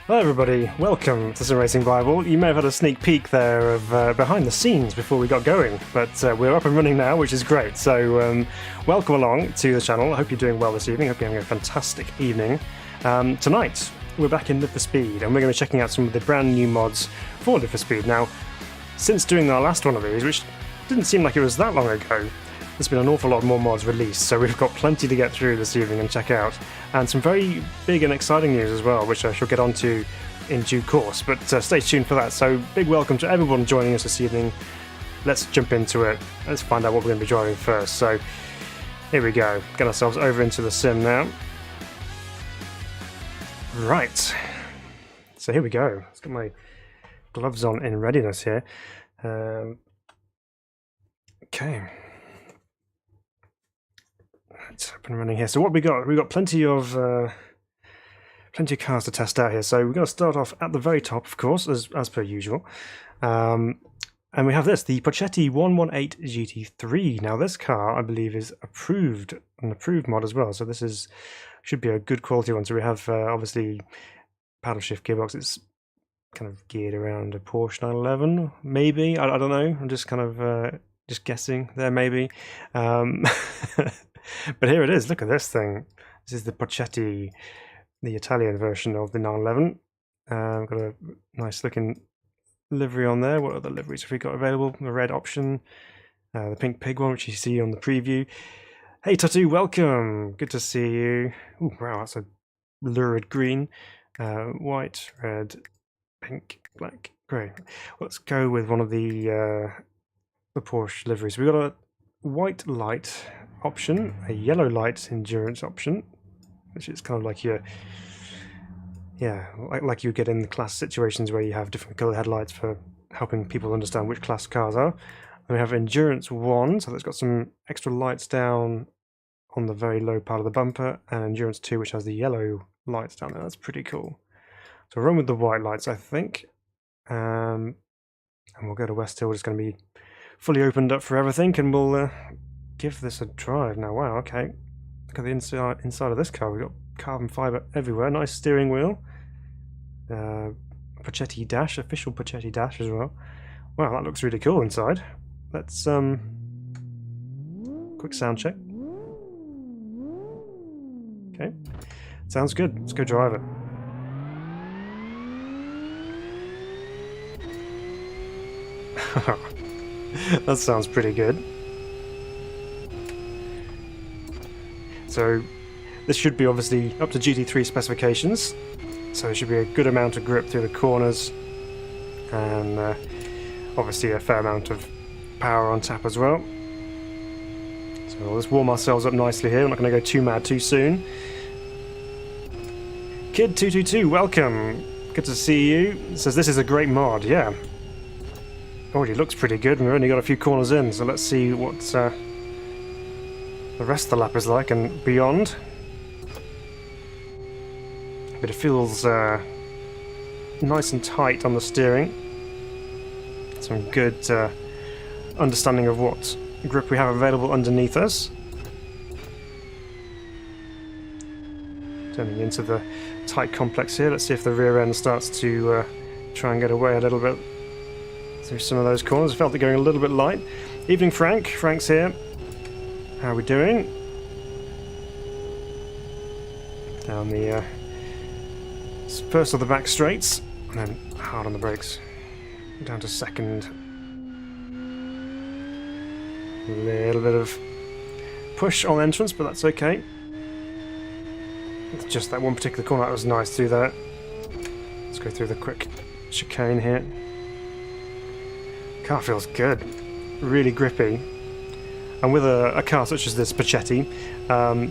Hello everybody, welcome to simracing Bible. You may have had a sneak peek there of behind the scenes before we got going, but we're up and running now, which is great. So welcome along to the channel. I hope you're doing well this evening. I hope you're having a fantastic evening. Tonight, we're back in Live for Speed, and we're going to be checking out some of the brand new mods for Live for Speed. Now, since doing our last one of these, which didn't seem like it was that long ago, there's been an awful lot more mods released, so we've got plenty to get through this evening and check out. And some very big and exciting news as well, which I shall get onto in due course, but stay tuned for that. So big welcome to everyone joining us this evening. Let's jump into it. Let's find out what we're going to be driving first. So here we go. Get ourselves over into the sim now. Right. So here we go. Let's get my gloves on in readiness here. Okay. It's up and running here. So what we got? We've got plenty of cars to test out here. So we're going to start off at the very top, of course, as per usual. And we have this, the Pochetti 118 GT3. Now this car, I believe, is an approved mod as well. So this should be a good quality one. So we have obviously paddle shift gearbox. It's kind of geared around a Porsche 911, maybe. I don't know. I'm just kind of just guessing there, maybe. But here it is. Look at this thing. This is the Pochetti, the Italian version of the 911. Got a nice looking livery on there. What other liveries have we got available? The red option, the pink pig one, which you see on the preview. Hey Tattoo, welcome. Good to see you. Oh wow, that's a lurid green. White, red, pink, black, grey. Let's go with one of the Porsche liveries. We've got a white light option, a yellow light endurance option, which is kind of like your, like you get in the class situations where you have different colored headlights for helping people understand which class cars are. And we have endurance 1, so that's got some extra lights down on the very low part of the bumper, and endurance 2, which has the yellow lights down there. That's pretty cool. So we'll run with the white lights, I think, and we'll go to West Hill. It's going to be fully opened up for everything, and we'll give this a drive. Now, wow, okay. Look at the inside of this car. We've got carbon fiber everywhere. Nice steering wheel. Pochetti dash, official Pochetti dash as well. Wow, that looks really cool inside. Let's quick sound check. Okay, sounds good. Let's go drive it. That sounds pretty good. So this should be obviously up to GT3 specifications, so there should be a good amount of grip through the corners, and obviously a fair amount of power on tap as well. So let's warm ourselves up nicely here. We're not going to go too mad too soon. Kid222, welcome. Good to see you. It says this is a great mod. Yeah. Already looks pretty good, and we've only got a few corners in, so let's see what the rest of the lap is like and beyond. But it feels nice and tight on the steering. Some good understanding of what grip we have available underneath us. Turning into the tight complex here. Let's see if the rear end starts to try and get away a little bit through some of those corners. I felt it going a little bit light. Evening, Frank. Frank's here. How are we doing? Down the first of the back straights, and then hard on the brakes. Down to second. A little bit of push on entrance, but that's okay. It's just that one particular corner that was nice through there. Let's go through the quick chicane here. Car feels good, really grippy. And with a car such as this Pochetti,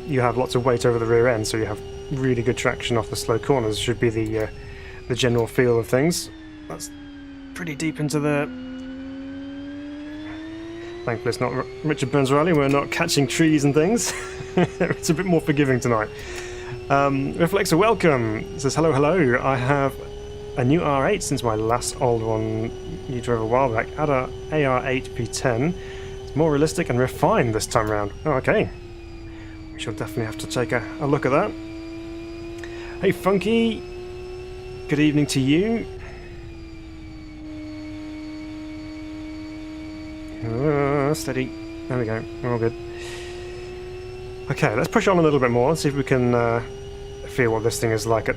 you have lots of weight over the rear end, so you have really good traction off the slow corners. Should be the general feel of things. That's pretty deep into the. Thankfully, it's not Richard Burns Rally. We're not catching trees and things. It's a bit more forgiving tonight. Reflexer, welcome. It says hello, hello. I have a new R8 since my last old one you drove a while back. Add a AR8 P10. More realistic and refined this time around. Oh, okay. We shall definitely have to take a look at that. Hey, Funky. Good evening to you. Steady. There we go. We're all good. Okay, let's push on a little bit more. Let's see if we can feel what this thing is like at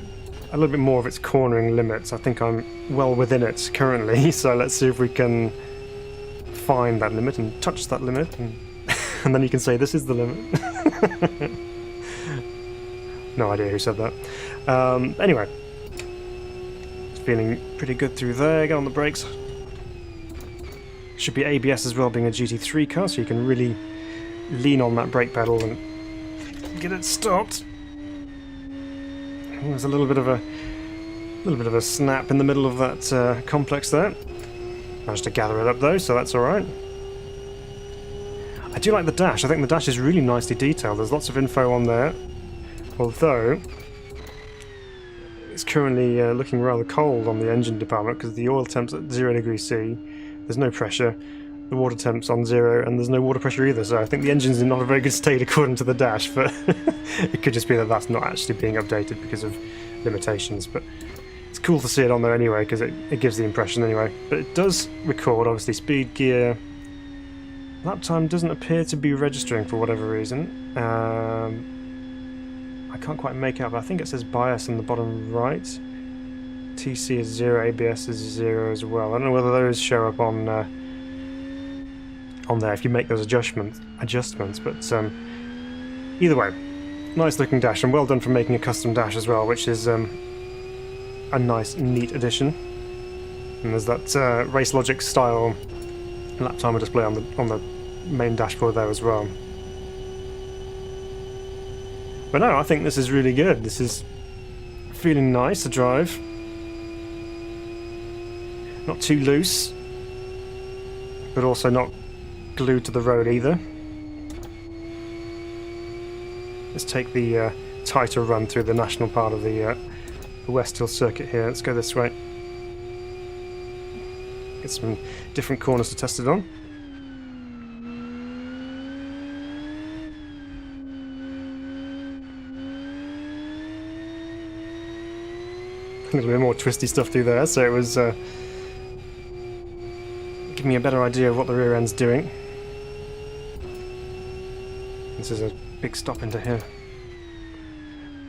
a little bit more of its cornering limits. I think I'm well within it currently, so let's see if we can find that limit and touch that limit, and, and then you can say this is the limit. No idea who said that. Anyway, feeling pretty good through there. Get on the brakes. Should be ABS as well, being a GT3 car, so you can really lean on that brake pedal and get it stopped. There's a little bit of a snap in the middle of that complex there. Managed to gather it up though, so that's all right. I do like the dash. I think the dash is really nicely detailed. There's lots of info on there, although it's currently looking rather cold on the engine department because the oil temp's at 0 degrees C. There's no pressure. The water temp's on 0, and there's no water pressure either. So I think the engine's in not a very good state according to the dash. But it could just be that that's not actually being updated because of limitations. But it's cool to see it on there anyway because it gives the impression anyway. But it does record, obviously, speed, gear. Lap time doesn't appear to be registering for whatever reason. I can't quite make out, but I think it says bias in the bottom right. TC is 0, ABS is 0 as well. I don't know whether those show up on there if you make those adjustments. But either way, nice looking dash, and well done for making a custom dash as well, which is a nice, neat addition. And there's that Race Logic style lap timer display on the main dashboard there as well. But no, I think this is really good. This is feeling nice to drive. Not too loose, but also not glued to the road either. Let's take the tighter run through the national part of the West Hill circuit here. Let's go this way. Get some different corners to test it on. A little bit more twisty stuff through there, so it was giving me a better idea of what the rear end's doing. This is a big stop into here.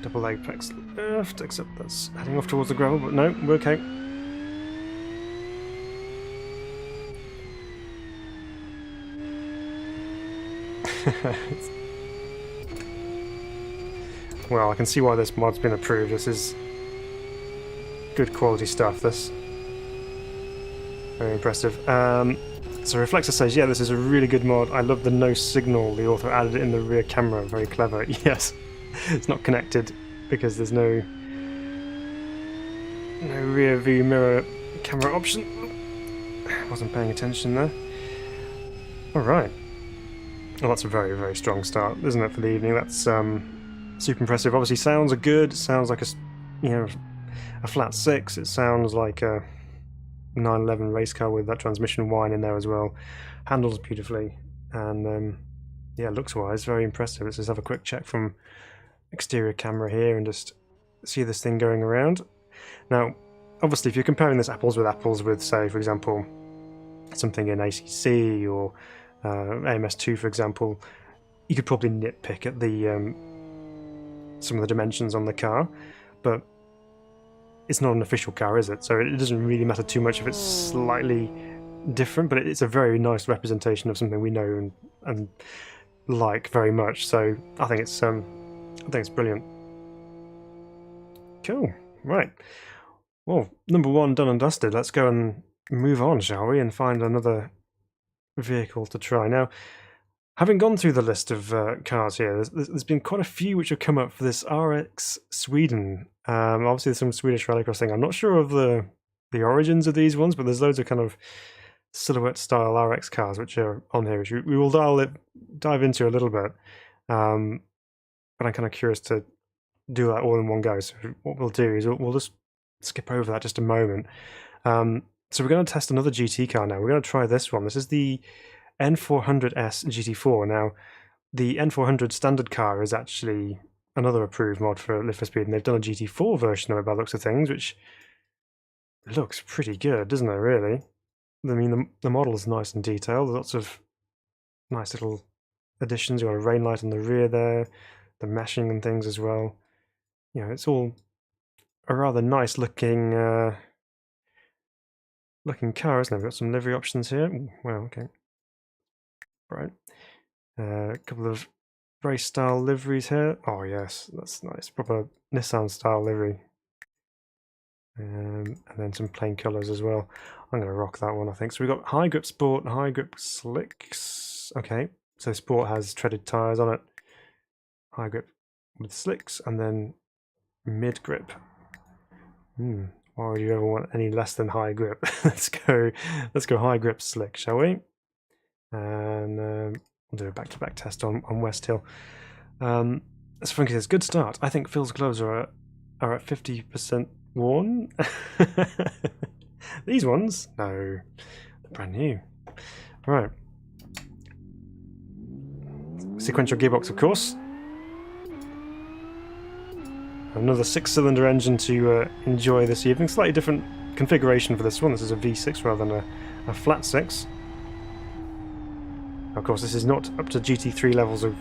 Double apex left, except that's heading off towards the gravel, but no, we're okay. Well, I can see why this mod's been approved. This is good quality stuff, this. Very impressive. So Reflexer says, yeah, this is a really good mod. I love the no signal the author added in the rear camera. Very clever. Yes, it's not connected because there's no rear view mirror camera option. Wasn't paying attention there. Alright. Well, that's a very, very strong start, isn't it, for the evening? That's super impressive. Obviously, sounds are good. Sounds like a flat 6. It sounds like a 911 race car with that transmission whine in there as well. Handles beautifully, and yeah, looks wise, very impressive. Let's just have a quick check from exterior camera here and just see this thing going around. Now, obviously, if you're comparing this apples with, say, for example, something in ACC or AMS2, for example, you could probably nitpick at the some of the dimensions on the car, but it's not an official car, is it? So it doesn't really matter too much if it's slightly different, but it's a very nice representation of something we know and like very much. So I think it's brilliant. Cool. Right. Well, number 1 done and dusted. Let's go and move on, shall we, and find another vehicle to try. Now, having gone through the list of cars here, there's been quite a few which have come up for this RX Sweden. Obviously, there's some Swedish rallycross thing. I'm not sure of the origins of these ones, but there's loads of kind of silhouette-style RX cars which are on here, which we will dive into a little bit. But I'm kind of curious to do that all in one go. So what we'll do is we'll just skip over that just a moment. So we're going to test another GT car now. We're going to try this one. This is the N400S GT4. Now, the N400 standard car is actually another approved mod for Live for Speed, and they've done a GT4 version of it by the looks of things, which It looks pretty good, doesn't it, really? I mean, the model is nice and detailed. Lots of nice little additions. You've got a rain light on the rear there, the meshing and things as well. You know, it's all a rather nice looking car, isn't it? We've got some livery options here. Ooh, wow, okay. Right. A couple of race style liveries here. Oh yes, that's nice. Proper Nissan style livery. And then some plain colours as well. I'm going to rock that one, I think. So we've got high grip sport and high grip slicks. Okay, so sport has treaded tyres on it. High grip with slicks, and then mid grip. Why would you ever want any less than high grip? Let's go high grip slick, shall we? And we'll do a back-to-back test on West Hill. As Frankie says, good start. I think Phil's gloves are at 50% worn. These ones? No, they're brand new. Right. Sequential gearbox, of course. Another 6-cylinder engine to enjoy this evening. Slightly different configuration for this one. This is a V6 rather than a flat 6. Of course, this is not up to GT3 levels of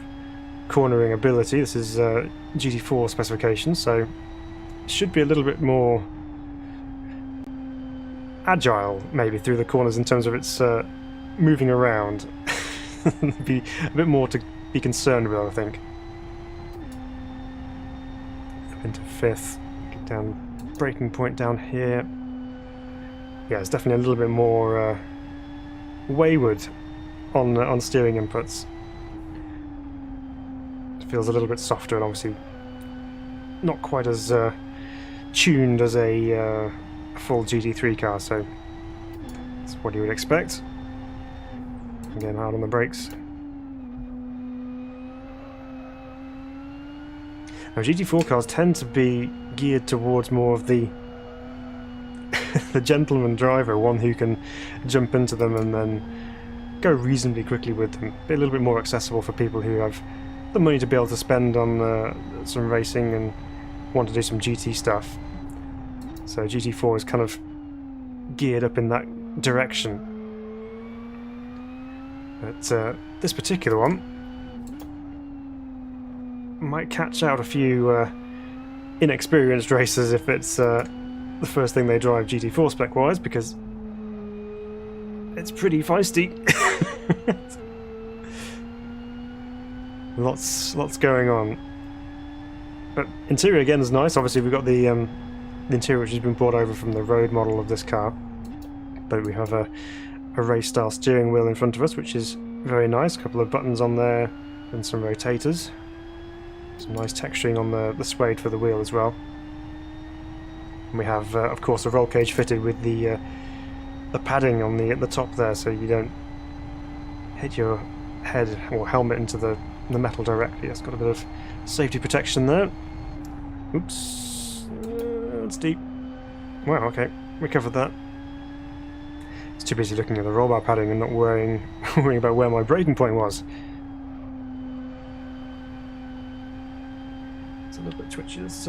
cornering ability. This is GT4 specifications, so it should be a little bit more agile, maybe, through the corners in terms of its moving around. Be a bit more to be concerned with, I think. Up into 5th, get down, braking point down here. Yeah, it's definitely a little bit more wayward on steering inputs. It feels a little bit softer and obviously not quite as tuned as a full GT3 car, so that's what you would expect. Again, hard on the brakes. Now, GT4 cars tend to be geared towards more of the the gentleman driver, one who can jump into them and then go reasonably quickly with them. Be a little bit more accessible for people who have the money to be able to spend on some racing and want to do some GT stuff. So GT4 is kind of geared up in that direction. But this particular one might catch out a few inexperienced racers if it's the first thing they drive GT4 spec-wise, because it's pretty feisty. Lots going on. But interior again is nice. Obviously we've got the interior which has been brought over from the road model of this car, but we have a race style steering wheel in front of us, which is very nice. A couple of buttons on there and some rotators. Some nice texturing on the suede for the wheel as well. And we have of course a roll cage fitted with the padding on the top there, so you don't hit your head or helmet into the metal directly. It's got a bit of safety protection there. Oops, that's deep. Wow, okay, we covered that. It's too busy looking at the roll bar padding and not worrying about where my braking point was. It's a little bit twitchy. Let's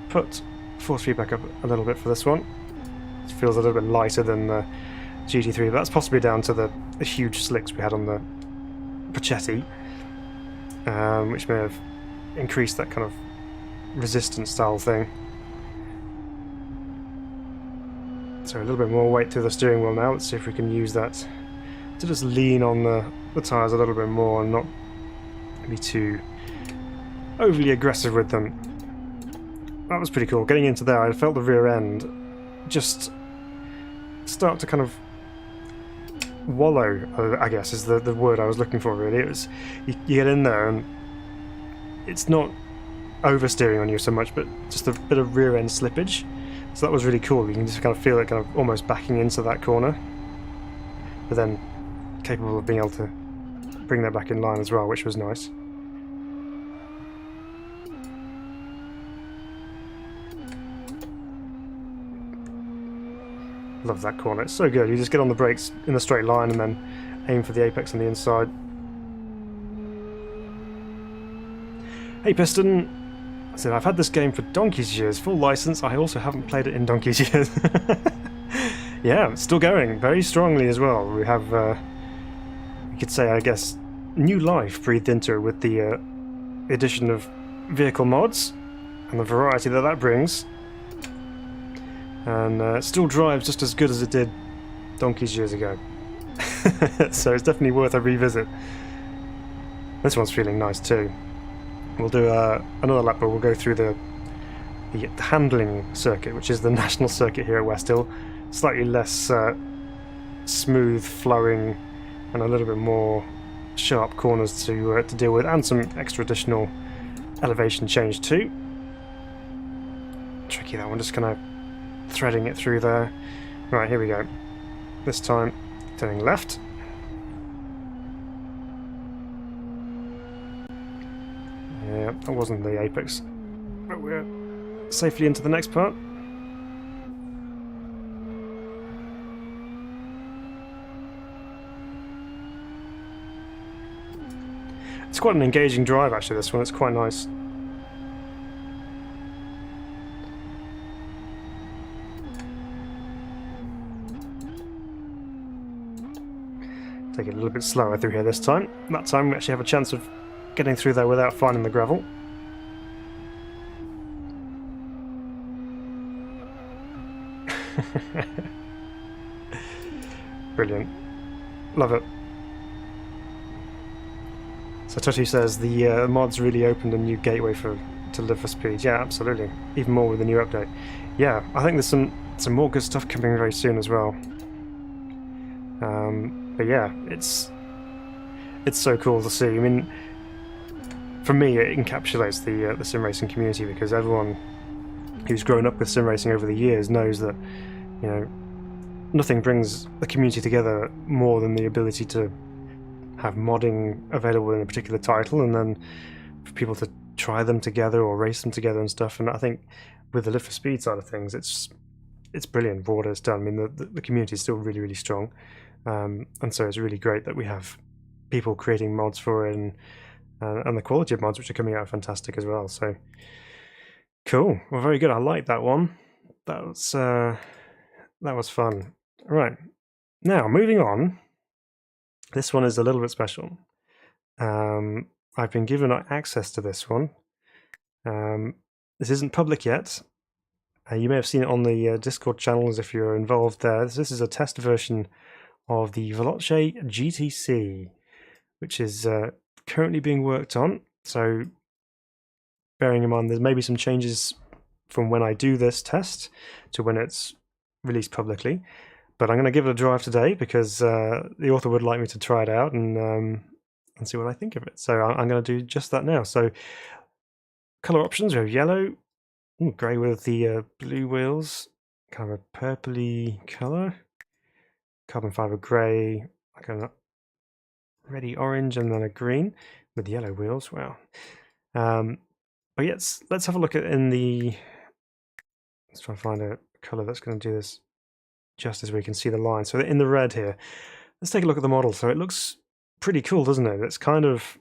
put force feedback up a little bit for this one. It feels a little bit lighter than the GT3, but that's possibly down to the huge slicks we had on the Pochetti, which may have increased that kind of resistance style thing. So a little bit more weight to the steering wheel now. Let's see if we can use that to just lean on the tyres a little bit more and not be too overly aggressive with them. That was pretty cool. Getting into there, I felt the rear end just start to kind of wallow, I guess is the word I was looking for, really. It was, you get in there and it's not oversteering on you so much, but just a bit of rear end slippage. So that was really cool. You can just kind of feel it kind of almost backing into that corner, but then capable of being able to bring that back in line as well, which was nice. Love that corner, it's so good. You just get on the brakes in a straight line and then aim for the apex on the inside. Hey Piston, I said, I've had this game for donkey's years, full license. I also haven't played it in donkey's years. Yeah, it's still going very strongly as well. We have, you could say, I guess, new life breathed into it with the addition of vehicle mods and the variety that that brings. And it still drives just as good as it did donkey's years ago. So it's definitely worth a revisit. This one's feeling nice too. We'll do another lap, but we'll go through the handling circuit, which is the national circuit here at West Hill. Slightly less smooth flowing and a little bit more sharp corners to deal with, and some extra additional elevation change too. Tricky that one, just kind of threading it through there. Right, here we go. This time turning left. Yeah, that wasn't the apex, but we're safely into the next part. It's quite an engaging drive actually, this one. It's quite nice. Take it a little bit slower through here this time. That time we actually have a chance of getting through there without finding the gravel. Brilliant. Love it. So Totti says the mods really opened a new gateway to live for speed. Yeah, absolutely. Even more with the new update. Yeah, I think there's some more good stuff coming very soon as well. But yeah, it's so cool to see. I mean, for me, it encapsulates the sim racing community, because everyone who's grown up with sim racing over the years knows that, you know, nothing brings the community together more than the ability to have modding available in a particular title, and then for people to try them together or race them together and stuff. And I think with the Live for Speed side of things, it's brilliant for what it's done. I mean, the community is still really, really strong, and so it's really great that we have people creating mods for it, and the quality of mods which are coming out are fantastic as well. So cool. Well, very good. I like that one. That was fun. Right, now moving on. This one is a little bit special. I've been given access to this one. This isn't public yet. You may have seen it on the Discord channels if you're involved there. This is a test version of the VRC GT4, which is currently being worked on. So bearing in mind, there's maybe some changes from when I do this test to when it's released publicly. But I'm going to give it a drive today because the author would like me to try it out and see what I think of it. So I'm going to do just that now. So color options, we have yellow, grey with the blue wheels, kind of a purpley color, carbon fiber grey, like a reddy orange, and then a green with yellow wheels. Wow. But yes, let's have a look at let's try and find a color that's going to do this just as we can see the line. So in the red here, let's take a look at the model. So it looks pretty cool, doesn't it? It's kind of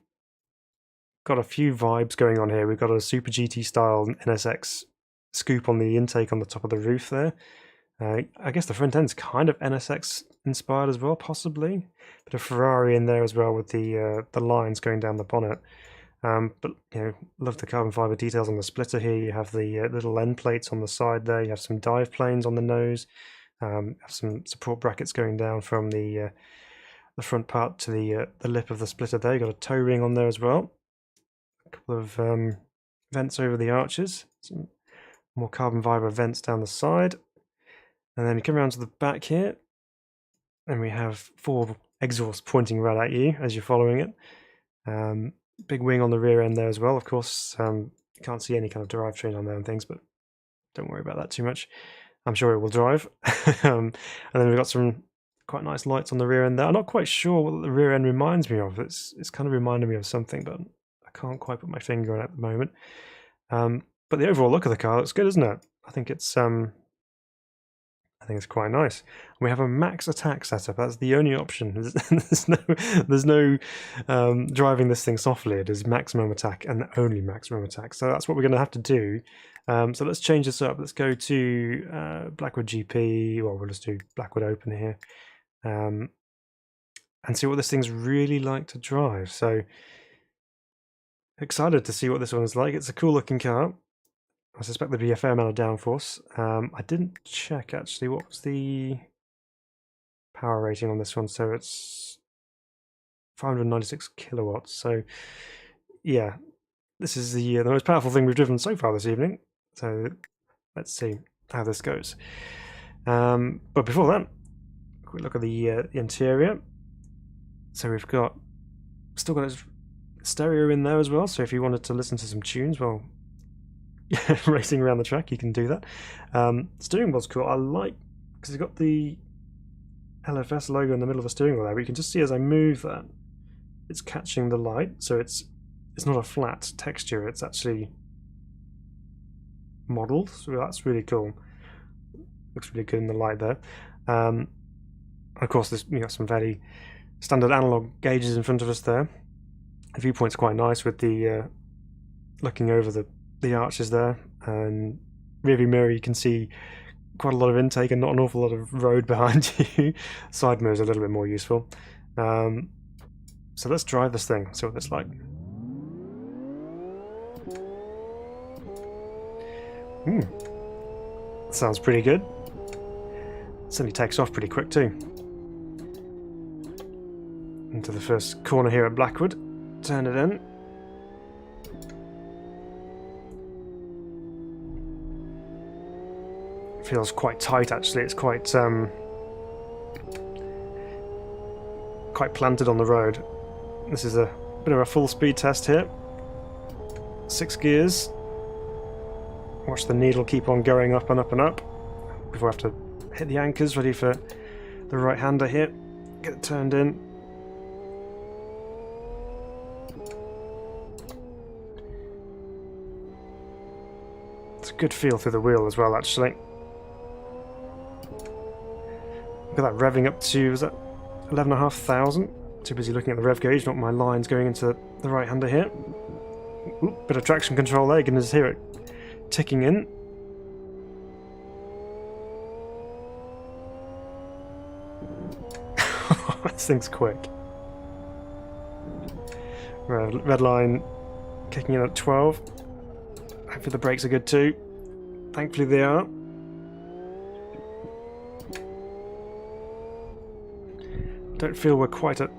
got a few vibes going on here. We've got a Super GT style NSX scoop on the intake on the top of the roof there. I guess the front end's kind of NSX inspired as well, possibly. Bit of Ferrari in there as well with the lines going down the bonnet. But you know, love the carbon fiber details on the splitter here. You have the little end plates on the side there. You have some dive planes on the nose. Have some support brackets going down from the front part to the lip of the splitter there. You've got a toe ring on there as well. A couple of vents over the arches. Some more carbon fiber vents down the side. And then you come around to the back here, and we have 4 exhausts pointing right at you as you're following it. Big wing on the rear end there as well. Of course, you can't see any kind of drivetrain on there and things, but don't worry about that too much. I'm sure it will drive. And then we've got some quite nice lights on the rear end there. I'm not quite sure what the rear end reminds me of. It's kind of reminding me of something, but I can't quite put my finger on it at the moment. But the overall look of the car looks good, isn't it? I think it's I think it's quite nice. We have a max attack setup. That's the only option. There's no driving this thing softly. It is maximum attack and only maximum attack. So that's what we're going to have to do. So let's change this up. Let's go to Blackwood GP. Well, we'll just do Blackwood Open here. And see what this thing's really like to drive. So excited to see what this one is like. It's a cool looking car. I suspect there'd be a fair amount of downforce. I didn't check actually what was the power rating on this one, so it's 596 kilowatts. So yeah, this is the most powerful thing we've driven so far this evening. So let's see how this goes. But before that, quick look at the interior. So we've still got a stereo in there as well. So if you wanted to listen to some tunes, well, racing around the track, you can do that. Steering wheel's cool. I like because it's got the LFS logo in the middle of the steering wheel there, but you can just see as I move that, it's catching the light. So it's not a flat texture. It's actually modelled. So that's really cool. Looks really good in the light there. Of course, you got some very standard analog gauges in front of us there. The viewpoint's quite nice with the looking over the arches there, and rearview mirror you can see quite a lot of intake and not an awful lot of road behind you. Side mirror is a little bit more useful. So let's drive this thing, see what it's like. Sounds pretty good. Certainly takes off pretty quick too. Into the first corner here at Blackwood. Turn it in. Feels quite tight actually. It's quite planted on the road. This is a bit of a full speed test here. 6 gears. Watch the needle keep on going up and up and up before I have to hit the anchors, ready for the right hander here. Get it turned in. It's a good feel through the wheel as well actually. Look at that revving up to, was that 11,500? Too busy looking at the rev gauge, not my lines going into the right hander here. Ooh, bit of traction control there, you can just hear it ticking in. This thing's quick. Red line kicking in at 12. Hopefully the brakes are good too. Thankfully they are. Don't feel we're quite at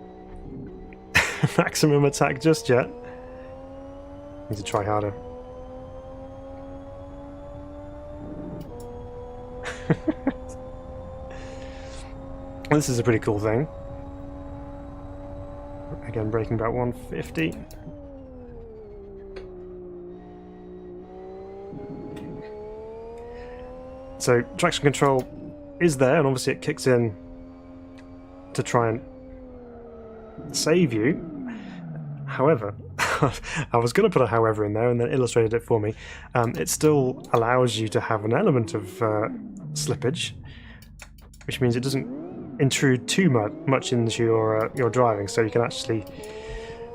maximum attack just yet. Need to try harder. This is a pretty cool thing. Again, braking about 150. So traction control is there, and obviously it kicks in to try and save you. However, I was going to put a however in there and then illustrated it for me. It still allows you to have an element of slippage, which means it doesn't intrude too much into your driving, so you can actually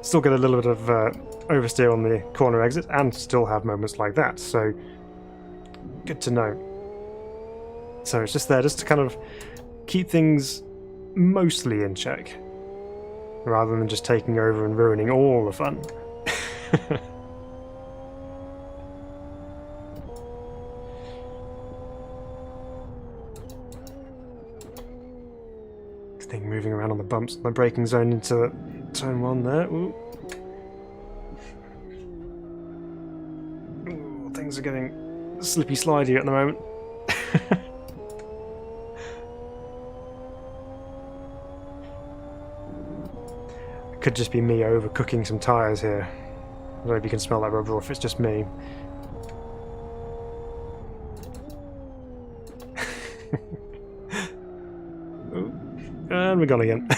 still get a little bit of oversteer on the corner exit and still have moments like that. So good to know. So it's just there just to kind of keep things mostly in check, rather than just taking over and ruining all the fun. This thing moving around on the bumps, my braking zone into turn 1 there. Ooh. Ooh, things are getting slippy slidey at the moment. Could just be me overcooking some tyres here. I don't know if you can smell that rubber or if it's just me. And we're gone again.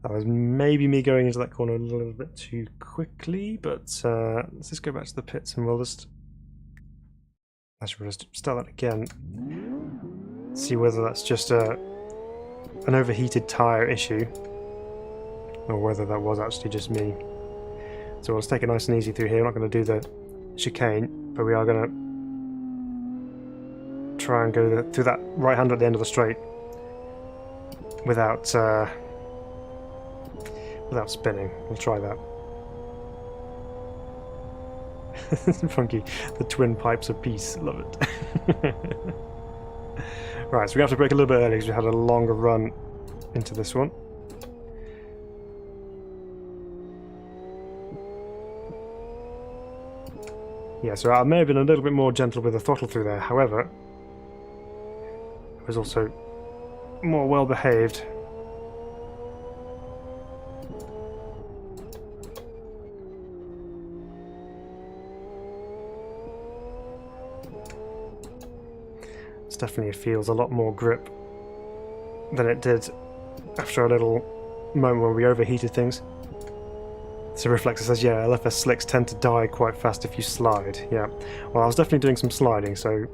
That was maybe me going into that corner a little bit too quickly, but let's just go back to the pits and we'll just start that again. See whether that's just an overheated tyre issue, or whether that was actually just me. So let's take it nice and easy through here. We're not going to do the chicane, but we are going to try and go through that right hand at the end of the straight without spinning. We'll try that. Funky. The twin pipes of peace. Love it. Right, so we have to break a little bit early because we had a longer run into this one. Yeah, so I may have been a little bit more gentle with the throttle through there. However, I was also more well behaved. This definitely feels a lot more grip than it did after a little moment when we overheated things. So Reflexer says, yeah, LFS slicks tend to die quite fast if you slide. Yeah, well, I was definitely doing some sliding, so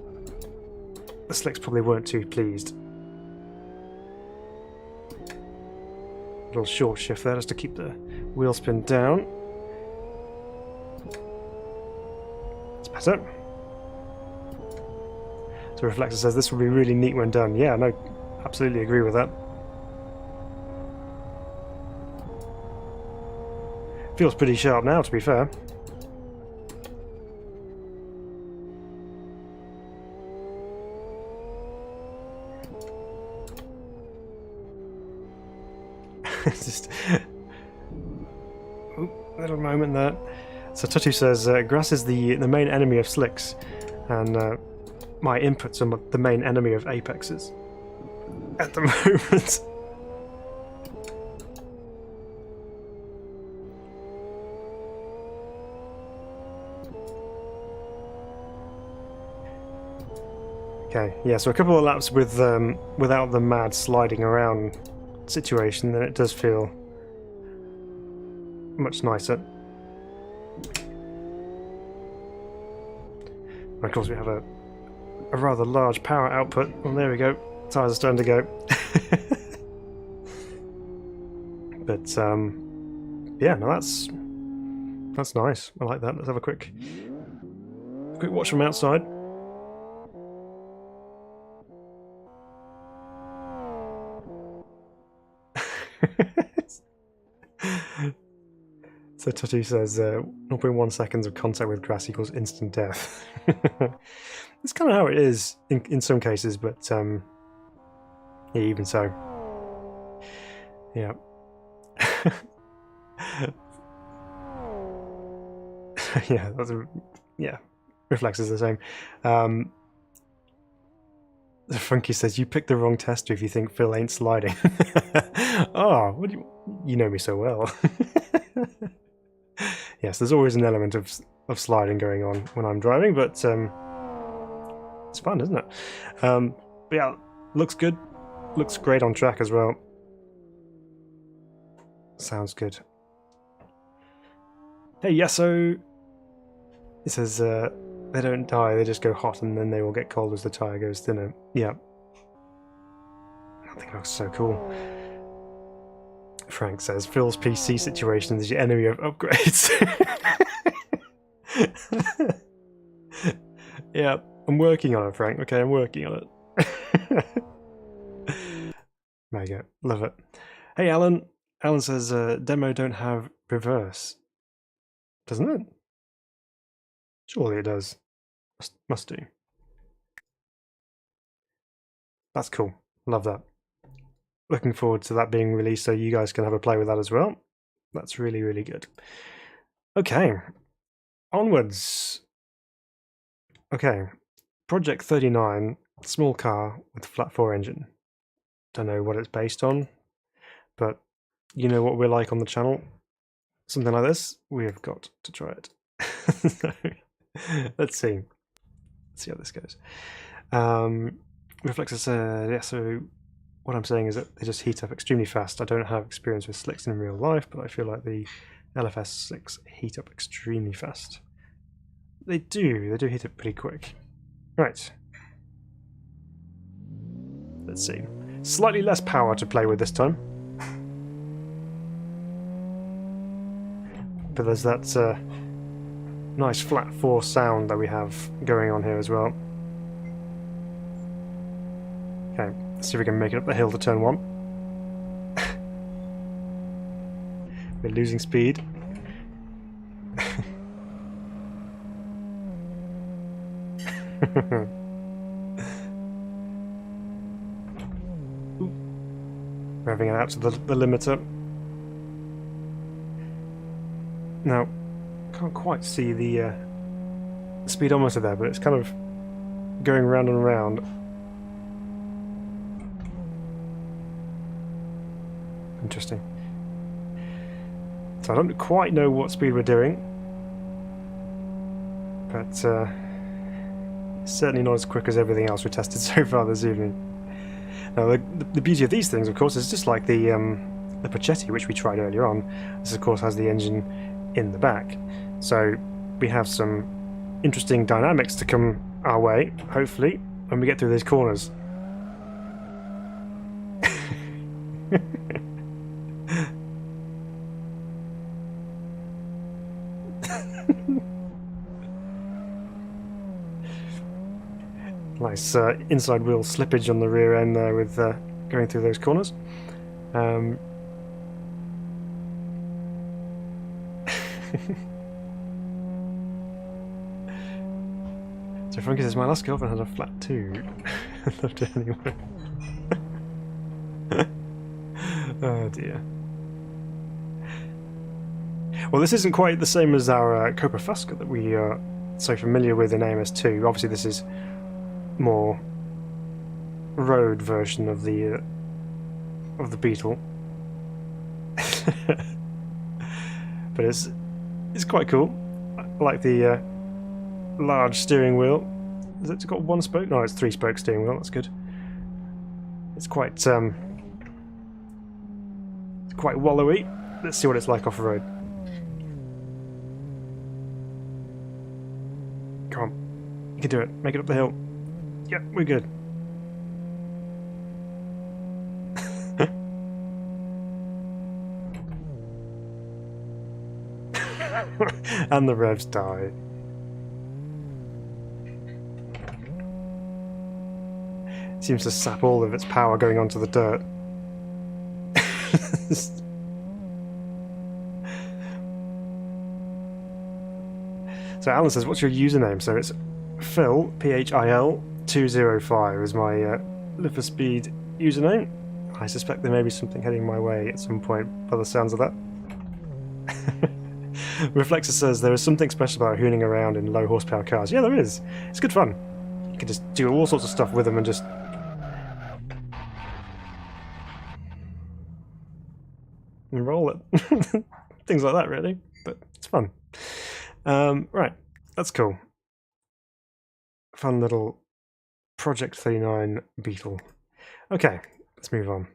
the slicks probably weren't too pleased. A little short shift there just to keep the wheel spin down. It's better. So Reflexer says this will be really neat when done. Yeah, no, absolutely agree with that. Feels pretty sharp now, to be fair. Just a little moment there. So Tutu says grass is the main enemy of slicks, and my inputs are the main enemy of apexes at the moment. Okay, yeah, so a couple of laps with without the mad sliding around situation, then it does feel much nicer. And of course we have a rather large power output. Well, there we go. Tyres are starting to go. But yeah, no, that's nice. I like that. Let's have a quick watch from outside. So Tutu says 0.1 seconds of contact with grass equals instant death. That's kind of how it is in some cases, but yeah, even so. Yeah. Yeah, yeah. Reflex is the same. Funky says you picked the wrong tester if you think Phil ain't sliding. Oh, what do you know me so well. Yes, there's always an element of sliding going on when I'm driving, but it's fun, isn't it? But yeah, looks good. Looks great on track as well. Sounds good. Hey, Yeso! It says they don't die, they just go hot and then they will get cold as the tyre goes thinner. Yeah. I think it looks so cool. Frank says, Phil's PC situation is your enemy of upgrades. Yeah, I'm working on it, Frank. Okay, I'm working on it. There you go. Love it. Hey, Alan. Alan says, demo don't have reverse. Doesn't it? Surely it does. Must do. That's cool. Love that. Looking forward to that being released so you guys can have a play with that as well. That's really, really good. Okay. Onwards. Okay. Project 39, small car with flat 4 engine. Don't know what it's based on, but you know what we're like on the channel. Something like this, we have got to try it. So, let's see. Let's see how this goes. Reflexer said, yeah, so what I'm saying is that they just heat up extremely fast. I don't have experience with slicks in real life, but I feel like the LFS slicks heat up extremely fast. They do heat up pretty quick. Right. Let's see. Slightly less power to play with this time. But there's that nice flat four sound that we have going on here as well. Okay, let's see if we can make it up the hill to turn 1. We're losing speed. Revving it out to the limiter. Now, can't quite see the speedometer there, but it's kind of going round and round. Interesting. So I don't quite know what speed we're doing, but it's certainly not as quick as everything else we've tested so far this evening. Now, the beauty of these things, of course, is just like the Pochetti, which we tried earlier on. This, of course, has the engine in the back, so we have some interesting dynamics to come our way, hopefully, when we get through these corners. Nice inside wheel slippage on the rear end there with going through those corners. So Frankie says, my last girlfriend had a flat 2. I loved it anyway. Oh dear. Well, this isn't quite the same as our Coupe Fusca that we are so familiar with in AMS2. Obviously this is more road version of the Beetle. But it's quite cool. I like the large steering wheel. Has it got 1 spoke? No, it's 3-spoke steering wheel. That's good. It's quite wallowy. Let's see what it's like off the road. Come on, you can do it. Make it up the hill. Yep, we're good. And the revs die. It seems to sap all of its power going onto the dirt. So Alan says, what's your username? So it's Phil, Phil 205 is my Live for Speed username. I suspect there may be something heading my way at some point by the sounds of that. Reflexer says there is something special about hooning around in low horsepower cars. Yeah, there is. It's good fun. You can just do all sorts of stuff with them and just roll it. Things like that, really. But it's fun. Right, that's cool. Fun little Project 39 Beetle. Okay, let's move on.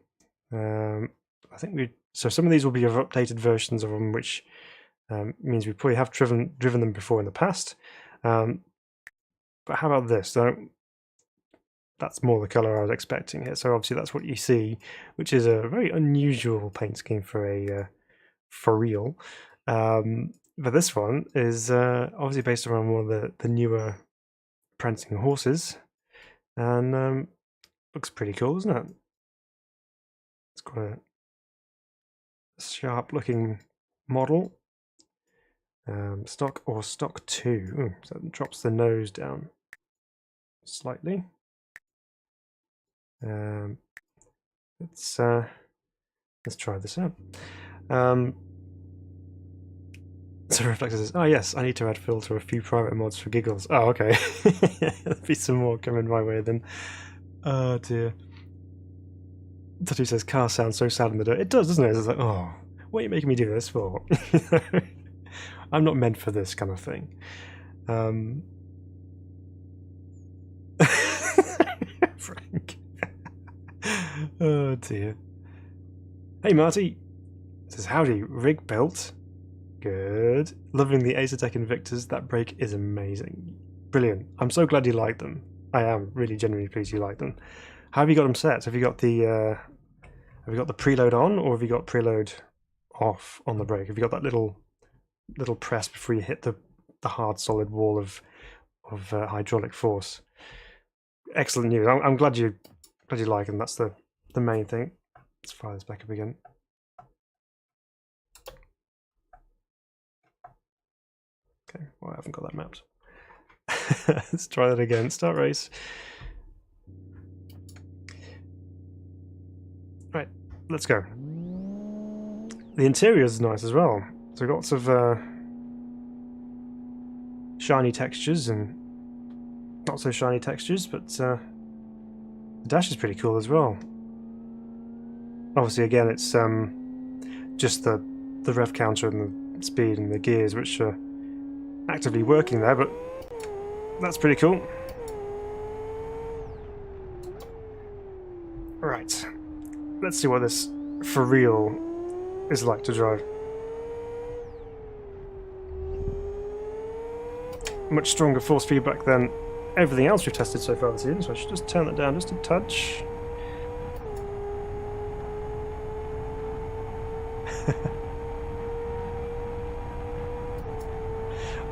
I think so some of these will be of updated versions of them, which means we probably have driven them before in the past. But how about this? So that's more the colour I was expecting here. So obviously that's what you see, which is a very unusual paint scheme for a for real. But this one is obviously based around one of the newer prancing horses, and looks pretty cool, isn't it? It's got a sharp-looking model. Stock 2. Ooh, so that drops the nose down slightly. Let's try this out. So Reflector says, oh yes, I need to add Phil to a few private mods for giggles. Oh, okay. There'll be some more coming my way then. Oh dear. Tattoo says, car sounds so sad in the dirt. It does, doesn't it? It's like, oh, what are you making me do this for? I'm not meant for this kind of thing. Frank. Oh dear. Hey Marty. It says, howdy, rig built. Good. Loving the Acertec Invictus. That brake is amazing. Brilliant. I'm so glad you like them. I am really genuinely pleased you like them. How have you got them set? Have you got the preload on, or have you got preload off on the brake? Have you got that little press before you hit the hard solid wall of hydraulic force? Excellent news. I'm glad you like them. That's the main thing. Let's fire this back up again. Okay, well, I haven't got that mapped. Let's try that again. Start race. Right, let's go. The interior is nice as well. So lots of shiny textures and not so shiny textures, but the dash is pretty cool as well. Obviously, again, it's just the rev counter and the speed and the gears which are actively working there, but that's pretty cool. Right, let's see what this for real is like to drive. Much stronger force feedback than everything else we've tested so far this season, so I should just turn that down just a touch.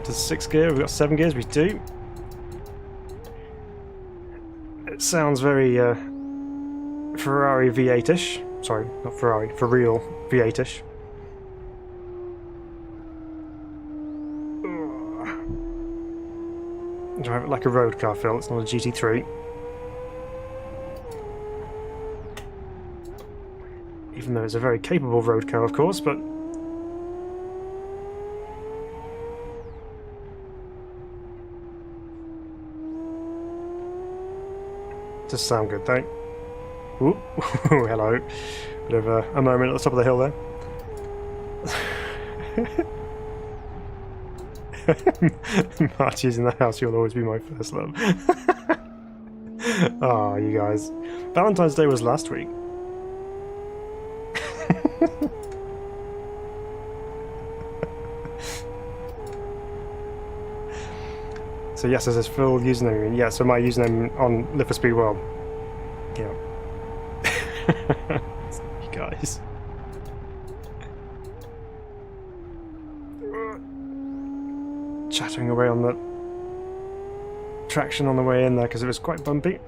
To 6th gear, we've got 7 gears, we do. It sounds very Ferrari V8-ish. Sorry, not Ferrari, for real V8-ish. Drive it like a road car, Phil, it's not a GT3. Even though it's a very capable road car, of course, but does sound good, though. Ooh, hello. Bit of a moment at the top of the hill there. Marty's in the house, you'll always be my first love. Ah, you guys. Valentine's Day was last week. So yes, this is full username. Yeah, so my username on Live for Speed World. Yeah. You guys. Chattering away on the traction on the way in there because it was quite bumpy.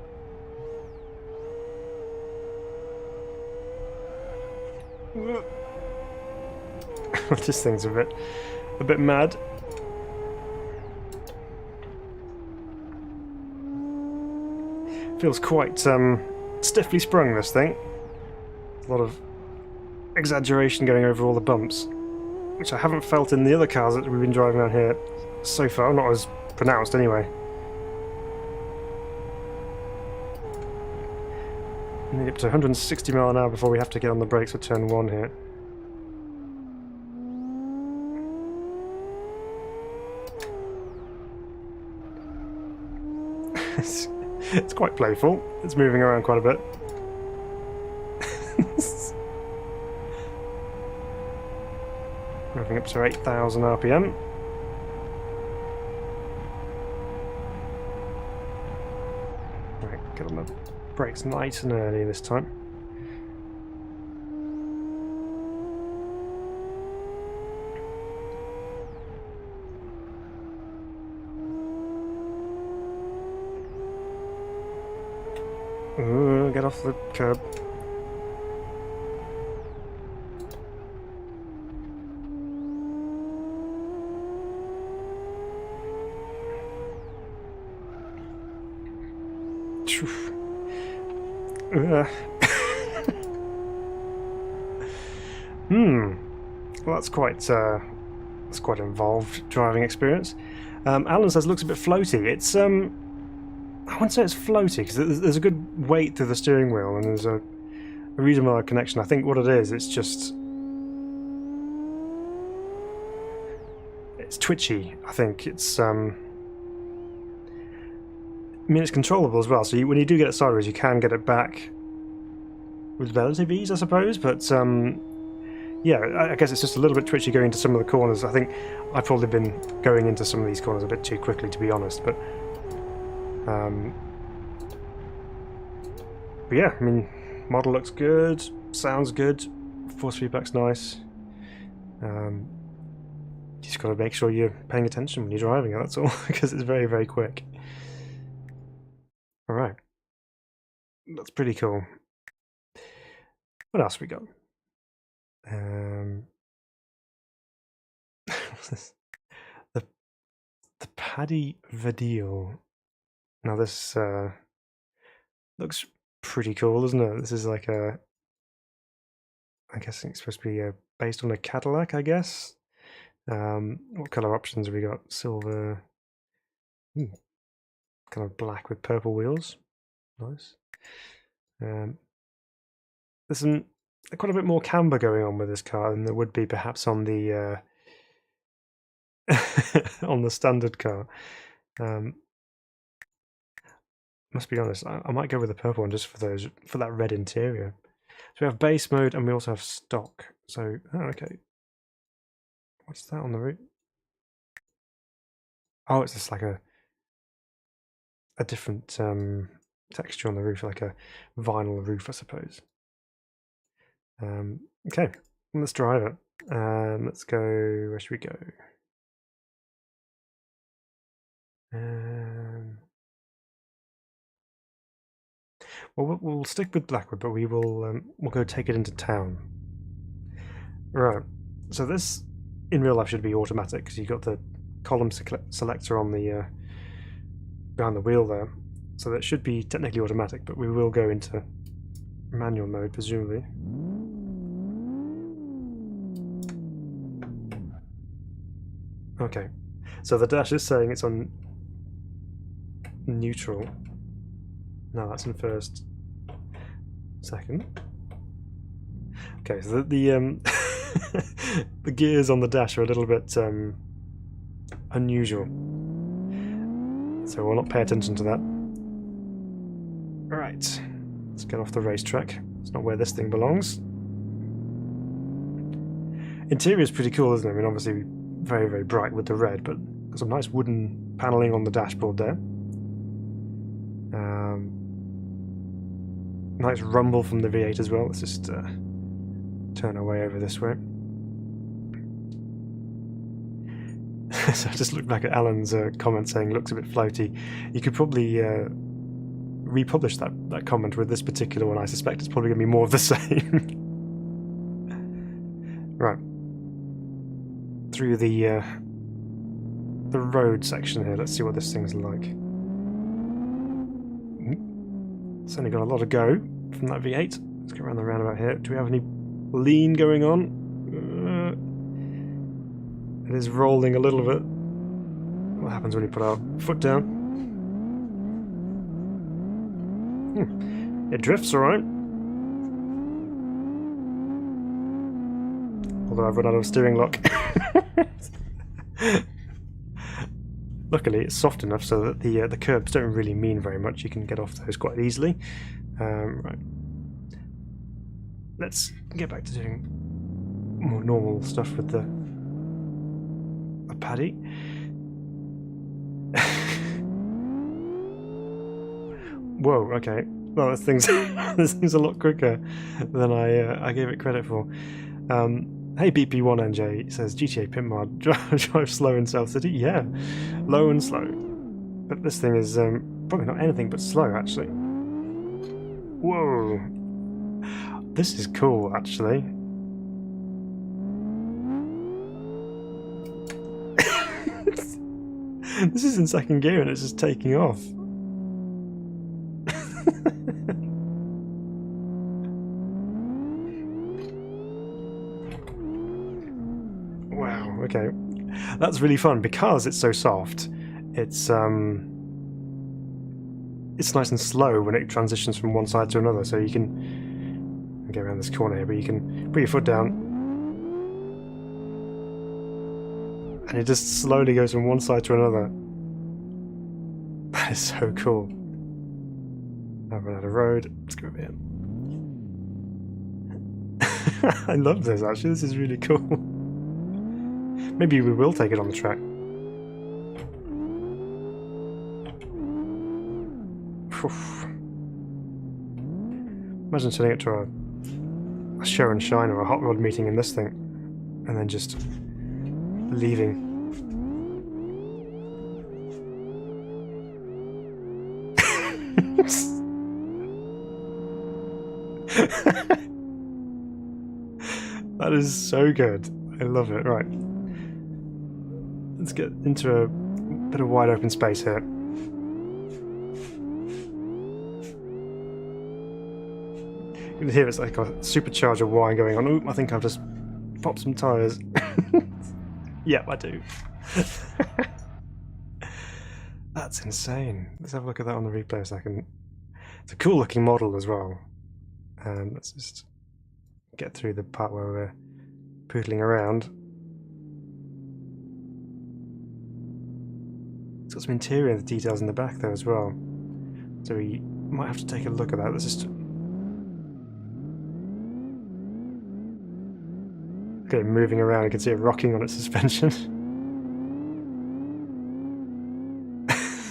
This thing's a bit mad. Feels quite stiffly sprung, this thing. A lot of exaggeration going over all the bumps, which I haven't felt in the other cars that we've been driving around here so far, not as pronounced anyway. We need up to 160 miles an hour before we have to get on the brakes for turn 1 here. It's quite playful. It's moving around quite a bit. Moving up to 8,000 RPM. Right, get on the brakes nice and early this time. Ooh, get off the curb. Well, that's quite involved driving experience. Alan says looks a bit floaty. It's I wouldn't say it's floaty because there's a good weight through the steering wheel and there's a reasonable connection. I think what it is, it's just it's twitchy. I think it's I mean, it's controllable as well. So when you do get it sideways, you can get it back with relative ease, I suppose. But yeah, I guess it's just a little bit twitchy going into some of the corners. I think I've probably been going into some of these corners a bit too quickly, to be honest. But But yeah, I mean, model looks good, sounds good, force feedback's nice. You just got to make sure you're paying attention when you're driving it, that's all, because it's very, very quick. Alright. That's pretty cool. What else we got? the Paddy beetle. Now this looks pretty cool, doesn't it? This is like a, I guess it's supposed to be based on a Cadillac, I guess. What color options have we got? Silver, kind of black with purple wheels. Nice. There's quite a bit more camber going on with this car than there would be perhaps on the on the standard car. Must be honest, I might go with the purple one just for that red interior. So we have base mode and we also have stock. So okay, what's that on the roof? Oh, it's just like a different texture on the roof, like a vinyl roof, I suppose. Okay, let's drive it. Let's go. Where should we go? Well, we'll stick with Blackwood, but we'll go take it into town. Right. So this, in real life, should be automatic because you've got the column selector on the behind the wheel there. So that should be technically automatic, but we will go into manual mode, presumably. Okay. So the dash is saying it's on neutral. No, that's in first. Second. Okay, so the the gears on the dash are a little bit unusual, so we'll not pay attention to that. Right, let's get off the racetrack. It's not where this thing belongs. Interior is pretty cool, isn't it? I mean, obviously very, very bright with the red, but got some nice wooden paneling on the dashboard there. Nice rumble from the V8 as well. Let's just turn our way over this way. So I just looked back at Alan's comment saying looks a bit floaty. You could probably republish that comment with this particular one. I suspect it's probably going to be more of the same. Right. Through the road section here. Let's see what this thing's like. It's only got a lot of go from that V8. Let's go around the roundabout here. Do we have any lean going on? It is rolling a little bit. What happens when you put our foot down? It drifts alright. Although I've run out of steering lock. Luckily, it's soft enough so that the curbs don't really mean very much. You can get off those quite easily. Right. Let's get back to doing more normal stuff with the Paddy. Whoa. Okay. Well, this thing's a lot quicker than I gave it credit for. Hey BP1NJ says GTA Pimp Mod, drive slow in South City. Yeah, low and slow. But this thing is probably not anything but slow, actually. Whoa. This is cool, actually. This is in second gear and it's just taking off. Wow, okay. That's really fun because it's so soft. It's nice and slow when it transitions from one side to another, so you can get around this corner here, but you can put your foot down and it just slowly goes from one side to another. That is so cool. I've run out of road. Let's go over here. I love this, actually. This is really cool. Maybe we will take it on the track. Imagine turning up to a show and shine or a hot rod meeting in this thing, and then just leaving. That is so good. I love it. Right. Let's get into a bit of wide open space here. You can hear it's like a supercharger whine going on. Ooh, I think I've just popped some tyres. Yeah, I do. That's insane. Let's have a look at that on the replay a second. It's a cool looking model as well. Let's just get through the part where we're poodling around. It's got some interior details in the back there as well. So we might have to take a look at that. Let's just... Okay, moving around, you can see it rocking on its suspension.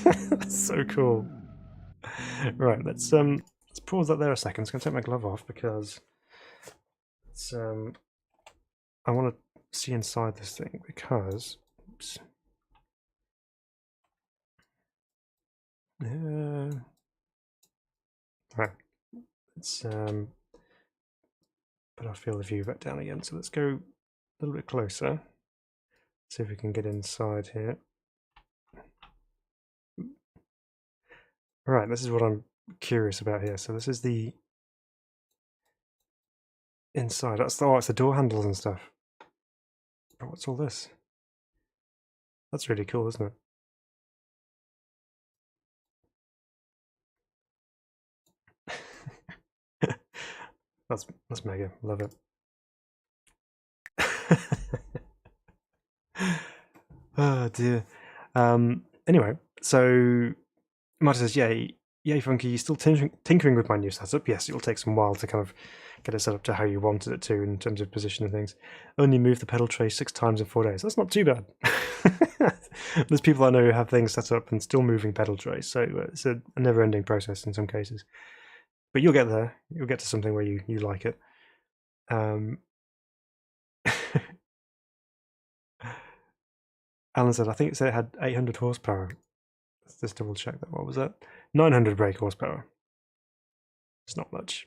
That's so cool. Right, let's pause that there a second. I'm just going to take my glove off because it's, I want to see inside this thing because... Oops. Right, let's put our field of view back down again. So let's go a little bit closer. See if we can get inside here. Right, this is what I'm curious about here. So this is the inside. That's the, oh, it's the door handles and stuff. But what's all this? That's really cool, isn't it? That's mega. Love it. Oh dear. Anyway, so Marta says, yay, Funky, you're still tinkering with my new setup. Yes, it'll take some while to kind of get it set up to how you wanted it to in terms of position and things. Only moved the pedal tray 6 times in 4 days. That's not too bad. There's people I know who have things set up and still moving pedal trays, so it's a never-ending process in some cases. But you'll get there. You'll get to something where you like it. Alan said, I think it said it had 800 horsepower. Let's just double check that. What was that? 900 brake horsepower. It's not much.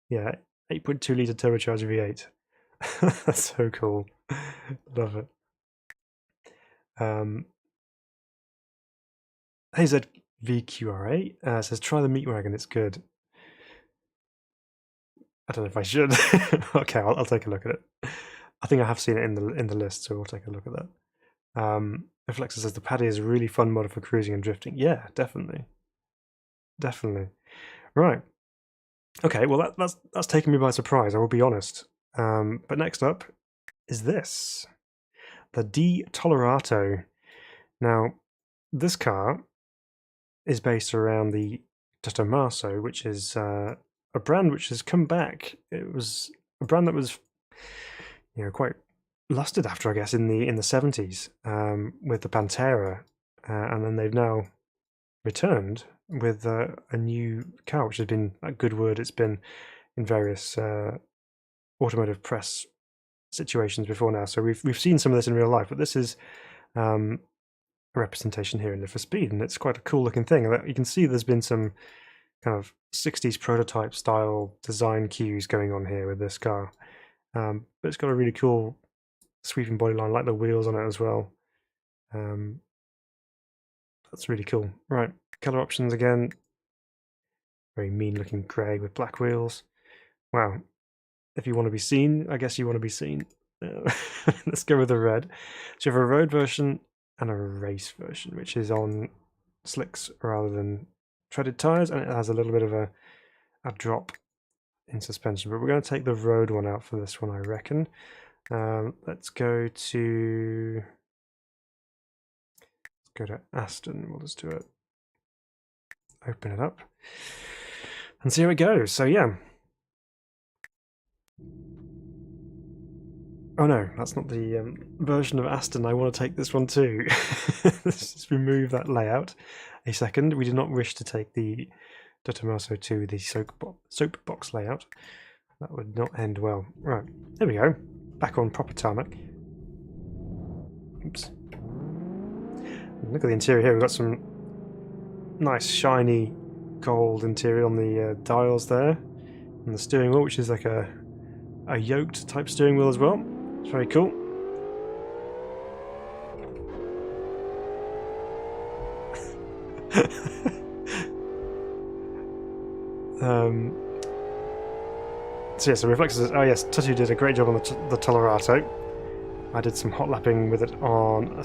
Yeah, 8.2 litre turbocharger V8. That's so cool. Love it. HZVQRA says, try the meat wagon, it's good. I don't know if I should. Okay, I'll take a look at it. I think I have seen it in the list, so we'll take a look at that. Reflexa says the Paddy is a really fun mod for cruising and drifting. Yeah, definitely. Definitely. Right. Okay, well that's taken me by surprise, I will be honest. But next up is this. The Tolerato. Now, this car is based around the Tomaso, which is a brand which has come back. It was a brand that was, quite lusted after, I guess, in the 70s with the Pantera, and then they've now returned with a new car, which has been a good word. It's been in various automotive press situations before now, so we've seen some of this in real life. But this is a representation here in Live for Speed, and it's quite a cool looking thing. You can see there's been some kind of 60s prototype style design cues going on here with this car, but it's got a really cool sweeping body line, like the wheels on it as well. That's really cool. Right, color options again. Very mean looking grey with black wheels. Wow. If you want to be seen, I guess you want to be seen. Let's go with the red. So you have a road version and a race version, which is on slicks rather than treaded tyres, and it has a little bit of a drop in suspension. But we're going to take the road one out for this one, I reckon. Let's go to Aston. We'll just do it. Open it up and see how it goes. So yeah. Oh no, that's not the version of Aston. I want to take this one too. Let's just remove that layout a second. We do not wish to take the de Tomaso to the soapbox layout. That would not end well. Right, there we go. Back on proper tarmac. Oops. Look at the interior here. We've got some nice shiny gold interior on the dials there. And the steering wheel, which is like a yoked type steering wheel as well. It's very cool. So yes, the reflexes. Oh yes, Tutu did a great job on the Tolerato. I did some hot lapping with it on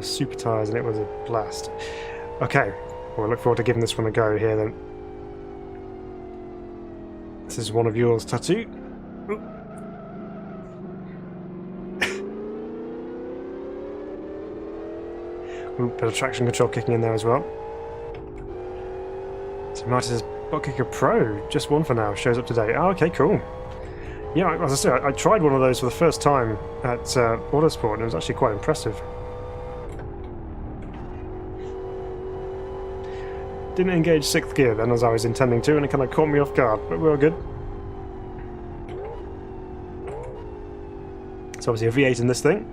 super tyres, and it was a blast. Okay, well, I look forward to giving this one a go here then. This is one of yours, Tutu. Ooh, bit of traction control kicking in there as well. So Marty says, Botkicker Pro, just one for now, shows up today. Oh, okay, cool. Yeah, as I said, I tried one of those for the first time at Autosport, and it was actually quite impressive. Didn't engage 6th gear then, as I was intending to, and it kind of caught me off guard, but we were good. It's obviously a V8 in this thing.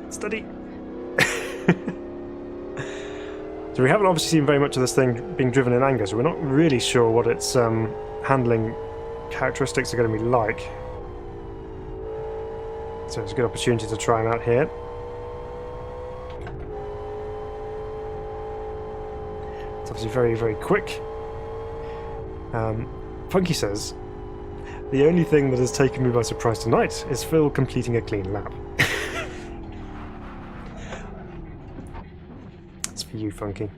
Steady. So we haven't obviously seen very much of this thing being driven in anger, so we're not really sure what its handling characteristics are going to be like. So it's a good opportunity to try them out here. It's obviously very, very quick. Funky says, the only thing that has taken me by surprise tonight is Phil completing a clean lap. For you, Funky.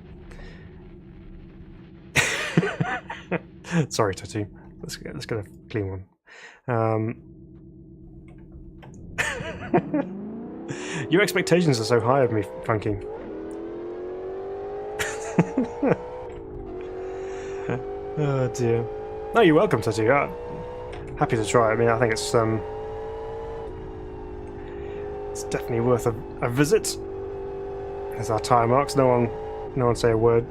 Sorry, Tutu. Let's get a clean one. Your expectations are so high of me, Funky. Oh dear. No, you're welcome, Tutu. Happy to try. I mean, I think it's definitely worth a visit. There's our tyre marks. No one say a word.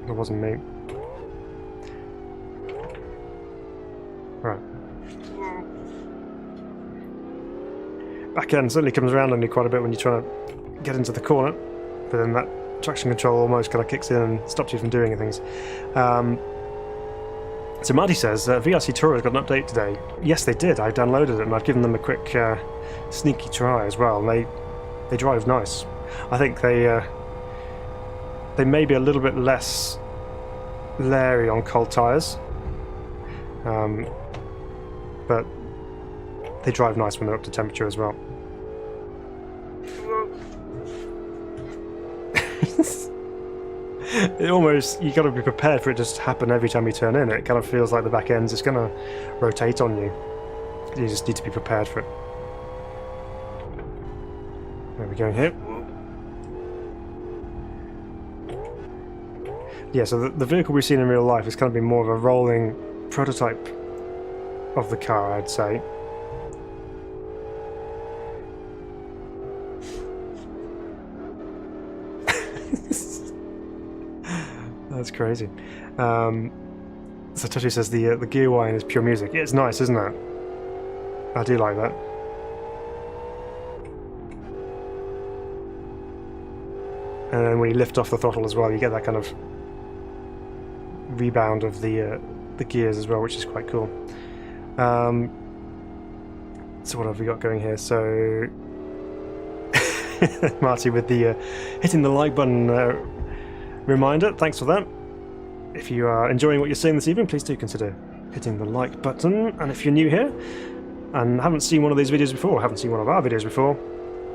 It wasn't me. Right. Back end certainly comes around on you quite a bit when you're trying to get into the corner, but then that traction control almost kind of kicks in and stops you from doing things. So Marty says VRC Tour has got an update today. Yes, they did. I downloaded it and I've given them a quick sneaky try as well. And they drive nice. I think they may be a little bit less leery on cold tyres, but they drive nice when they're up to temperature as well. It almost, you got to be prepared for it just to happen every time you turn in. It kind of feels like the back end's just going to rotate on you. You just need to be prepared for it. Where are we going here? Yeah, so the vehicle we've seen in real life is kind of been more of a rolling prototype of the car, I'd say. That's crazy. So Tutu says the gear wiring is pure music. Yeah, it's nice, isn't it? I do like that. And then when you lift off the throttle as well, you get that kind of rebound of the gears as well, which is quite cool. So what have we got going here? So Marty with the hitting the like button reminder. Thanks for that. If you are enjoying what you're seeing this evening, please do consider hitting the like button. And if you're new here and haven't seen one of these videos before, haven't seen one of our videos before,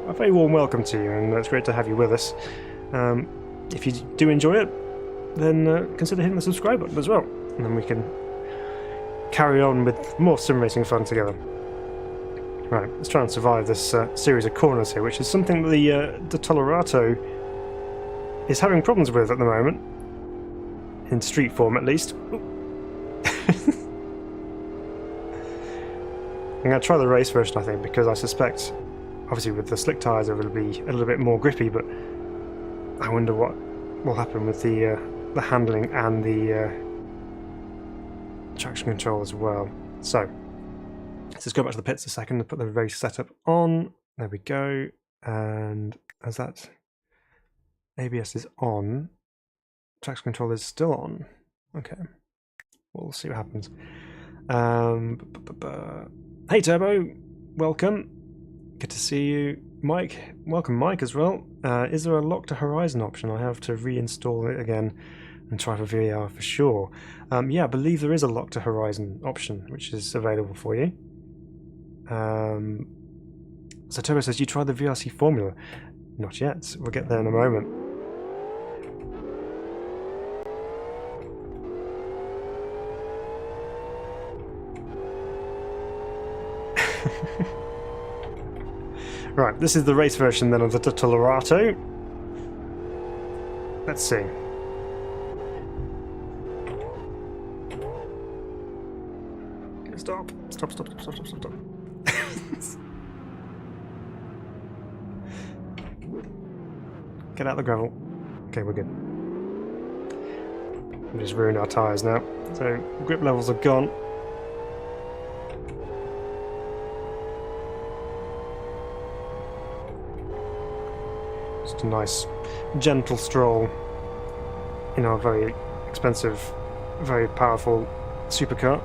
a very warm welcome to you, and it's great to have you with us. If you do enjoy it, then consider hitting the subscribe button as well, and then we can carry on with more sim racing fun together. Right, let's try and survive this series of corners here, which is something that the Tolerato is having problems with at the moment, in street form at least. I'm going to try the race version, I think, because I suspect, obviously with the slick tyres, it will be a little bit more grippy, but I wonder what will happen with the handling and the traction control as well. So let's go back to the pits a second and put the race setup on. There we go. And as that ABS is on, traction control is still on. Okay, we'll see what happens. Hey Turbo, welcome. Good to see you. Mike, welcome Mike as well. Is there a lock to horizon option? I have to reinstall it again and try for VR for sure. Yeah, I believe there is a lock to horizon option which is available for you. So Turbo says, you tried the VRC formula? Not yet, we'll get there in a moment. Right, this is the race version then of the Tolerato. Let's see. Stop. Get out the gravel. Okay, we're good. We just ruined our tyres now. So grip levels are gone. Just a nice, gentle stroll in our very expensive, very powerful supercar.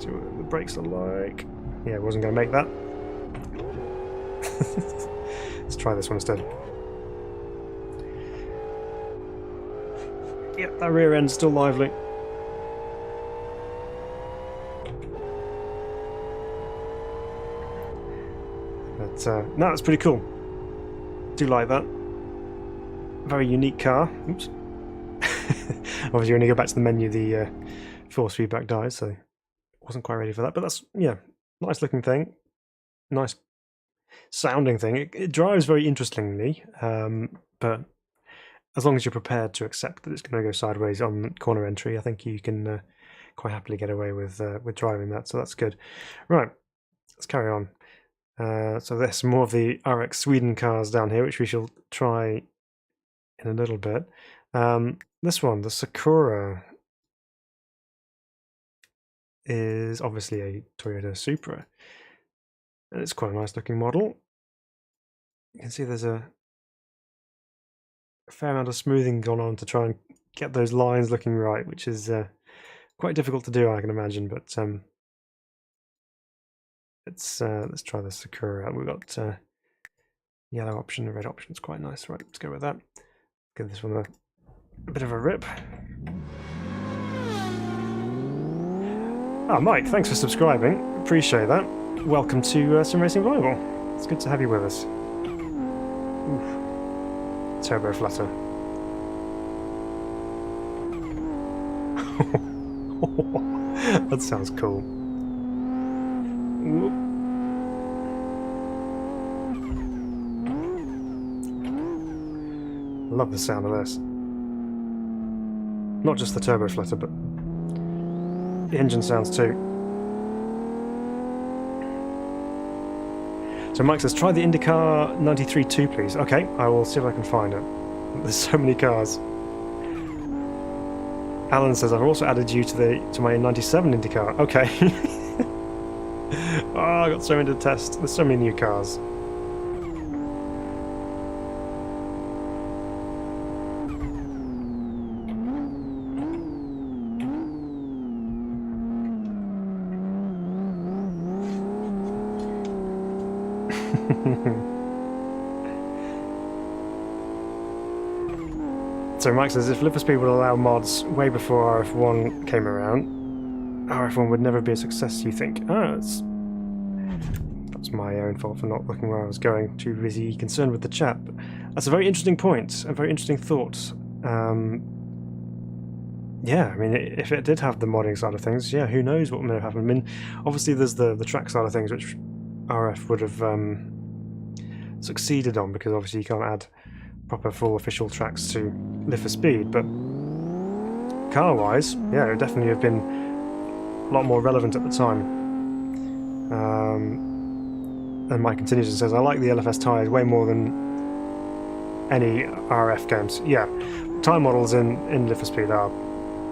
See what the brakes are like. Yeah, I wasn't going to make that. Let's try this one instead. Yep, that rear end's still lively. But no, it's pretty cool. Do like that. Very unique car. Oops. Obviously, when you go back to the menu, the force feedback dies, so wasn't quite ready for that. But that's, yeah, nice looking thing. Nice sounding thing. It drives very interestingly, but as long as you're prepared to accept that it's going to go sideways on corner entry, I think you can quite happily get away with driving that, so that's good. Right, let's carry on. So there's more of the RX Sweden cars down here, which we shall try in a little bit. This one, the Sakura, is obviously a Toyota Supra. And it's quite a nice looking model. You can see there's a fair amount of smoothing gone on to try and get those lines looking right, which is quite difficult to do, I can imagine. But let's try the Sakura out. We've got yellow option, the red option. It's quite nice. Right, let's go with that. Give this one a bit of a rip. Ah, Mike, thanks for subscribing. Appreciate that. Welcome to Sim Racing Bible. It's good to have you with us. Oof. Turbo flutter. That sounds cool. Whoop. Love the sound of this. Not just the turbo flutter, but the engine sounds too. So Mike says, try the IndyCar 93.2 please. Okay, I will see if I can find it. There's so many cars. Alan says, I've also added you to my 97 IndyCar. Okay. Oh, I got so many to test. There's so many new cars. So Mike says, if LiveSpeed would allow mods way before RF1 came around, RF1 would never be a success, you think? Ah, that's my own fault for not looking where I was going, too busy concerned with the chat. But that's a very interesting point, a very interesting thought. Yeah, I mean, if it did have the modding side of things, yeah, who knows what may have happened. I mean, obviously there's the track side of things, which RF would have succeeded on, because obviously you can't add proper full official tracks to Live for Speed, but car-wise, yeah, it would definitely have been a lot more relevant at the time. And Mike continues and says, I like the LFS tyres way more than any RF games. Yeah, time models in Need for Speed are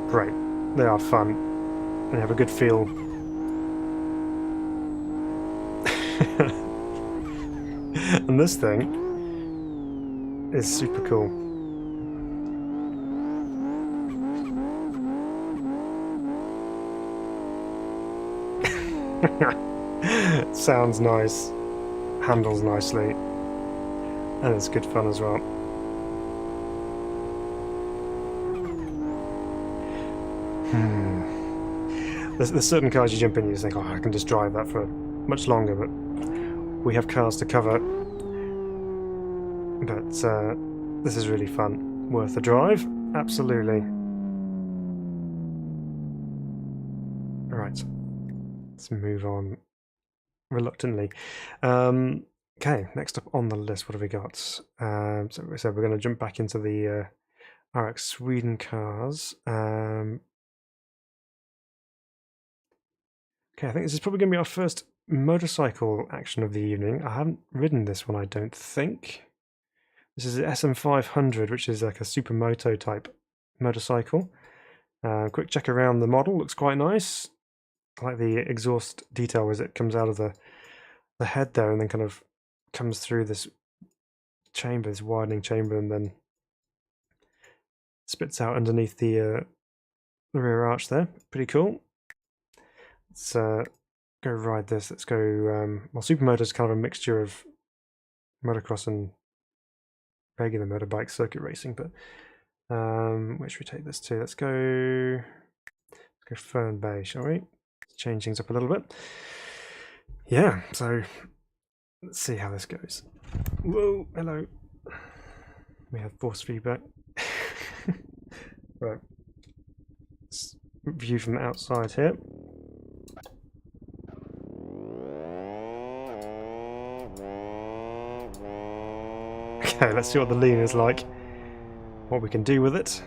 great. They are fun and they have a good feel. And this thing is super cool. Sounds nice, handles nicely, and it's good fun as well. There's certain cars you jump in and you think, oh, I can just drive that for much longer, but we have cars to cover. But this is really fun, worth a drive, absolutely. Right, let's move on reluctantly. Okay, next up on the list, what have we got? So we said we're going to jump back into the RX Sweden cars. Okay, I think this is probably going to be our first motorcycle action of the evening. I haven't ridden this one, I don't think. This is the SM500, which is like a Supermoto type motorcycle. Quick check around the model, looks quite nice. I like the exhaust detail as it comes out of the head there and then kind of comes through this chamber, this widening chamber, and then spits out underneath the rear arch there. Pretty cool. Let's go ride this. Let's go. Well, Supermoto is kind of a mixture of motocross and regular motorbike circuit racing, but where should we take this to? Let's go Fern Bay, shall we? Let's change things up a little bit. Yeah, so let's see how this goes. Whoa, hello. We have force feedback. Right. Let's view from the outside here. Okay, let's see what the lean is like. What we can do with it.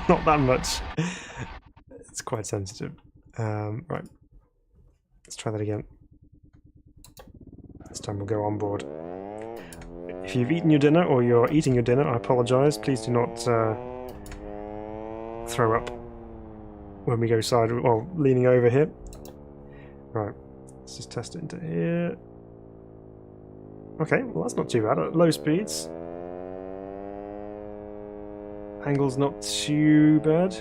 Not that much. It's quite sensitive. Right. Let's try that again. This time we'll go on board. If you've eaten your dinner or you're eating your dinner, I apologise. Please do not throw up when we go leaning over here. Right. Let's just test it into here. Okay, well that's not too bad. At low speeds. Angle's not too bad.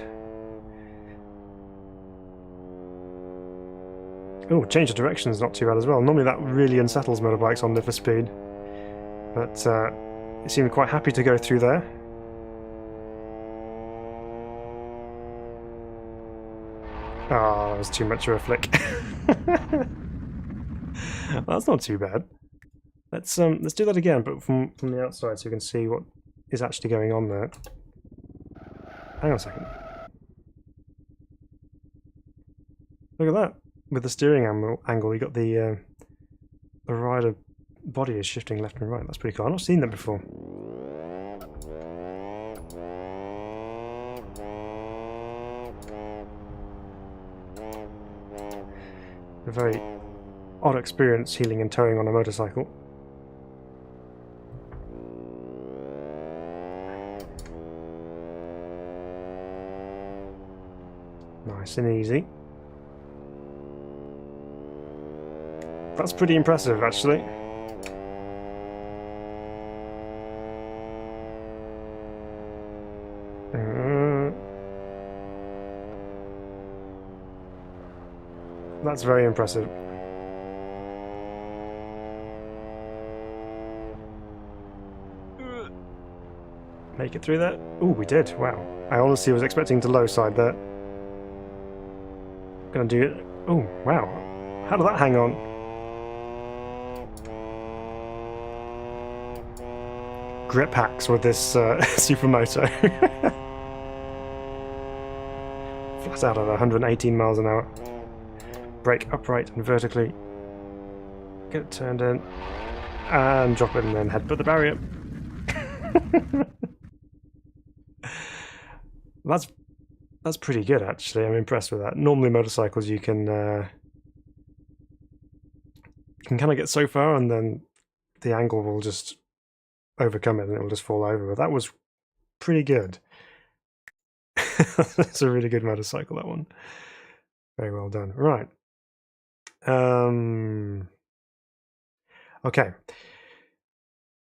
Oh, change of direction is not too bad as well. Normally that really unsettles motorbikes on Need for Speed. But it seemed quite happy to go through there. Oh, that was too much of a flick. That's not too bad. Let's do that again, but from the outside, so you can see what is actually going on there. Hang on a second. Look at that. With the steering angle, you got the rider body is shifting left and right. That's pretty cool. I've not seen that before. A very odd experience heeling and towing on a motorcycle. Nice and easy. That's pretty impressive, actually. That's very impressive. Make it through that? Oh, we did. Wow. I honestly was expecting to low side there. Gonna do it. Oh, wow. How did that hang on? Grip hacks with this Supermoto. Flat out at 118 miles an hour. Brake upright and vertically. Get it turned in. And drop it and then headbutt the barrier. That's pretty good, actually. I'm impressed with that. Normally motorcycles you can you can kind of get so far and then the angle will just overcome it and it will just fall over. But that was pretty good. That's a really good motorcycle, that one. Very well done. Right. Okay.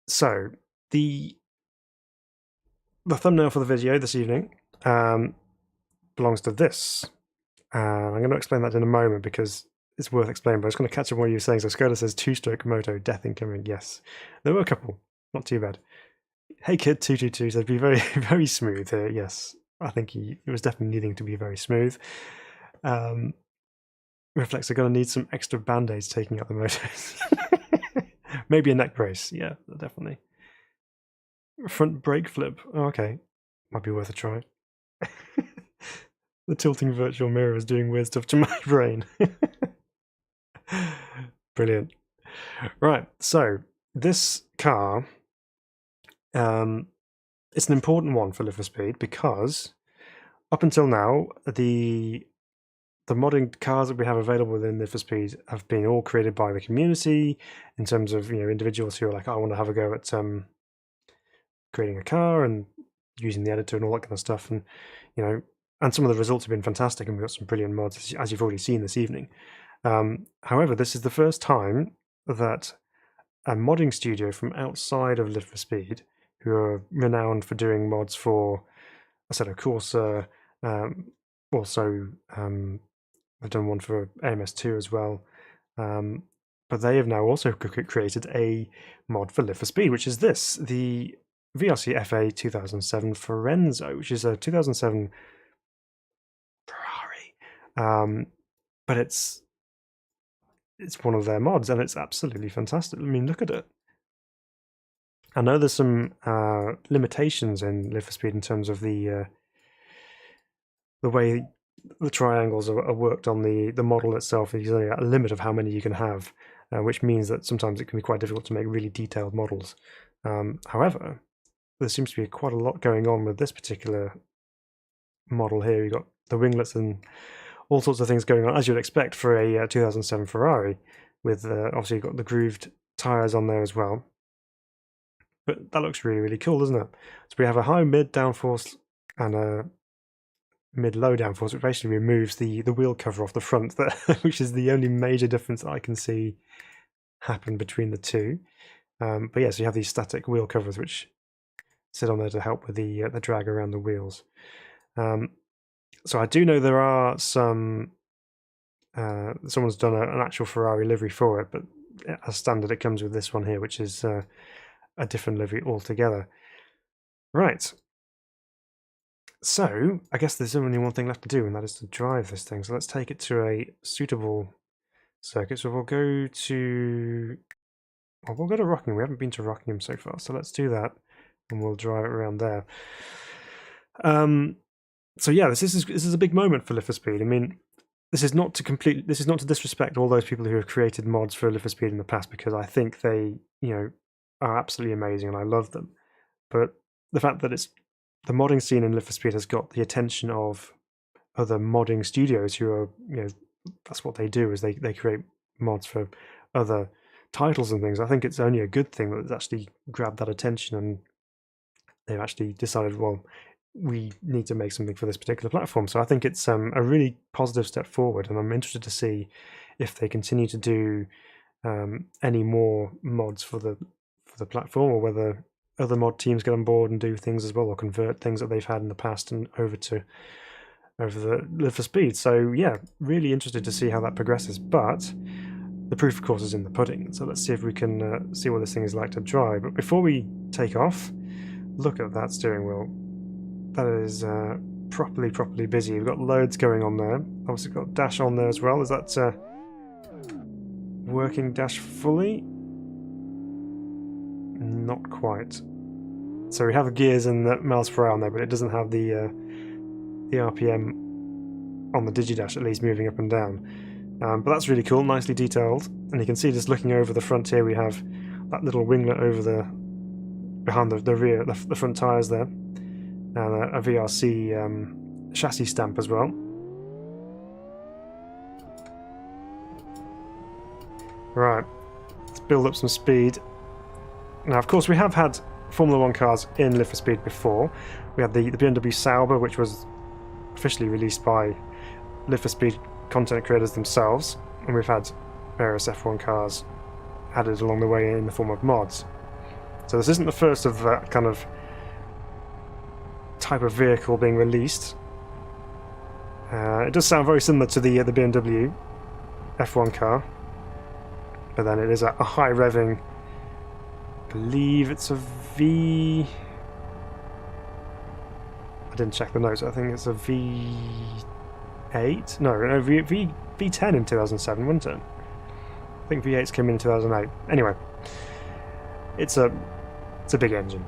So the thumbnail for the video this evening belongs to this. I'm going to explain that in a moment because it's worth explaining, but I was going to catch up on what you were saying. So Skoda says 2-stroke moto, death incoming. Yes, there were a couple. Not too bad. Hey kid 222 said be very, very smooth here. Yes, I think it was definitely needing to be very smooth. Reflex are going to need some extra band-aids taking out the motos. Maybe a neck brace. Yeah, definitely. Front brake flip. Oh, okay. Might be worth a try. The tilting virtual mirror is doing weird stuff to my brain. Brilliant. Right, so this car, it's an important one for Live for Speed because up until now, the modding cars that we have available within Live for Speed have been all created by the community in terms of individuals who are like, I want to have a go at creating a car and using the editor and all that kind of stuff, and and some of the results have been fantastic, and we've got some brilliant mods as you've already seen this evening. However, this is the first time that a modding studio from outside of Live for Speed, who are renowned for doing mods for Assetto Corsa, also I've done one for AMS2 as well, but they have now also created a mod for Live for Speed, which is this, the VRC FA 2007 Firenzo, which is a 2007 Ferrari, but it's one of their mods and it's absolutely fantastic. I mean, look at it. I know there's some limitations in Live for Speed in terms of the way the triangles are worked on the model itself. There's only a limit of how many you can have, which means that sometimes it can be quite difficult to make really detailed models. However, there seems to be quite a lot going on with this particular model here. You've got the winglets and all sorts of things going on, as you'd expect for a 2007 Ferrari, with obviously you've got the grooved tyres on there as well. But that looks really, really cool, doesn't it? So we have a high mid downforce and a mid-low downforce, which basically removes the wheel cover off the front, which is the only major difference that I can see happen between the two. But yeah, so you have these static wheel covers which sit on there to help with the drag around the wheels. So I do know there are some. Someone's done an actual Ferrari livery for it, but as standard, it comes with this one here, which is a different livery altogether. Right. So I guess there's only one thing left to do, and that is to drive this thing. So let's take it to a suitable circuit. So we'll go to Rockingham. We haven't been to Rockingham so far, so let's do that, and we'll drive it around there. So yeah, this is a big moment for Live for Speed. I mean, this is not to disrespect all those people who have created mods for Live for Speed in the past, because I think they are absolutely amazing and I love them. But the fact that the modding scene in Live for Speed has got the attention of other modding studios who are, that's what they do, is they create mods for other titles and things. I think it's only a good thing that it's actually grabbed that attention and they've actually decided, well, we need to make something for this particular platform. So I think it's a really positive step forward, and I'm interested to see if they continue to do any more mods for the platform, or whether other mod teams get on board and do things as well, or convert things that they've had in the past and over the Live for Speed. So yeah, really interested to see how that progresses. But the proof, of course, is in the pudding. So let's see if we can see what this thing is like to drive. But before we take off, look at that steering wheel. That is properly busy. We've got loads going on there. Obviously got dash on there as well. Is that working dash fully? Not quite. So we have gears and the miles per hour on there, but it doesn't have the RPM on the digidash, at least, moving up and down. But that's really cool, nicely detailed. And you can see, just looking over the front here, we have that little winglet over behind the rear, the front tyres there. And a VRC chassis stamp as well. Right, build up some speed. Now, of course, we have had Formula 1 cars in Live for Speed before. We had the BMW Sauber, which was officially released by Live for Speed content creators themselves, and we've had various F1 cars added along the way in the form of mods. So this isn't the first of that kind of type of vehicle being released. It does sound very similar to the BMW F1 car, but then it is a high revving, I believe it's a V... I didn't check the notes, I think it's a V8? No, V10 in 2007, wasn't it? I think V8s came in 2008. Anyway, it's a big engine.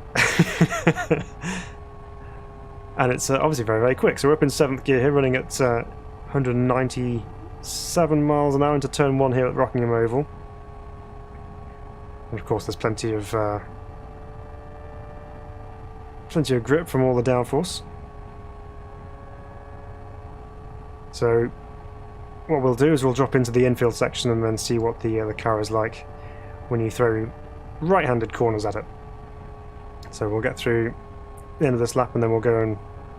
And it's obviously very, very quick. So we're up in 7th gear here, running at 197 miles an hour into turn 1 here at Rockingham Oval. And of course there's plenty of grip from all the downforce. So what we'll do is we'll drop into the infield section and then see what the car is like when you throw right-handed corners at it. So we'll get through the end of this lap and then we'll go and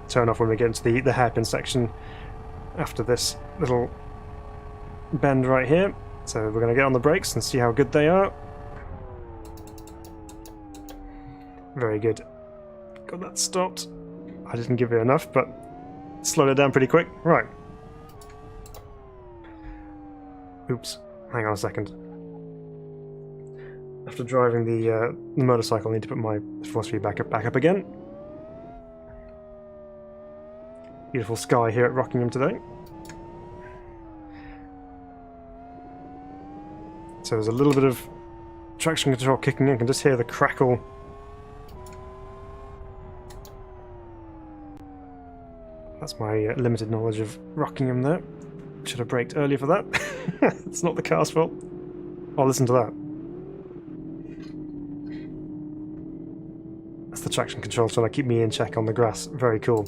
turn off when we get into the hairpin section after this little bend right here. So we're going to get on the brakes and see how good they are. Very good. Got that stopped. I didn't give it enough, but slowed it down pretty quick. Right. Oops. Hang on a second. After driving the motorcycle, I need to put my force feed back up again. Beautiful sky here at Rockingham today. So there's a little bit of traction control kicking in. I can just hear the crackle. That's my limited knowledge of Rockingham there. Should have braked earlier for that. It's not the car's fault. Oh, listen to that. That's the traction control trying to keep me in check on the grass. Very cool.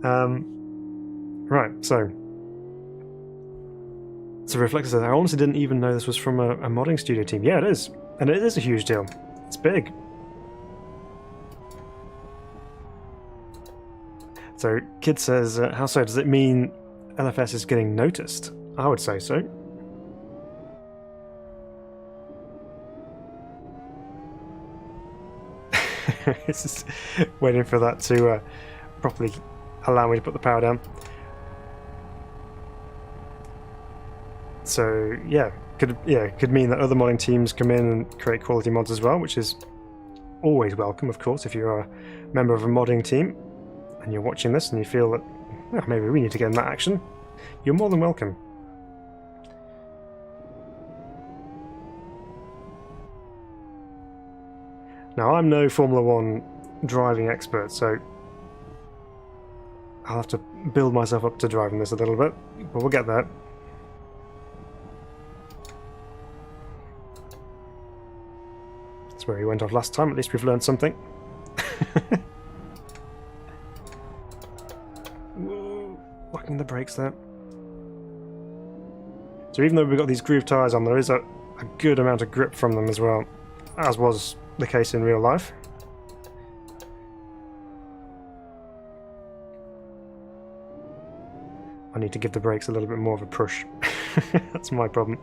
Right, so Reflector says, I honestly didn't even know this was from a modding studio team. Yeah, it is. And it is a huge deal. It's big. So, Kid says, how so? Does it mean LFS is getting noticed? I would say so. It's just waiting for that to properly allow me to put the power down. So yeah, could mean that other modding teams come in and create quality mods as well, which is always welcome, of course. If you're a member of a modding team and you're watching this and you feel that, well, maybe we need to get in that action, you're more than welcome. Now, I'm no Formula 1 driving expert, so I'll have to build myself up to driving this a little bit, but we'll get there. That's where he went off last time, at least we've learned something. Whoa, locking the brakes there. So even though we've got these groove tyres on, there is a good amount of grip from them as well, as was the case in real life. I need to give the brakes a little bit more of a push. That's my problem.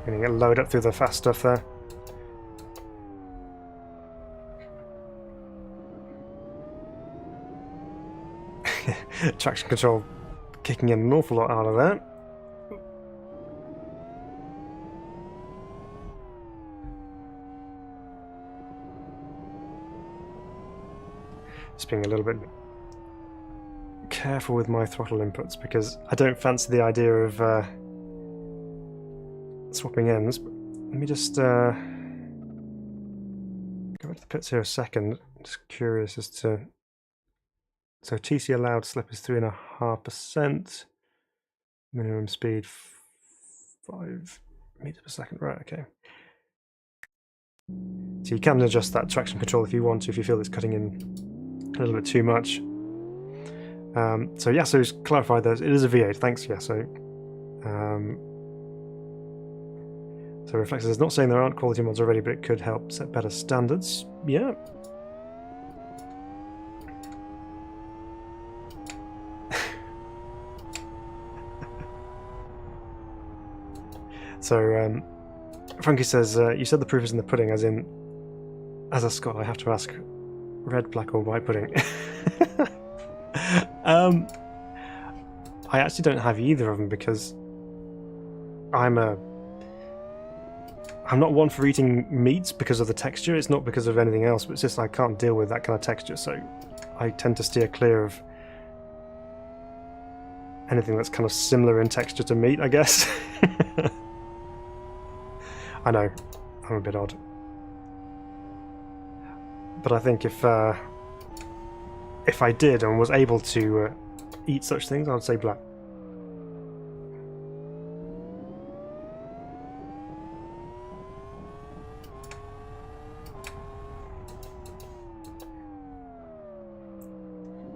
Gonna get loaded up through the fast stuff there. Traction control kicking in an awful lot out of there. Just being a little bit careful with my throttle inputs because I don't fancy the idea of swapping ends. But let me just go back to the pits here a second. I'm just curious as to... So TC allowed slip is 3.5%. Minimum speed 5 meters per second. Right, okay. So you can adjust that traction control if you want to, if you feel it's cutting in a little bit too much. So Yasu's clarified those. It is a V8. Thanks, Yasu. So Reflexes is not saying there aren't quality mods already, but it could help set better standards. Yeah. So Frankie says, you said the proof is in the pudding, as in, as a Scot, I have to ask, red, black, or white pudding? I actually don't have either of them because I'm not one for eating meats because of the texture. It's not because of anything else, but it's just I can't deal with that kind of texture, so I tend to steer clear of anything that's kind of similar in texture to meat, I guess. I know, I'm a bit odd. But I think if I did and was able to eat such things, I would say black.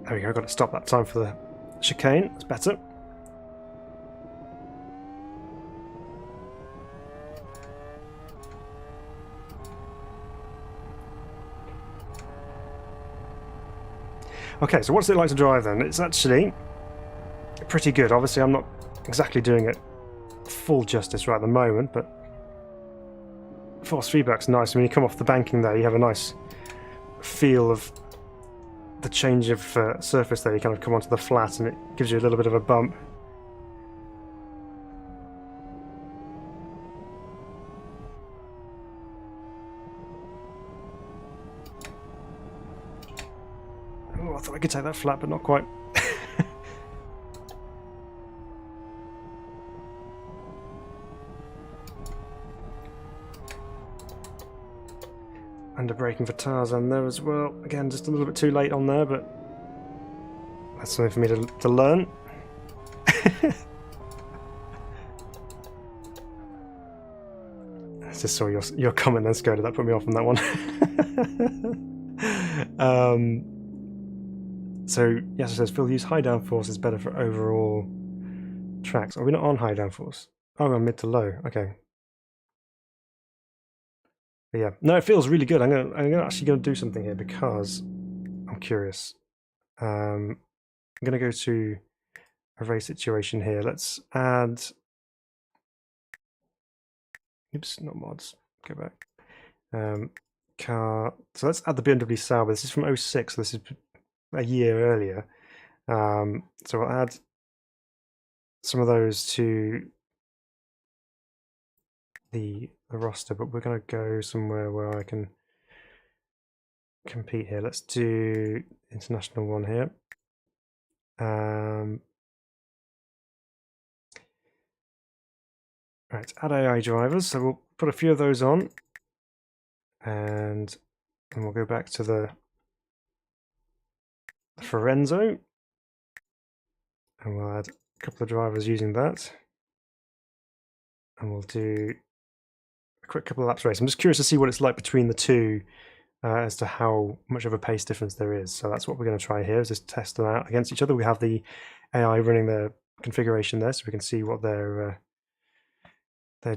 There we go, I've got to stop that time for the chicane, that's better. Okay, so what's it like to drive then? It's actually pretty good. Obviously I'm not exactly doing it full justice right at the moment, but force feedback's nice. When you come off the banking there, you have a nice feel of the change of surface there. You kind of come onto the flat and it gives you a little bit of a bump. Oh, I thought I could take that flat, but not quite. Under braking for Tarzan there as well. Again, just a little bit too late on there, but that's something for me to learn. I just saw your comment then, Skoda. That put me off on that one. So, yes, it says, Phil, use high downforce is better for overall tracks. Are we not on high downforce? Oh, we're on mid to low. Okay. But yeah, no, it feels really good. I'm actually gonna do something here because I'm curious. I'm gonna go to a race situation here. Let's add. Oops, not mods. Go back. Car. So let's add the BMW Sauber. This is from 06. So this is a year earlier. So I'll add some of those to the roster, but we're going to go somewhere where I can compete here. Let's do international one here. Right, add AI drivers. So we'll put a few of those on, and then we'll go back to the firenzo, and we'll add a couple of drivers using that, and we'll do a quick couple of laps race. I'm just curious to see what it's like between the two, as to how much of a pace difference there is. So that's what we're going to try here, is just test them out against each other. We have the AI running the configuration there, so we can see what they're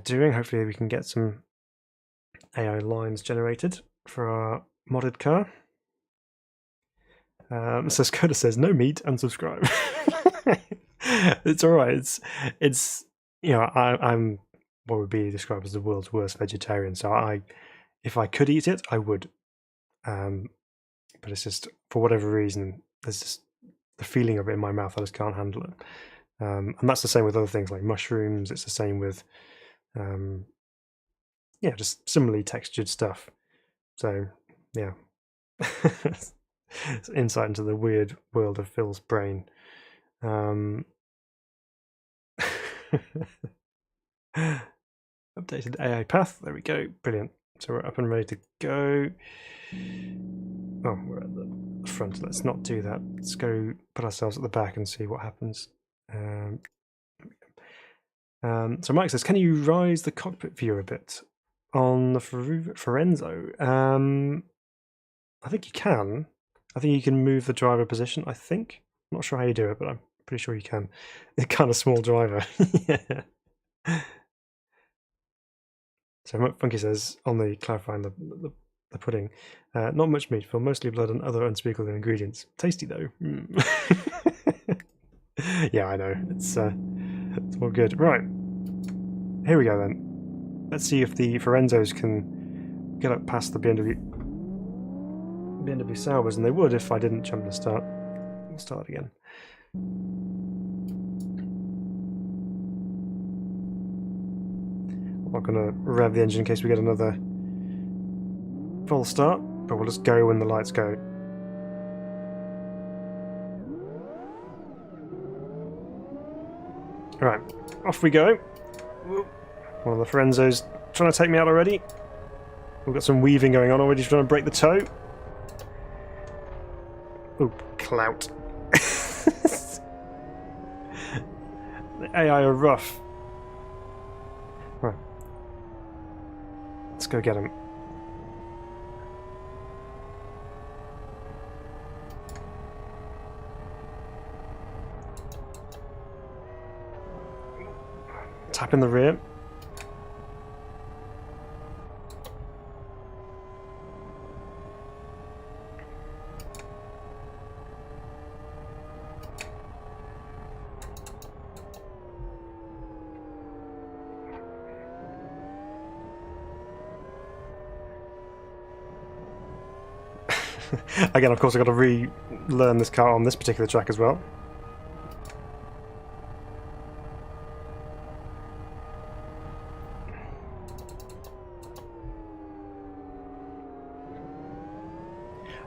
doing. Hopefully we can get some AI lines generated for our modded car. So Skoda says, no meat, unsubscribe. It's alright. It's you know, I'm what would be described as the world's worst vegetarian, so if I could eat it, I would. But it's just, for whatever reason, there's just the feeling of it in my mouth, I just can't handle it. And that's the same with other things like mushrooms. It's the same with yeah, just similarly textured stuff. So yeah. It's insight into the weird world of Phil's brain. Updated AI path, there we go, brilliant. So we're up and ready to go. Oh, we're at the front, let's not do that. Let's go put ourselves at the back and see what happens. So Mike says, can you rise the cockpit view a bit? on the Firenzo? I think you can. I think you can move the driver position, I think. I'm not sure how you do it, but I'm pretty sure you can. It's kind of small driver. Yeah. So Funky says on the clarifying the pudding, not much meat, for mostly blood and other unspeakable ingredients. Tasty though. Yeah, I know. It's all good. Right. Here we go then. Let's see if the Firenzos can get up past the BMW Saubers, and they would if I didn't jump to start. We'll start again. I'm not going to rev the engine in case we get another full start, but we'll just go when the lights go. Right, off we go. One of the Firenzos trying to take me out already. We've got some weaving going on already, trying to break the toe. Ooh, clout. The AI are rough. Right. Let's go get him. Tap in the rear. Again, of course, I've got to relearn this car on this particular track as well.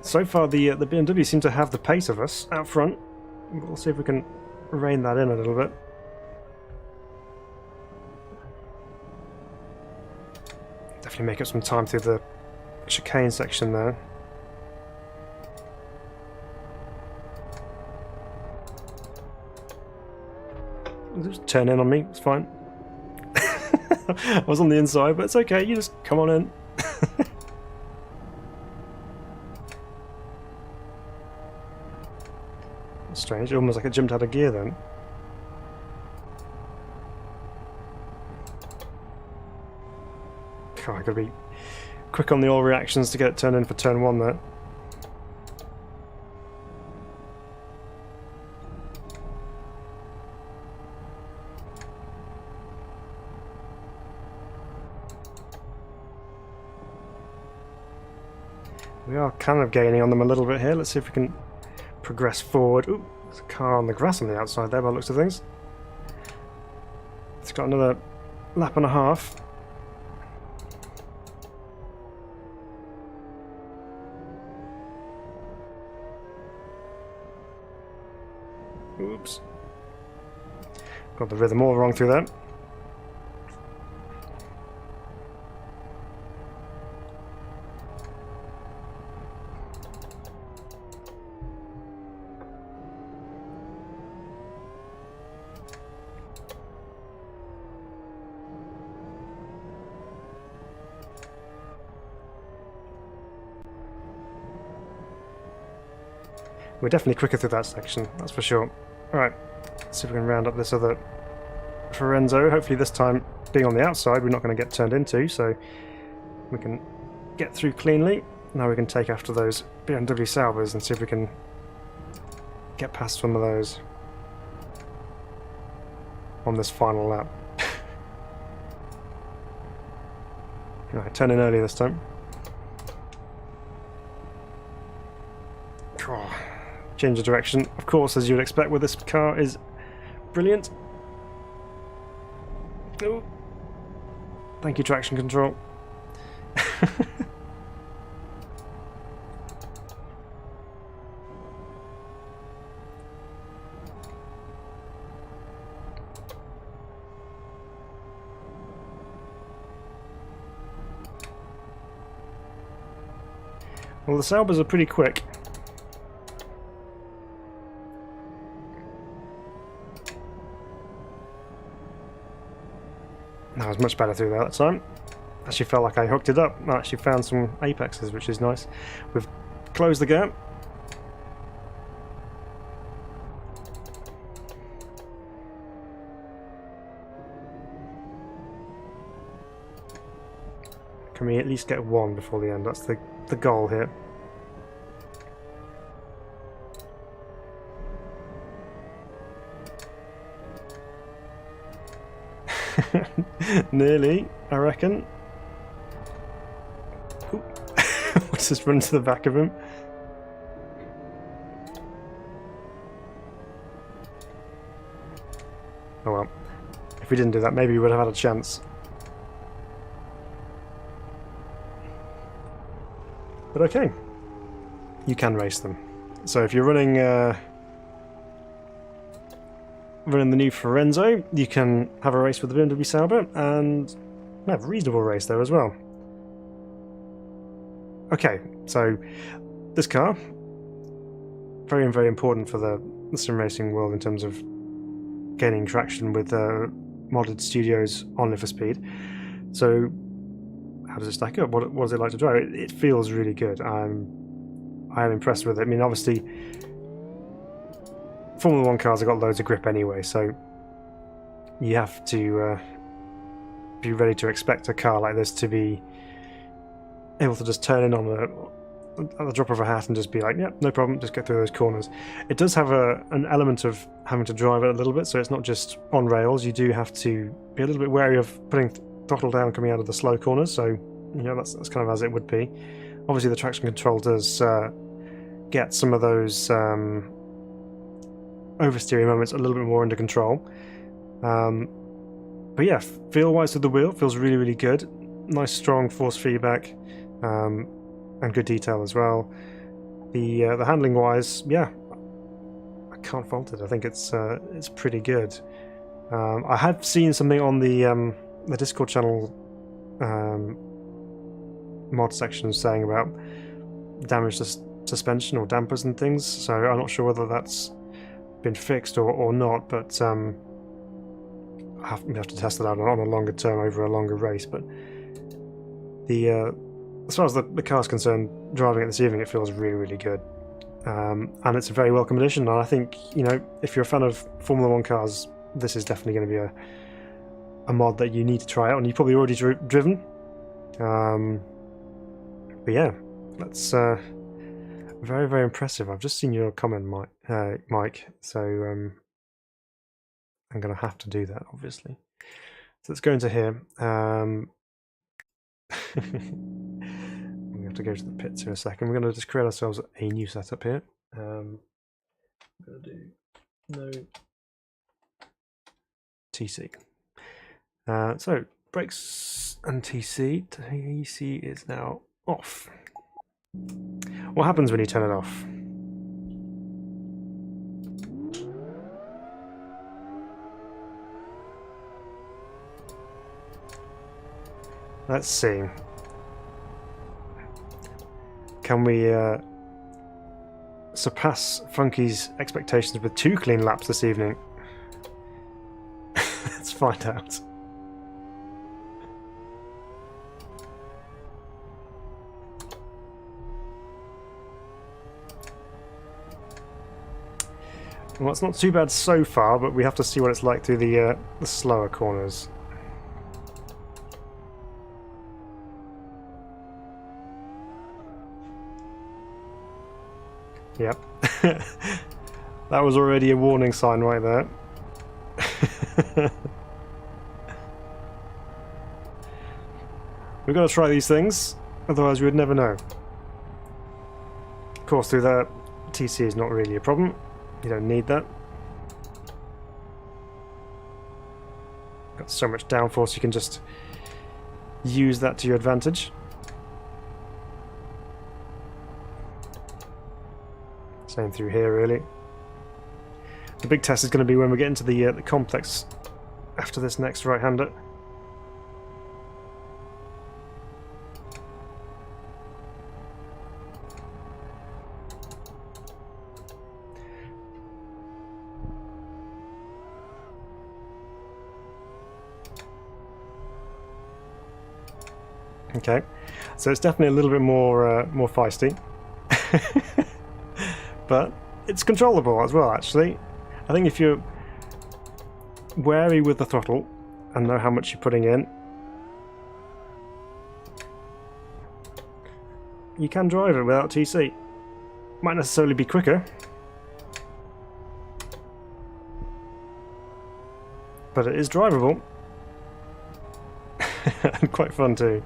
So far, the BMW seem to have the pace of us out front. We'll see if we can rein that in a little bit. Definitely make up some time through the chicane section there. Just turn in on me, it's fine. I was on the inside, but it's okay, you just come on in. Strange, almost like it jumped out of gear then. God, I've got to be quick on the oil reactions to get it turned in for turn one there. We are kind of gaining on them a little bit here. Let's see if we can progress forward. Ooh, there's a car on the grass on the outside there by the looks of things. It's got another lap and a half. Oops. Got the rhythm all wrong through there. We're definitely quicker through that section, that's for sure. Alright, let's see if we can round up this other Firenzo. Hopefully this time, being on the outside, we're not going to get turned into, so we can get through cleanly. Now we can take after those BMW Saubers and see if we can get past some of those on this final lap. Right, turn in early this time. Change of direction, of course, as you would expect with this car, is brilliant. Oh. Thank you, traction control. Well, the Saubers are pretty quick. That was much better through that time. Actually felt like I hooked it up. I actually found some apexes, which is nice. We've closed the gap. Can we at least get one before the end? That's the goal here. Nearly, I reckon. Let's just run to the back of him. Oh well. If we didn't do that, maybe we would have had a chance. But okay. You can race them. So if you're running running the new Firenzo, you can have a race with the BMW Sauber and have a reasonable race there as well. Okay, so this car, very, very important for the sim racing world in terms of gaining traction with modded studios on Need for Speed. So how does it stack up? What does it like to drive? It feels really good. I am impressed with it. I mean, obviously, Formula 1 cars have got loads of grip anyway, so you have to be ready to expect a car like this to be able to just turn in on the drop of a hat and just be like, yeah, no problem, just get through those corners. It does have an element of having to drive it a little bit, so it's not just on rails. You do have to be a little bit wary of putting throttle down coming out of the slow corners, so you know that's kind of as it would be. Obviously the traction control does get some of those oversteering moments a little bit more under control. But yeah, feel-wise with the wheel, feels really, really good. Nice strong force feedback, and good detail as well. The handling-wise, yeah, I can't fault it. I think it's pretty good. I have seen something on the Discord channel mod section saying about damage to suspension or dampers and things, so I'm not sure whether that's been fixed or not, but I have to test it out on a longer term over a longer race. But as far as the car's concerned, driving it this evening, it feels really, really good, and it's a very welcome addition. And I think, you know, if you're a fan of Formula 1 cars, this is definitely going to be a mod that you need to try out, and you've probably already driven. But yeah, that's very, very impressive. I've just seen your comment, Mike, so I'm going to have to do that, obviously. So let's go into here. We have to go to the pits in a second. We're going to just create ourselves a new setup here. I'm going to do no TC. So brakes and TC. TC is now off. What happens when you turn it off? Let's see. Can we surpass Funky's expectations with 2 clean laps this evening? Let's find out. Well, it's not too bad so far, but we have to see what it's like through the slower corners. Yep. That was already a warning sign right there. We've got to try these things, otherwise we would never know. Of course, through that, TC is not really a problem. You don't need that. Got so much downforce, you can just use that to your advantage. Same through here, really. The big test is going to be when we get into the complex after this next right-hander. Okay, so it's definitely a little bit more more feisty, but it's controllable as well. Actually, I think if you're wary with the throttle and know how much you're putting in, you can drive it without TC. Might necessarily be quicker, but it is drivable and quite fun too.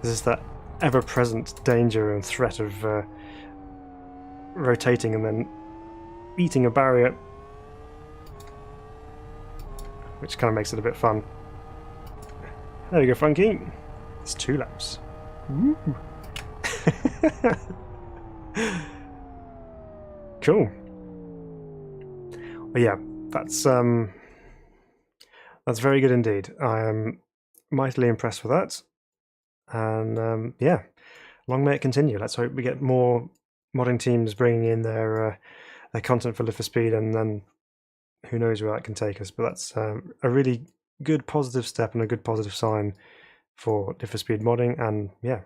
There's that ever-present danger and threat of rotating and then eating a barrier, which kind of makes it a bit fun. There you go, Funky. It's 2 laps. Woo. Cool. Well, yeah, that's very good indeed. I am mightily impressed with that. And yeah, long may it continue. Let's hope we get more modding teams bringing in their content for Live for Speed, and then who knows where that can take us. But that's a really good positive step and a good positive sign for Live for Speed modding, and yeah,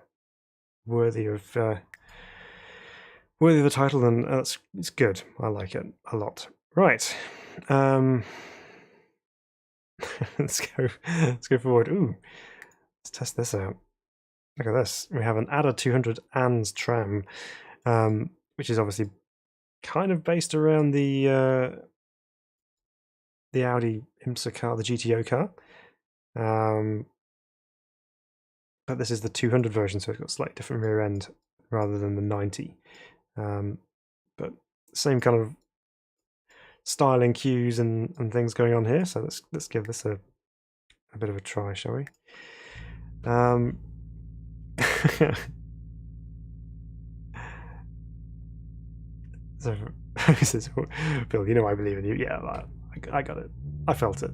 worthy of the title, and it's good. I like it a lot. Right, let's go forward. Ooh, let's test this out. Look at this. We have an Ada 200 ANS tram, which is obviously kind of based around the Audi IMSA car, the GTO car. But this is the 200 version, so it's got a slightly different rear end rather than the 90. But same kind of styling cues and things going on here. So let's give this a bit of a try, shall we? So this is Phil, you know I believe in you. Yeah, I got it. I felt it.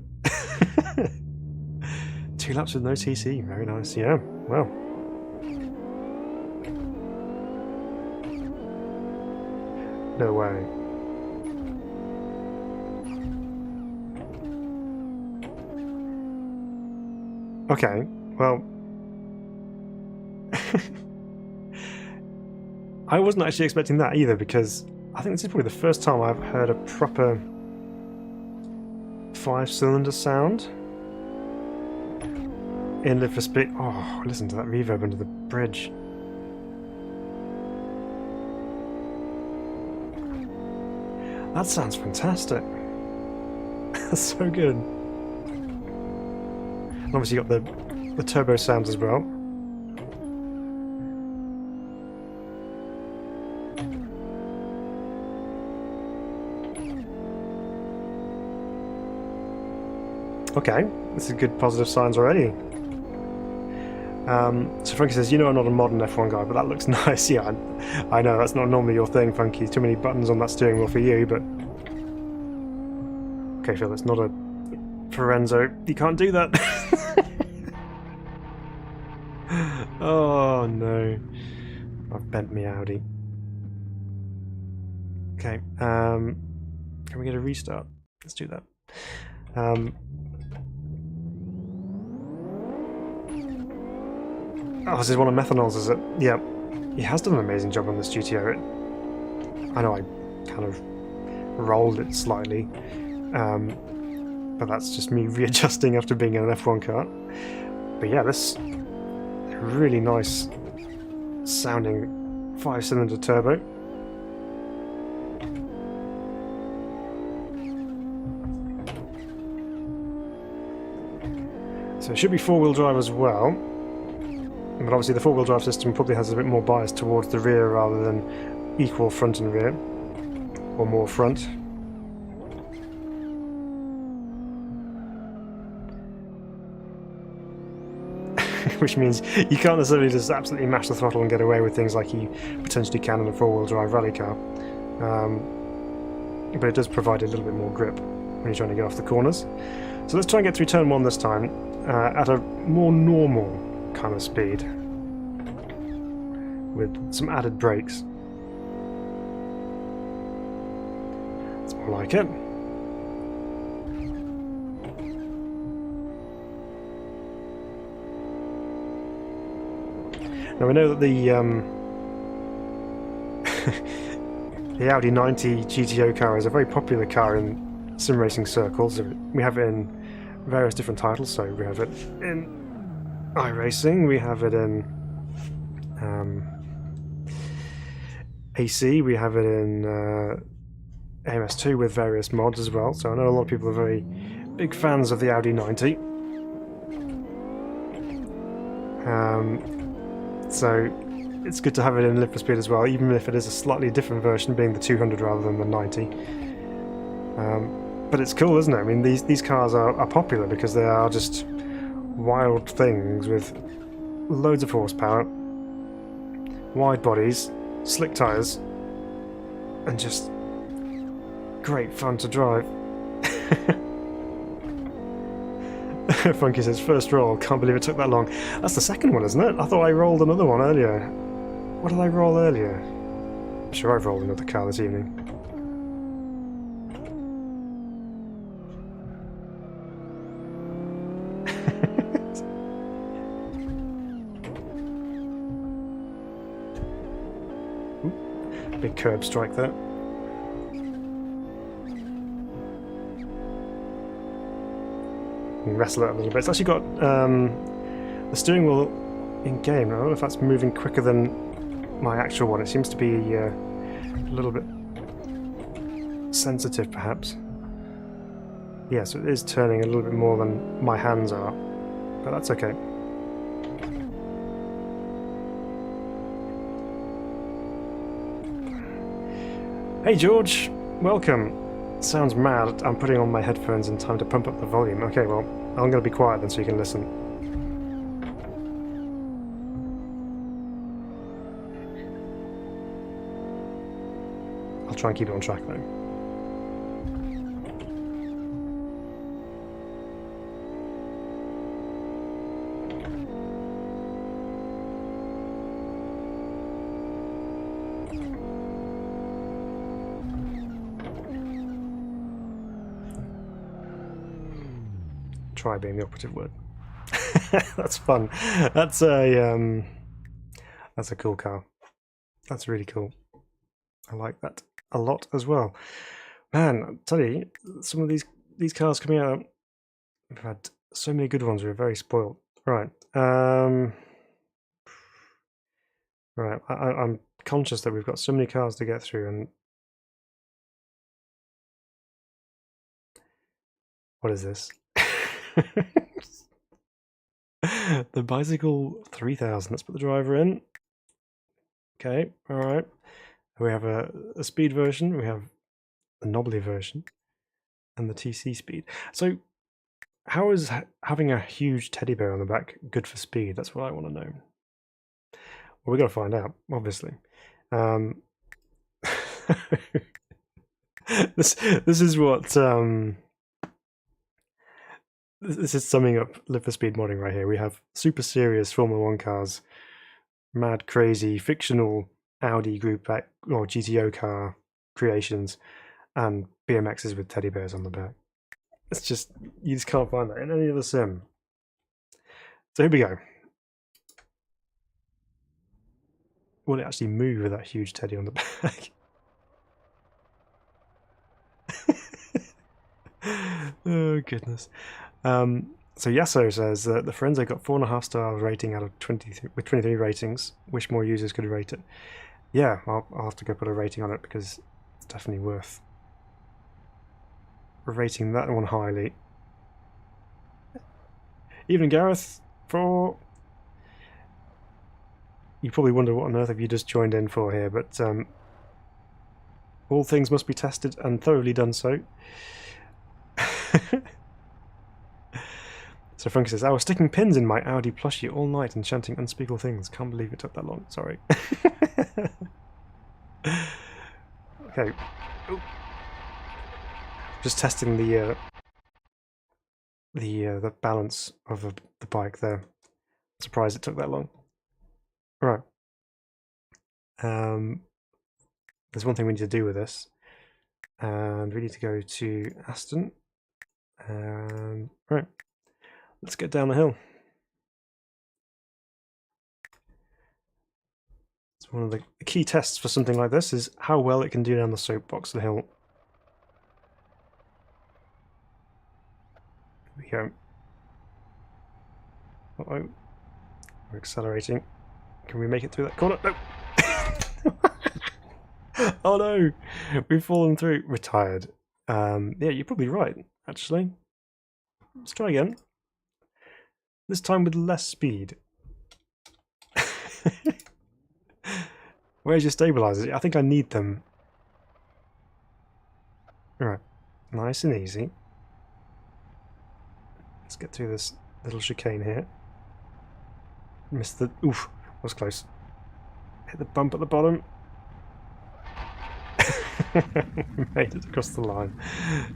2 laps with no TC. Very nice. Yeah. Well. No way. Okay. Well. I wasn't actually expecting that either, because I think this is probably the first time I've heard a proper 5-cylinder sound in Live for Speed. Oh, listen to that reverb under the bridge. That sounds fantastic. That's so good. And obviously you got the turbo sounds as well. Okay, this is good positive signs already. So Funky says, you know I'm not a modern F1 guy, but that looks nice. Yeah, I know, that's not normally your thing, Funky. Too many buttons on that steering wheel for you, but... Okay, Phil, it's not a firenzo. You can't do that. Oh, no. I've bent me Audi. Okay, can we get a restart? Let's do that. Oh, this is one of Methanol's, is it? Yeah. He has done an amazing job on this GTO. I know I kind of rolled it slightly, but that's just me readjusting after being in an F1 car. But yeah, this really nice sounding 5-cylinder turbo. So it should be 4-wheel drive as well. But obviously the 4-wheel drive system probably has a bit more bias towards the rear rather than equal front and rear, or more front. Which means you can't necessarily just absolutely mash the throttle and get away with things like you potentially can in a 4-wheel drive rally car. But it does provide a little bit more grip when you're trying to get off the corners. So let's try and get through turn 1 this time at a more normal kind of speed with some added brakes. It's more like it. Now we know that the the Audi 90 GTO car is a very popular car in sim racing circles. We have it in various different titles. So we have it in iRacing, we have it in AC, we have it in AMS2 with various mods as well. So I know a lot of people are very big fans of the Audi 90. So it's good to have it in Live for Speed as well, even if it is a slightly different version, being the 200 rather than the 90. But it's cool, isn't it? I mean, these cars are popular because they are just wild things with loads of horsepower, wide bodies, slick tyres, and just great fun to drive. Funky says, first roll, can't believe it took that long. That's the second one, isn't it? I thought I rolled another one earlier. What did I roll earlier? I'm sure I've rolled another car this evening. Ooh, big curb strike there. Wrestle it a little bit. It's actually got the steering wheel in game. I don't know if that's moving quicker than my actual one. It seems to be a little bit sensitive, perhaps. Yeah, so it is turning a little bit more than my hands are, but that's okay. Hey George, welcome. Sounds mad. I'm putting on my headphones in time to pump up the volume. Okay, well, I'm going to be quiet then so you can listen. I'll try and keep it on track though. Try being the operative word. That's fun. That's a cool car. That's really cool. I like that a lot as well. Man, I'll tell you, some of these cars coming out, we've had so many good ones. We're very spoiled. Right. Right. I'm conscious that we've got so many cars to get through, and what is this? The bicycle 3000. Let's put the driver in. Okay, all right. We have a speed version, we have a knobbly version, and the TC speed. So how is having a huge teddy bear on the back good for speed? That's what I want to know. Well, we've got to find out, obviously. This is what this is summing up Live for Speed modding right here. We have super serious Formula 1 cars, mad, crazy, fictional Audi Group or GTO car creations, and BMXs with teddy bears on the back. It's just, you just can't find that in any other sim. So here we go. Will it actually move with that huge teddy on the back? Oh goodness. So Yasso says that the firenzo got 4.5 star rating out of 23 with 23 ratings. Wish more users could rate it. Yeah, I'll have to go put a rating on it because it's definitely worth rating that one highly. Evening, Gareth. For you probably wonder what on earth have you just joined in for here, but all things must be tested and thoroughly done so. So Frankie says, I was sticking pins in my Audi plushie all night and chanting unspeakable things. Can't believe it took that long. Sorry. Okay. Ooh. Just testing the balance of the bike there. Surprised it took that long. Right. There's one thing we need to do with this, and we need to go to Aston. Right. Let's get down the hill. So one of the key tests for something like this is how well it can do down the soapbox hill. Here we go. Uh-oh. We're accelerating. Can we make it through that corner? No! Oh no! We've fallen through. Retired. Yeah, you're probably right, actually. Let's try again. This time with less speed. Where's your stabilizers? I think I need them. Alright. Nice and easy. Let's get through this little chicane here. Missed the... Oof, was close. Hit the bump at the bottom. Made it across the line.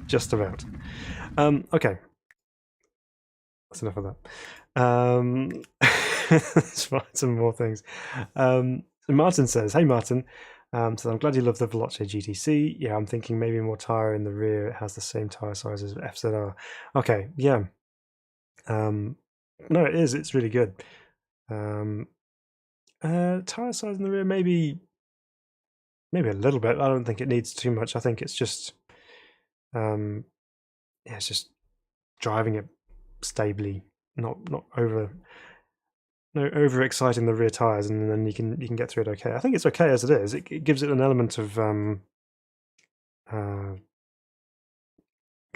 Just about. Okay. That's enough of that. Let's find some more things. Martin says, hey Martin, so I'm glad you love the Veloce GTC. Yeah, I'm thinking maybe more tyre in the rear. It has the same tyre size as FZR. Okay, yeah. No, it is. It's really good. Tyre size in the rear, maybe a little bit. I don't think it needs too much. I think it's just, yeah, it's just driving it stably, not over exciting the rear tires, and then you can get through it okay. I think it's okay as it is. It gives it an element of kind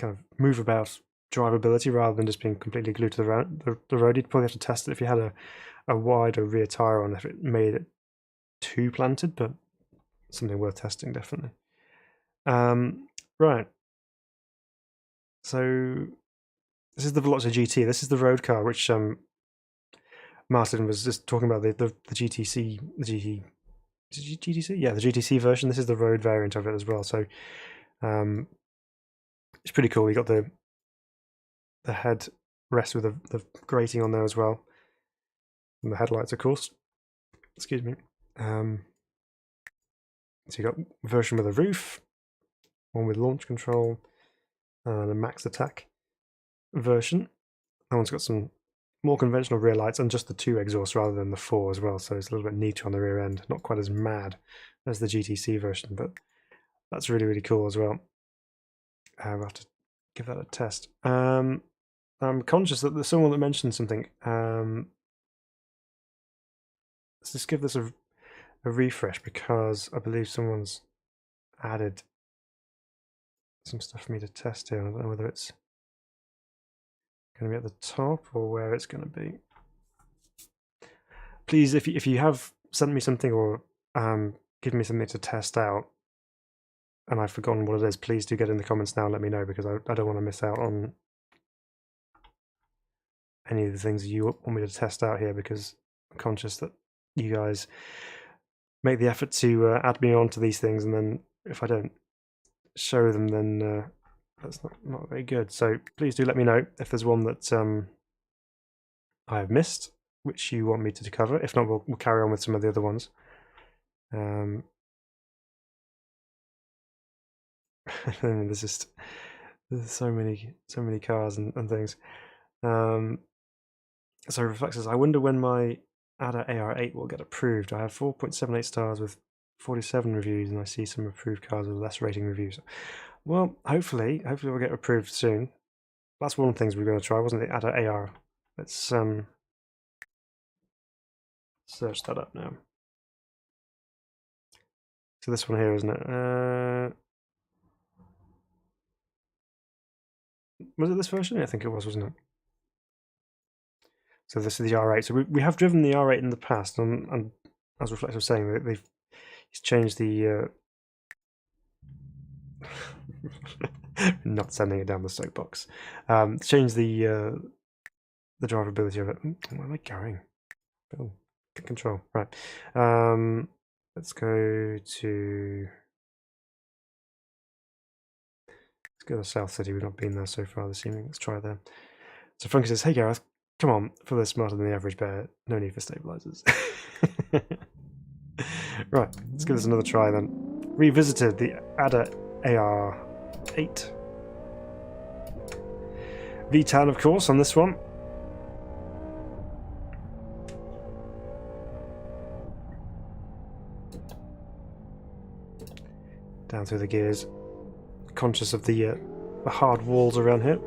of move about drivability rather than just being completely glued to the road. You'd probably have to test it if you had a wider rear tire on, if it made it too planted, but something worth testing definitely. Right. So this is the Veloce GT. This is the road car, which Martin was just talking about, the GTC, GTC? Yeah, the GTC version. This is the road variant of it as well. So it's pretty cool. You got the head rest with the grating on there as well, and the headlights, of course. Excuse me. So you got a version with a roof, one with launch control, and a max attack version. That one's got some more conventional rear lights and just the 2 exhausts rather than the 4 as well, so it's a little bit neater on the rear end, not quite as mad as the GTC version, but that's really, really cool as well. I'll have to give that a test. I'm conscious that there's someone that mentioned something. Let's just give this a refresh, because I believe someone's added some stuff for me to test here. I don't know whether it's going to be at the top or where it's going to be. Please, if you have sent me something or given me something to test out and I've forgotten what it is, please do get in the comments now and let me know, because I don't want to miss out on any of the things you want me to test out here, because I'm conscious that you guys make the effort to add me on to these things, and then if I don't show them, then that's not very good. So please do let me know if there's one that I have missed, which you want me to cover. If not, we'll carry on with some of the other ones. There's so many cars and things. So Reflexes, I wonder when my ADA AR8 will get approved. I have 4.78 stars with 47 reviews, and I see some approved cars with less rating reviews. Well, hopefully we'll get approved soon. That's one of the things we were going to try, wasn't it? ADA AR. Let's search that up now. So this one here, isn't it? Was it this version? I think it was, wasn't it? So this is the R8. So we have driven the R8 in the past, and as Reflex was saying, he's changed the not sending it down the soapbox. Changed the drivability of it. Where am I going? Oh, get control. Right. Let's go to South City. We've not been there so far this evening. Let's try there. So Frankie says, "Hey Gareth, come on, for the smarter than the average bear. No need for stabilizers." Right, let's give this another try then. Revisited the ADA AR8. V10, of course, on this one. down through the gears. Conscious of the hard walls around here.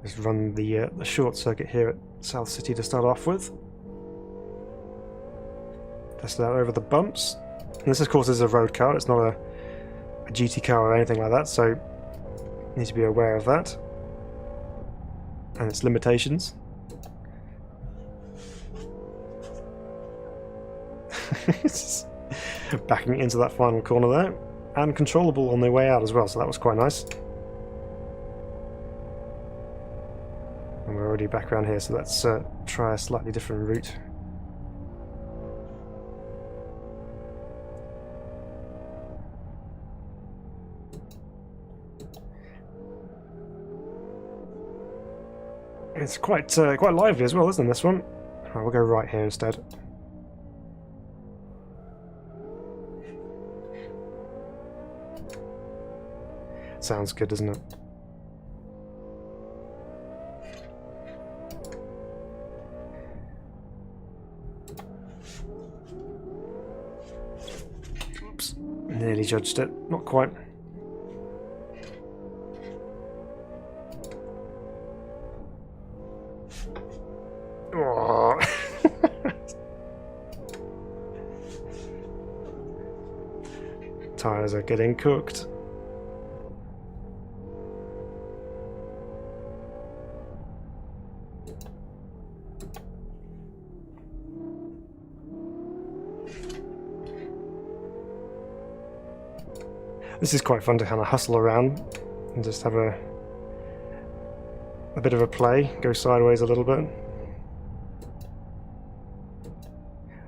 Just run the short circuit here at South City to start off with. Test it out over the bumps. And this, of course, is a road car. It's not a GT car or anything like that, so you need to be aware of that and its limitations. Backing into that final corner there, and controllable on the way out as well, so that was quite nice. And we're already back around here, so let's try a slightly different route. It's quite lively as well, isn't it, this one? Right, we'll go right here instead. Sounds good, doesn't it? Oops, nearly judged it. Not quite. Oh. Tires are getting cooked. This is quite fun to kind of hustle around and just have a bit of a play, go sideways a little bit.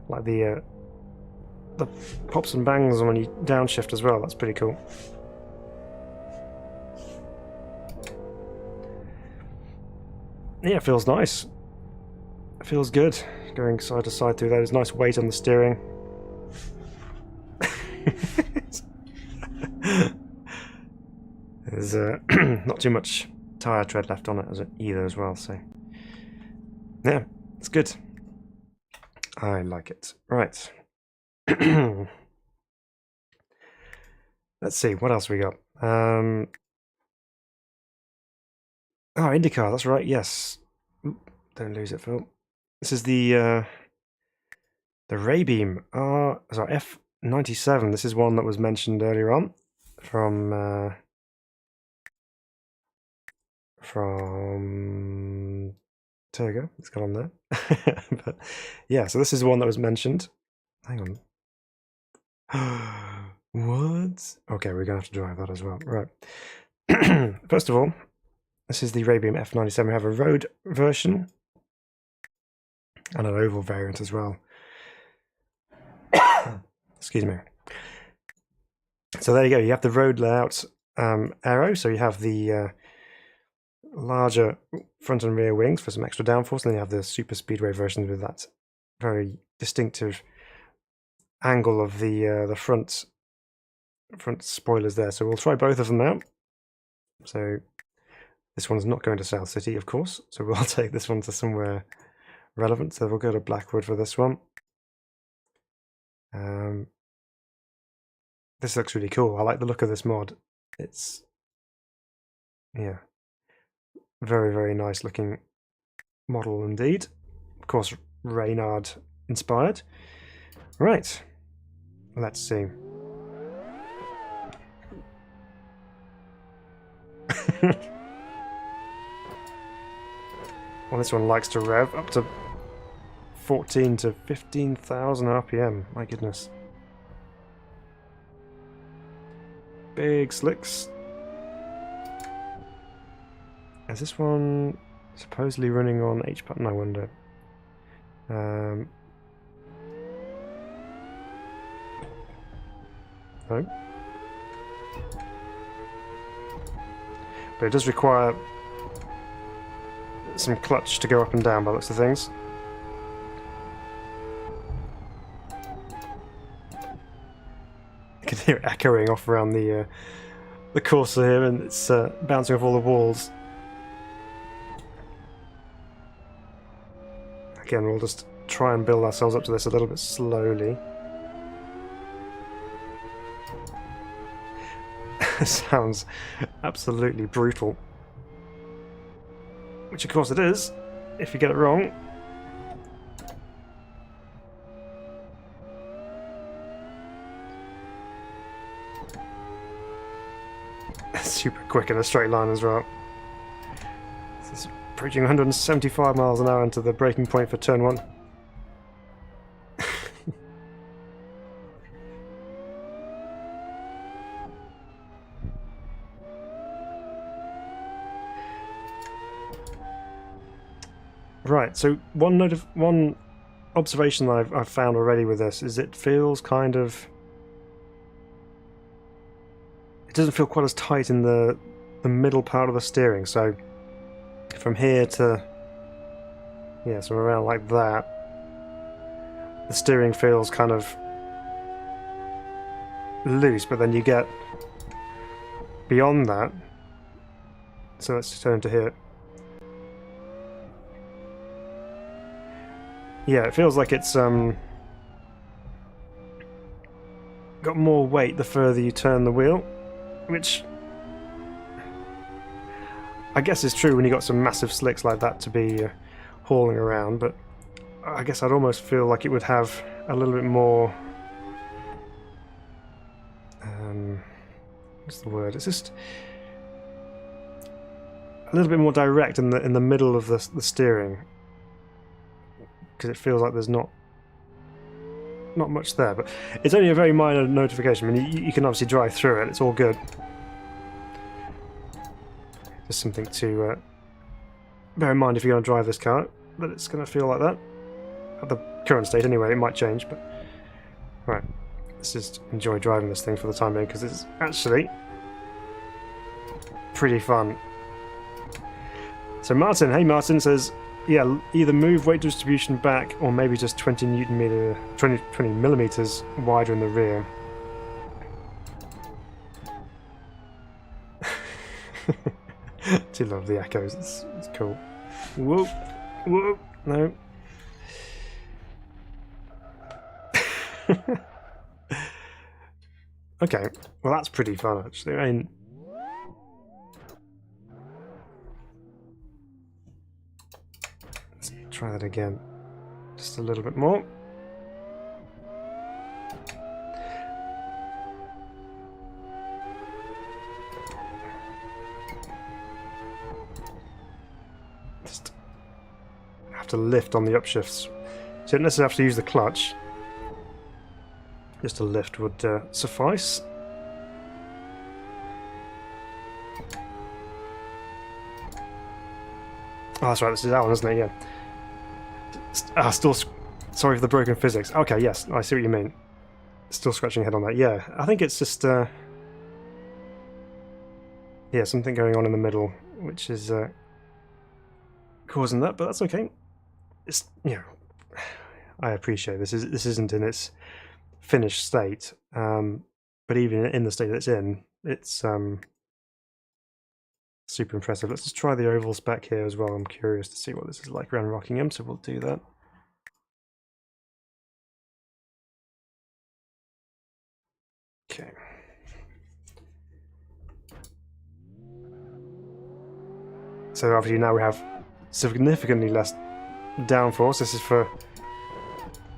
Like the pops and bangs when you downshift as well, that's pretty cool. Yeah, it feels nice. It feels good going side to side through there. There's nice weight on the steering. There's not too much tyre tread left on it either as well, so yeah, it's good. I like it. Right. Let's see, what else we got? Oh, IndyCar, that's right, yes. Oop, don't lose it, Phil. This is the Raybeam sorry, F97. This is one that was mentioned earlier on from Turgo. It's got on there. But yeah, so this is one that was mentioned. Hang on. What? Okay, we're gonna have to drive that as well. Right. First of all, this is the Raybeam F97. We have a road version and an oval variant as well. Excuse me. So there you go. You have the road layout aero. So you have the larger front and rear wings for some extra downforce, and then you have the super speedway version with that very distinctive angle of the front spoilers there. So we'll try both of them out. So this one's not going to South City, of course, so we'll take this one to somewhere relevant. So we'll go to Blackwood for this one. This looks really cool. I like the look of this mod. It's, yeah, very, very nice looking model indeed. Of course, Reynard inspired. Right, let's see. Well, this one likes to rev up to 14 to 15,000 RPM. My goodness. Big slicks. Is this one supposedly running on H-button? I wonder. No. But it does require some clutch to go up and down by the looks of things. You can hear it echoing off around the course here, and it's bouncing off all the walls. Again, we'll just try and build ourselves up to this a little bit slowly. Sounds absolutely brutal. Which of course it is, if you get it wrong. Super quick in a straight line as well. This is approaching 175 miles an hour into the braking point for turn 1. Right, so one observation that I've found already with this is it feels kind of... It doesn't feel quite as tight in the middle part of the steering, so from here to... yeah, so around like that, the steering feels kind of loose, but then you get beyond that, so let's turn to here. Yeah, it feels like it's got more weight the further you turn the wheel, which I guess is true when you got some massive slicks like that to be hauling around, but I guess I'd almost feel like it would have a little bit more... what's the word? It's just a little bit more direct in the middle of the steering. Because it feels like there's not much there, but it's only a very minor notification. I mean, you can obviously drive through it, it's all good. Just something to bear in mind if you're going to drive this car, that it's going to feel like that. At the current state anyway, it might change, but... Right, let's just enjoy driving this thing for the time being, because it's actually pretty fun. So Martin, hey Martin, says... Yeah, either move weight distribution back or maybe just 20 millimeters wider in the rear. Do love the echoes, it's cool. Whoa, whoa, no. Okay, well that's pretty fun actually. I mean, try that again, just a little bit more. Just have to lift on the upshifts. So you don't necessarily have to use the clutch. Just a lift would suffice. Oh, that's right, this is that one, isn't it? Yeah. Still sorry for the broken physics. Okay, yes, I see what you mean. Still scratching your head on that. Yeah, I think it's just yeah, something going on in the middle, which is causing that, but that's okay. It's, you know, I appreciate this isn't in its finished state, but even in the state that it's in, it's super impressive. Let's just try the ovals back here as well. I'm curious to see what this is like around Rockingham, so we'll do that. Okay. So obviously now we have significantly less downforce. This is for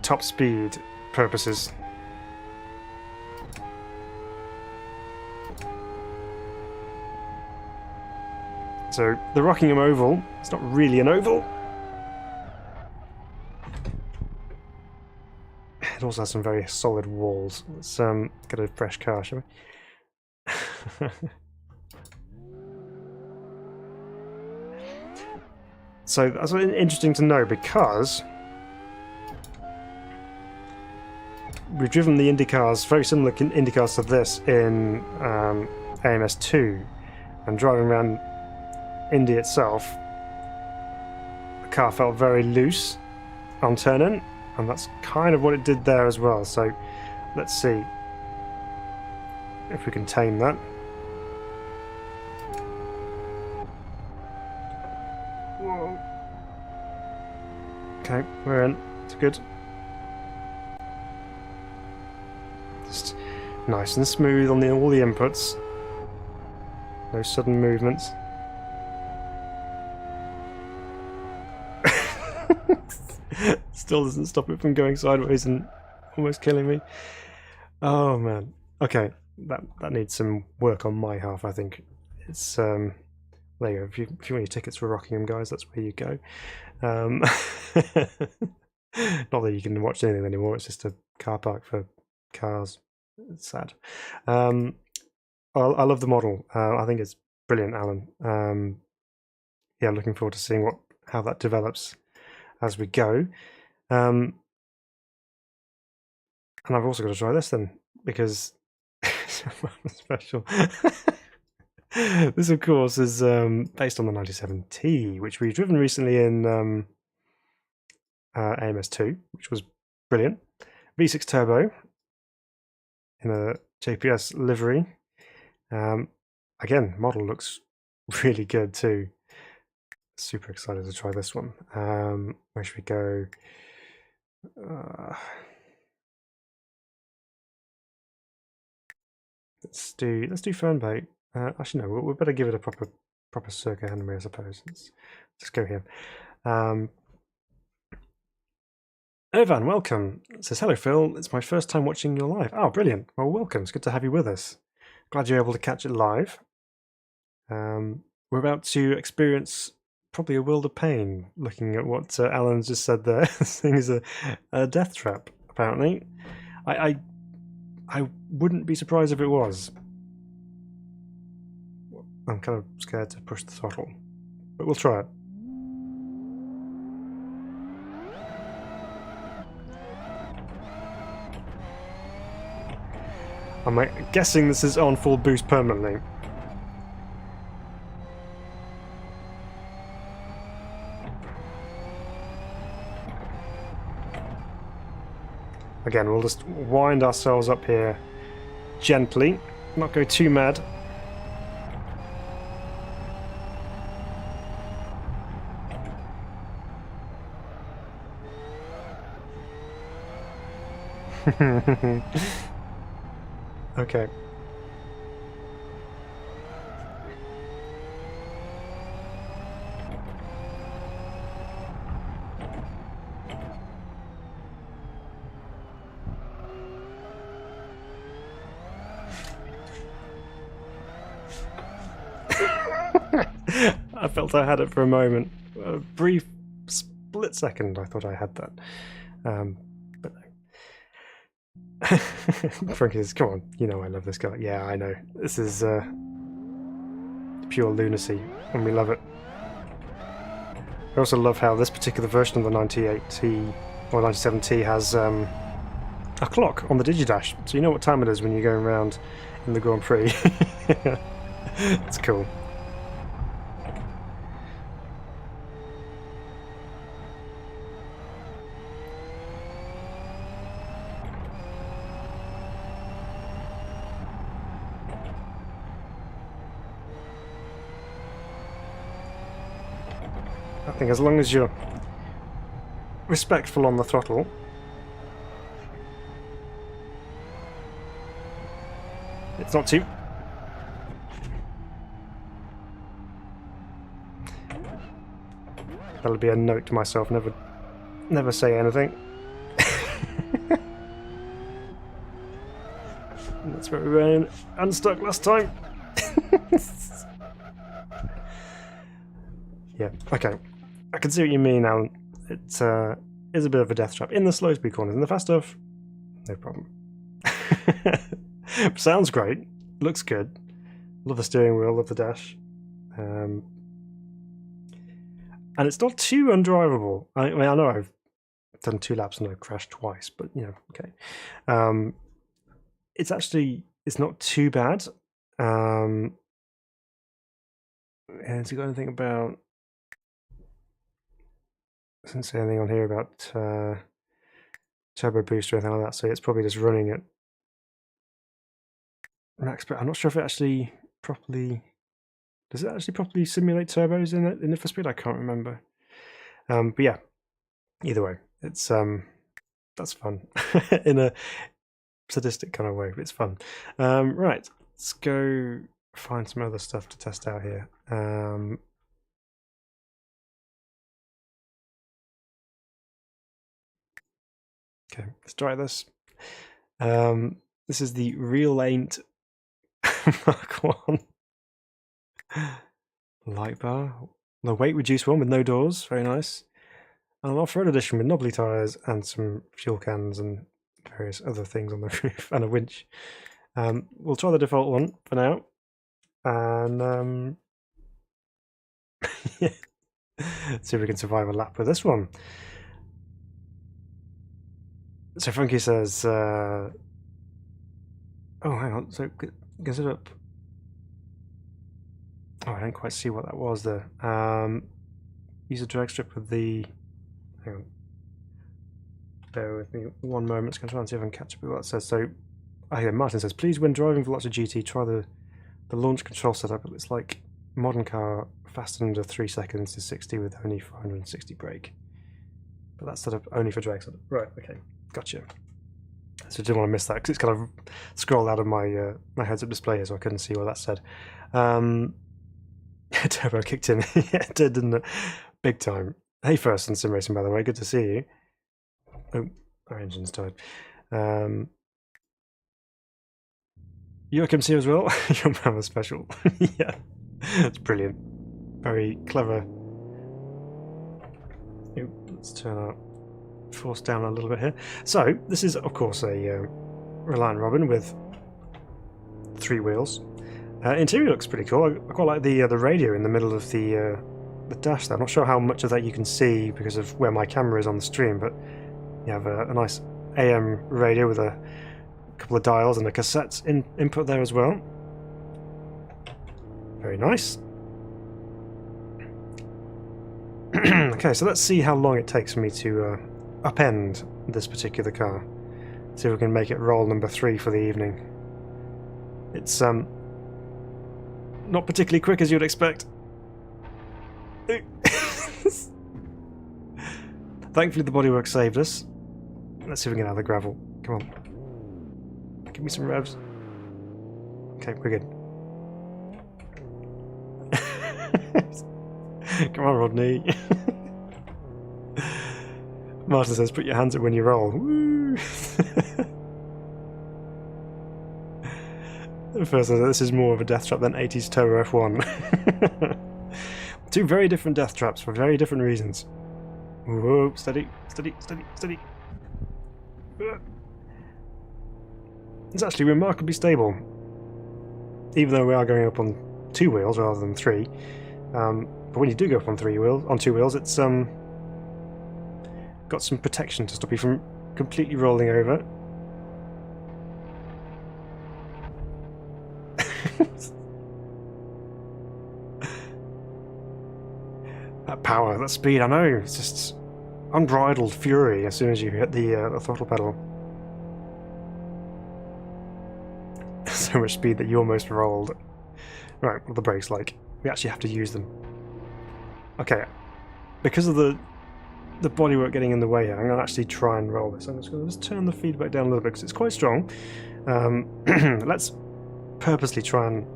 top speed purposes. So the Rockingham Oval, it's not really an oval. It also has some very solid walls. Let's get a fresh car, shall we? So that's interesting to know, because we've driven the IndyCars, very similar IndyCars to this, in AMS2, and driving around Indy itself, the car felt very loose on turn-in, and that's kind of what it did there as well. So let's see if we can tame that. Whoa. Okay, we're in. It's good. Just nice and smooth on all the inputs. No sudden movements. Still doesn't stop it from going sideways and almost killing me. Oh man. Okay, that needs some work on my half, I think. It's there you go. If you want your tickets for Rockingham, guys, that's where you go. Not that you can watch anything anymore, it's just a car park for cars. It's sad. I love the model. I think it's brilliant, Alan. Yeah, looking forward to seeing how that develops as we go. And I've also got to try this then, because it's special. This, of course, is based on the 97T, which we've driven recently in AMS2, which was brilliant. V6 turbo in a JPS livery. Again, model looks really good too. Super excited to try this one. Where should we go? Let's do Fernbait. Actually, no, we better give it a proper circuit, hadn't we, I suppose. Let's go here. Irvan, welcome. It says, hello, Phil. It's my first time watching your live. Oh, brilliant. Well, welcome. It's good to have you with us. Glad you're able to catch it live. We're about to experience probably a world of pain looking at what Alan just said there. This thing is a death trap, apparently. I wouldn't be surprised if it was. I'm kind of scared to push the throttle, but we'll try it. I'm guessing this is on full boost permanently. Again, we'll just wind ourselves up here gently, not go too mad. Okay. I felt I had it for a moment. A brief split second I thought I had that. But no. Frankie says, come on, you know I love this guy. Yeah, I know. This is pure lunacy, and we love it. I also love how this particular version of the 98T or 97T has a clock on the Digidash, so you know what time it is when you're going around in the Grand Prix. It's cool. I think as long as you're respectful on the throttle, it's not too... That'll be a note to myself, never say anything. That's where we were unstuck last time. Yeah, okay. I can see what you mean, Alan. It is a bit of a death trap. In the slow speed corners. In the fast stuff, no problem. Sounds great. Looks good. Love the steering wheel, love the dash. And it's not too undrivable. I mean, I know I've done 2 laps and I've crashed twice, but, you know, okay. It's not too bad. And has he got anything about... Doesn't say anything on here about turbo boost or anything like that, so it's probably just running at max. But I'm not sure if it actually properly... Does it actually properly simulate turbos in it for speed? I can't remember. But yeah, either way, It's that's fun in a sadistic kind of way, but it's fun. Right, let's go find some other stuff to test out here. Okay, let's try this. This is the Reliant Mark 1 light bar. The weight reduced one with no doors, very nice. And an off-road edition with knobbly tyres and some fuel cans and various other things on the roof and a winch. We'll try the default one for now. And yeah. See if we can survive a lap with this one. So Funky says, oh, hang on, so get it up. Oh, I don't quite see what that was there. Use a drag strip with the, hang on. Bear with me one moment, it's going to try and see if I can catch up with what it says. So, okay, Martin says, please, when driving for lots of GT, try the launch control setup. It's like modern car, fast under 3 seconds to 60 with only 460 brake. But that's set up only for drag setup. Right, okay, gotcha. So I didn't want to miss that because it's kind of scrolled out of my my heads-up display here, so I couldn't see what that said. Turbo kicked in. Yeah, it did, didn't it? Big time. Hey, first in sim racing, by the way. Good to see you. Oh, our engine's died. Joachim's here as well. Your man was special. Yeah, that's brilliant. Very clever. Let's turn our force down a little bit here. So, this is, of course, a Reliant Robin with 3 wheels. Interior looks pretty cool. I quite like the radio in the middle of the dash there. I'm not sure how much of that you can see because of where my camera is on the stream, but you have a nice AM radio with a couple of dials and a cassette input there as well. Very nice. Okay, so let's see how long it takes for me to upend this particular car. See if we can make it roll number 3 for the evening. It's not particularly quick as you'd expect. Thankfully the bodywork saved us. Let's see if we can get out of the gravel. Come on. Give me some revs. Okay, we're good. Come on, Rodney. Martin says, put your hands up when you roll. Woo! First, this is more of a death trap than 80s Tower F1. 2 very different death traps for very different reasons. Whoa, steady, steady, steady, steady. It's actually remarkably stable, even though we are going up on 2 wheels rather than 3. But when you do go up on 2 wheels, it's got some protection to stop you from completely rolling over. That power, that speed, I know, it's just unbridled fury as soon as you hit the throttle pedal. So much speed that you almost rolled. Right, what are the brakes like? We actually have to use them. Okay, because of the bodywork getting in the way here, I'm going to actually try and roll this. I'm just going to turn the feedback down a little bit because it's quite strong. Let's purposely try and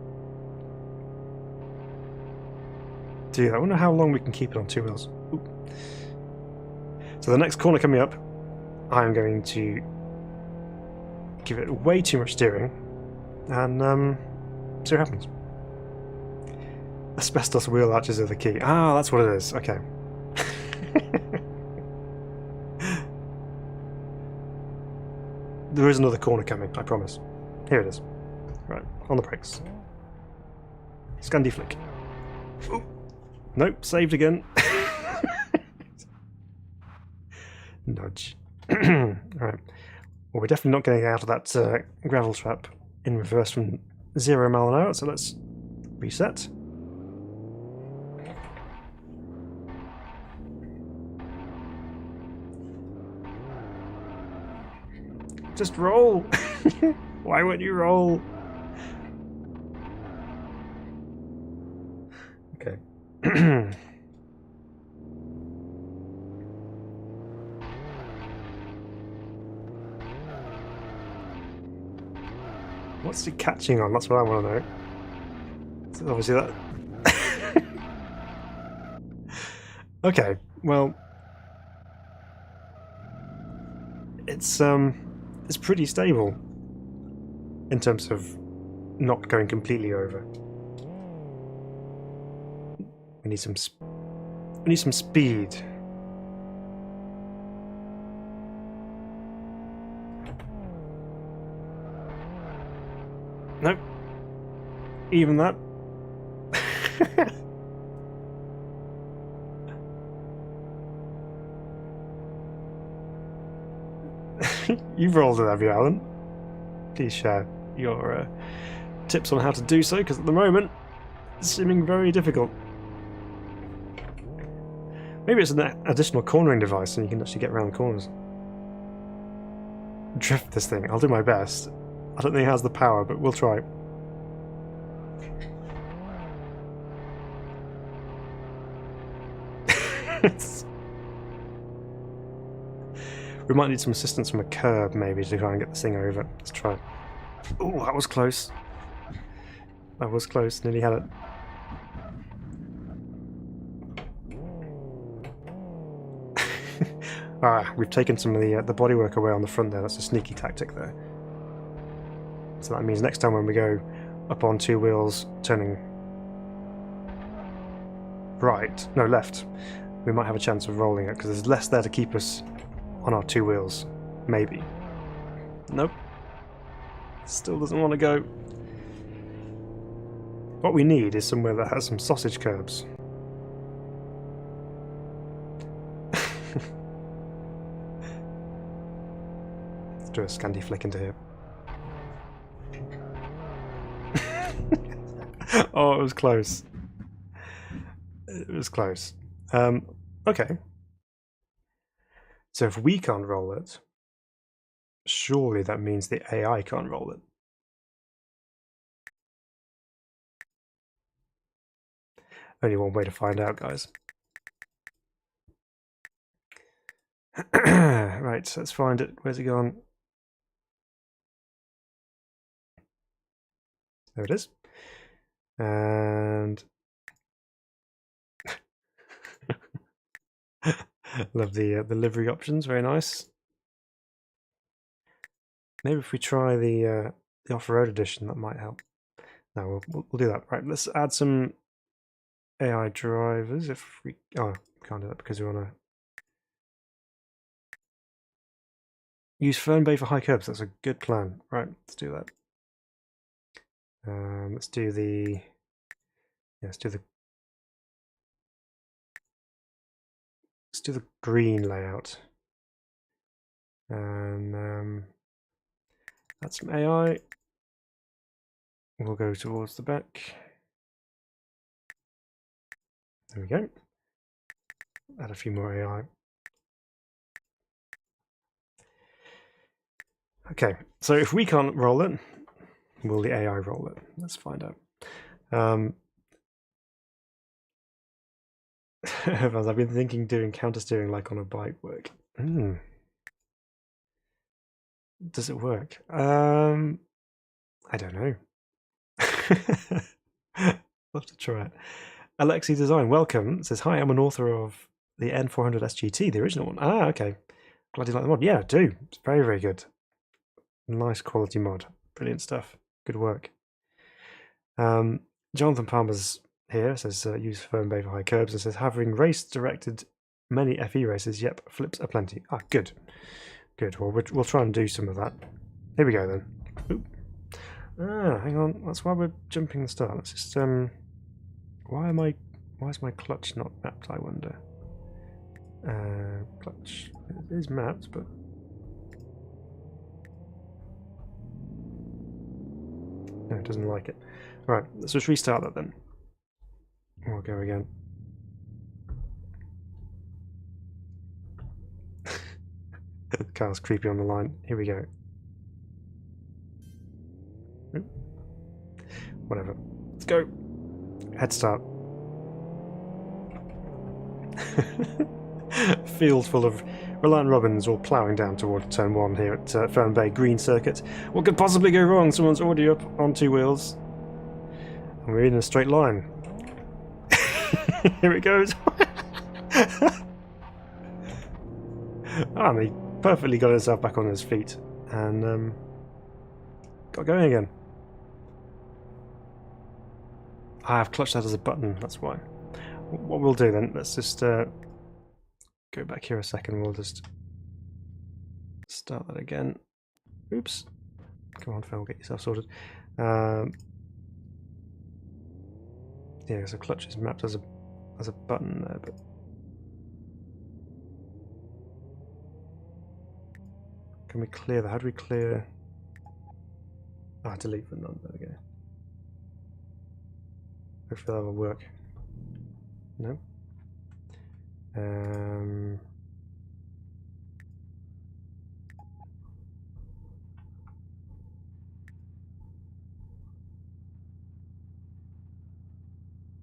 do that. I wonder how long we can keep it on 2 wheels. Ooh. So the next corner coming up, I'm going to give it way too much steering and see what happens. Asbestos wheel arches are the key. Ah, that's what it is. Okay. There is another corner coming, I promise. Here it is. Right, on the brakes. Scandi flick. Ooh. Nope, saved again. Nudge. Alright. Well, we're definitely not getting out of that gravel trap in reverse from 0 mile an hour, so let's reset. Just roll! Why won't you roll? Okay. What's it catching on? That's what I want to know. So obviously that... Okay, well... It's pretty stable in terms of not going completely over. We need some speed. Nope. Even that. You've rolled it, have you, Alan? Please share your tips on how to do so, because at the moment it's seeming very difficult. Maybe it's an additional cornering device and you can actually get around the corners. Drift this thing. I'll do my best. I don't think it has the power, but we'll try. We might need some assistance from a curb, maybe, to try and get this thing over. Let's try. Oh, that was close. That was close. Nearly had it. We've taken some of the bodywork away on the front there. That's a sneaky tactic there. So that means next time when we go up on two wheels, turning right, no, left, we might have a chance of rolling it because there's less there to keep us on our two wheels. Maybe. Nope. Still doesn't want to go. What we need is somewhere that has some sausage curbs. Let's do a Scandi flick into here. Oh, it was close. It was close. Okay. So if we can't roll it, surely that means the AI can't roll it. Only one way to find out, guys. Right, so let's find it. Where's it gone? There it is. And love the livery options, very nice. Maybe if we try the off-road edition, that might help. No, we'll do that. Right, let's add some AI drivers. If we can't do that because we want to use Fern Bay for high curbs. That's a good plan. Right, let's do that. Let's do the green layout, and add some AI. We'll go towards the back. There we go. Add a few more AI. Okay, so if we can't roll it, will the AI roll it? Let's find out. I've been thinking doing counter-steering like on a bike work. Does it work? I don't know. I'll have to try it. Alexi Design, welcome. It says, hi, I'm an author of the N400S GT, the original one. Ah, okay. Glad you like the mod. Yeah, I do. It's very, very good. Nice quality mod. Brilliant stuff. Good work. Jonathan Palmer's here, says, use Firm Bay for high curbs, and says, having race-directed many FE races, yep, flips aplenty. Ah, good. Good. Well, we'll try and do some of that. Here we go, then. Oop. Ah, hang on. That's why we're jumping the start. Let's just, why is my clutch not mapped, I wonder? Clutch. It is mapped, but... no, it doesn't like it. Alright, let's just restart that then. We'll go again. The car's creepy on the line. Here we go. Oop. Whatever. Let's go. Head start. Field full of Reliant Robins all ploughing down toward turn 1 here at Fern Bay Green Circuit. What could possibly go wrong? Someone's already up on 2 wheels. And we're in a straight line. Here it goes. And he perfectly got himself back on his feet and got going again. I have clutch that as a button, that's why. What we'll do then, let's just go back here a second, we'll just start that again. Oops. Come on, Phil, get yourself sorted. Yeah, so clutch is mapped as a button there, but can we clear that? How do we clear? Ah, delete the none. There we go. Hopefully that will work. No.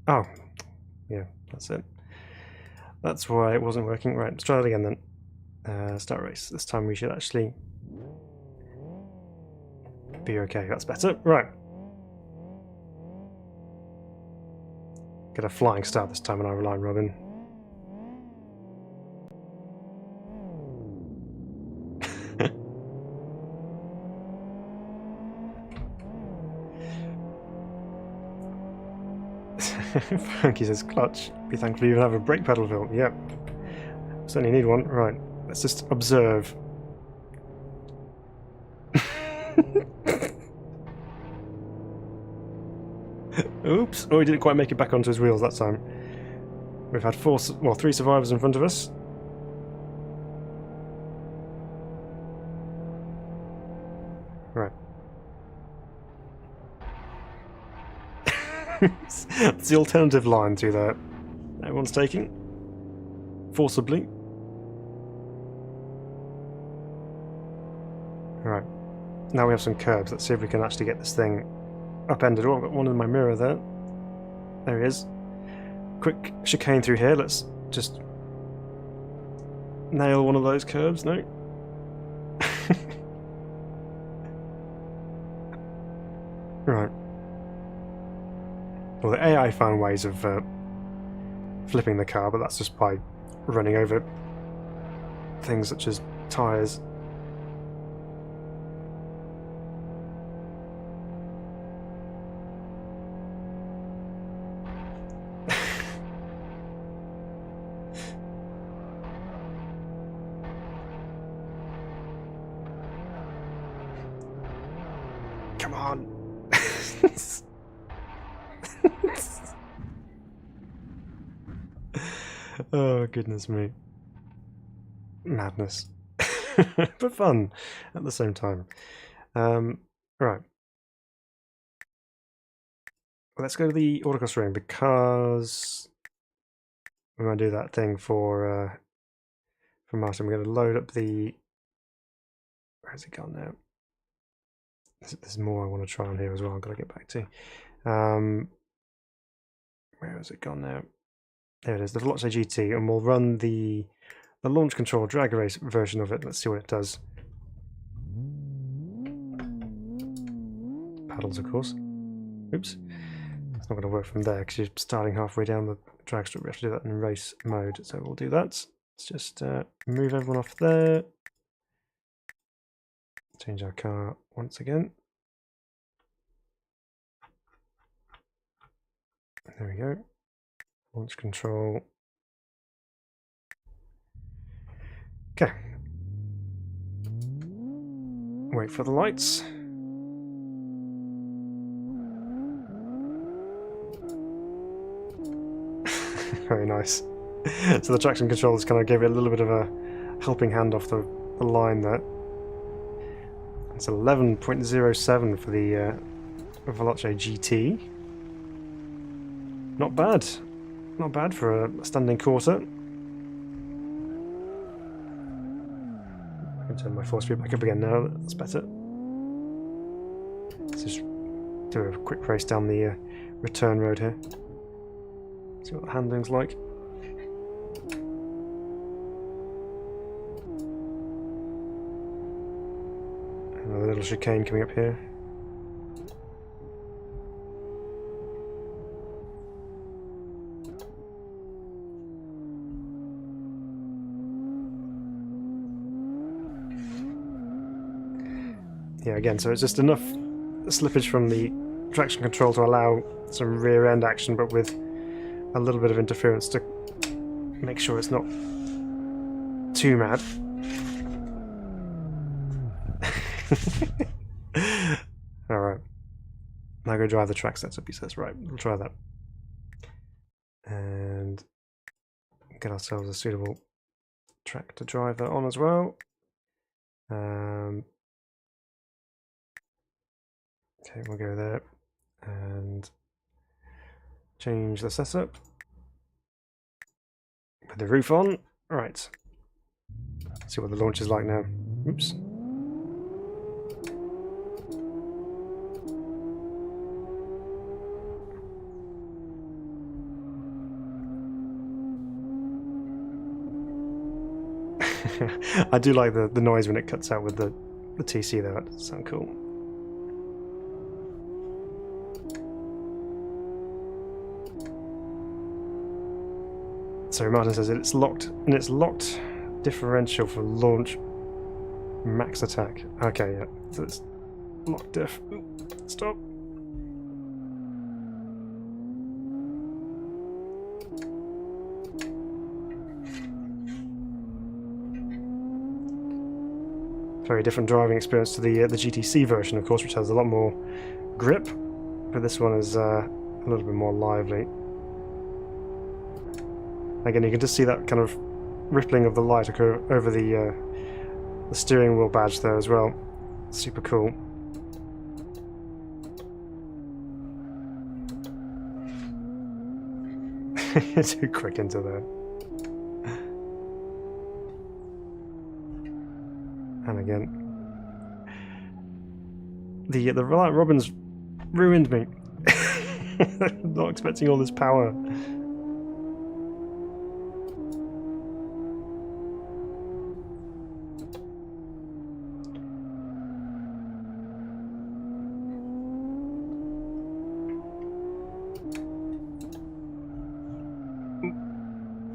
Oh, yeah, that's it. That's why it wasn't working. Right, let's try that again then. Start race. This time we should actually be okay. That's better. Right. Get a flying start this time on our Reliant Robin. Frankie says clutch. Be thankful you even have a brake pedal, Phil. Yep. Certainly need one. Right. Let's just observe. Oops. Oh, he didn't quite make it back onto his wheels that time. We've had 3 survivors in front of us. Right. It's the alternative line to that everyone's taking. Forcibly. Right. Now we have some curbs. Let's see if we can actually get this thing upended. Oh, I've got one in my mirror there. There he is. Quick chicane through here. Let's just nail one of those curbs. No. Right. Well, the AI found ways of flipping the car, but that's just by running over things such as tyres. Come on. Oh, goodness me. Madness. But fun at the same time. Right. Let's go to the autocross ring because we're going to do that thing for Martin. We're going to load up the... Where's it gone now? There's more I want to try on here as well. I've got to get back to. Where has it gone now? There it is, the Veloce GT, and we'll run the launch control drag race version of it. Let's see what it does. Paddles, of course. Oops. It's not going to work from there because you're starting halfway down the drag strip. We have to do that in race mode, so we'll do that. Let's just move everyone off there. Change our car once again. There we go. Launch control. Okay. Wait for the lights. Very nice. So the traction controllers kind of gave it a little bit of a helping hand off the line there. It's 11.07 for the Veloce GT. Not bad. Not bad for a standing quarter. I can turn my 4-speed back up again now. That's better. Let's just do a quick race down the return road here. See what the handling's like. little chicane coming up here. Yeah, again, so it's just enough slippage from the traction control to allow some rear end action, but with a little bit of interference to make sure it's not too mad. Alright. Now go drive the track setup, he says. Right, we'll try that. And get ourselves a suitable track to drive that on as well. Okay, we'll go there and change the setup. Put the roof on. Right. See what the launch is like now. Oops. I do like the noise when it cuts out with the TC though. That does sound cool. So Martin says it's locked, and it's locked differential for launch max attack. Okay, yeah, so it's locked diff. Ooh, stop. Very different driving experience to the GTC version, of course, which has a lot more grip, but this one is a little bit more lively. Again, you can just see that kind of rippling of the light occur over the steering wheel badge there as well. Super cool. Too quick into there. And again, the Reliant Robin's ruined me. Not expecting all this power.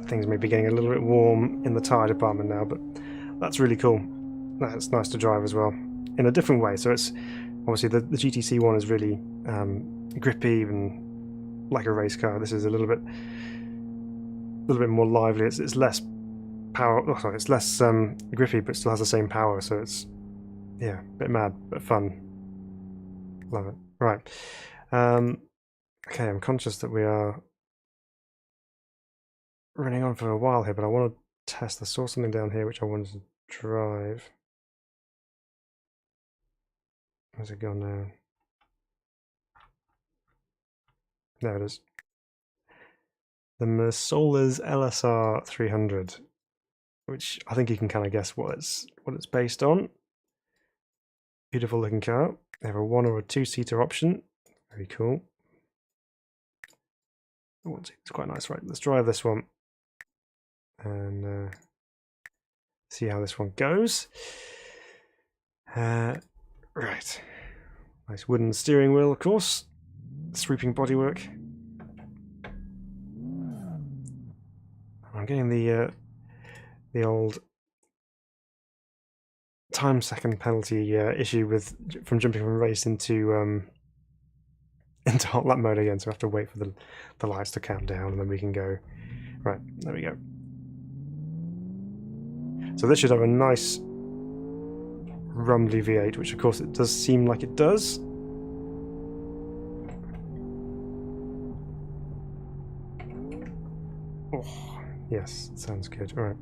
Things may be getting a little bit warm in the tyre department now, but that's really cool. That's nice to drive as well, in a different way. So it's obviously the GTC one is really grippy and like a race car. This is a little bit more lively. It's less power. Oh, sorry, it's less grippy, but still has the same power. So it's a bit mad but fun. Love it. Right. Okay, I'm conscious that we are running on for a while here, but I want to test. I saw something down here which I wanted to drive. Where's it gone now? There it is. The Mercedes LSR 300, which I think you can kind of guess what it's based on. Beautiful looking car. They have a 1 or a 2-seater option. Very cool. Oh, it's quite nice. Right, let's drive this one and see how this one goes. Right. Nice wooden steering wheel, of course. Sweeping bodywork. I'm getting the old time second penalty issue from jumping from race into hot lap mode again, so I have to wait for the lights to count down and then we can go. Right, there we go. So this should have a nice rumbly V8, which of course it does seem like it does. Oh, yes, sounds good. All right.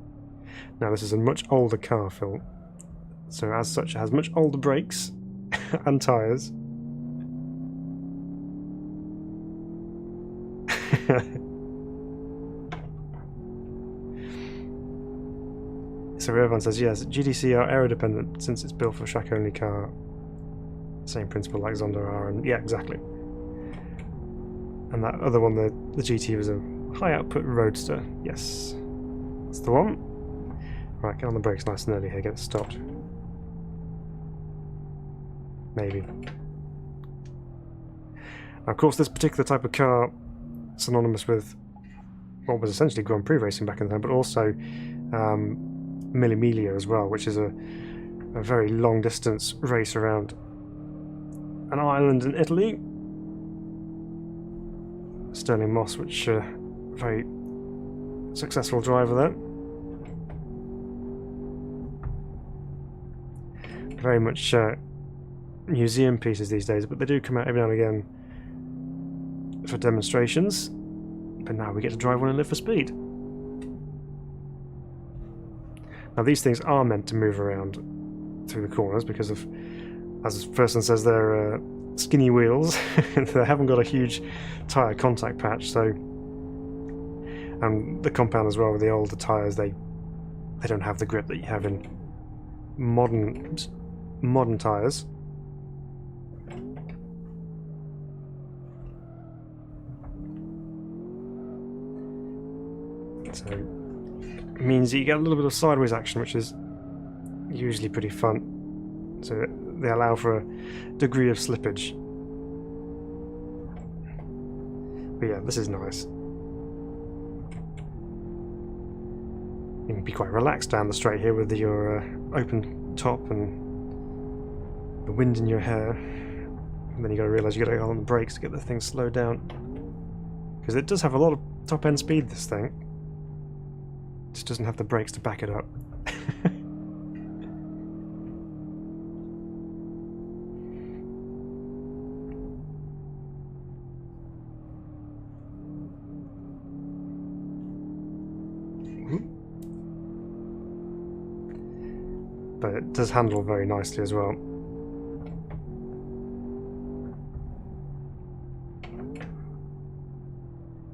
Now this is a much older car, Phil. So as such, it has much older brakes and tyres. So everyone says, yes, GTC are aero-dependent since it's built for a track-only car. Same principle like Zonda are, and yeah, exactly. And that other one, the GT, was a high-output roadster. Yes, that's the one. Right, get on the brakes nice and early here, get it stopped. maybe. Now, of course, this particular type of car, synonymous with what was essentially Grand Prix racing back in the time, but also Mille Miglia as well, which is a very long distance race around an island in Italy. Sterling Moss, which very successful driver there. Very much museum pieces these days, but they do come out every now and again for demonstrations. But now we get to drive one and live for speed. Now these things are meant to move around through the corners because of, as the person says, they're skinny wheels. They haven't got a huge tyre contact patch, so, and the compound as well with the older tyres, they don't have the grip that you have in modern tyres. So it means that you get a little bit of sideways action, which is usually pretty fun. So they allow for a degree of slippage. But yeah, this is nice. You can be quite relaxed down the straight here with your open top and the wind in your hair. And then you got to realise you got to go on the brakes to get the thing slowed down. Because it does have a lot of top end speed, this thing. It just doesn't have the brakes to back it up. But it does handle very nicely as well.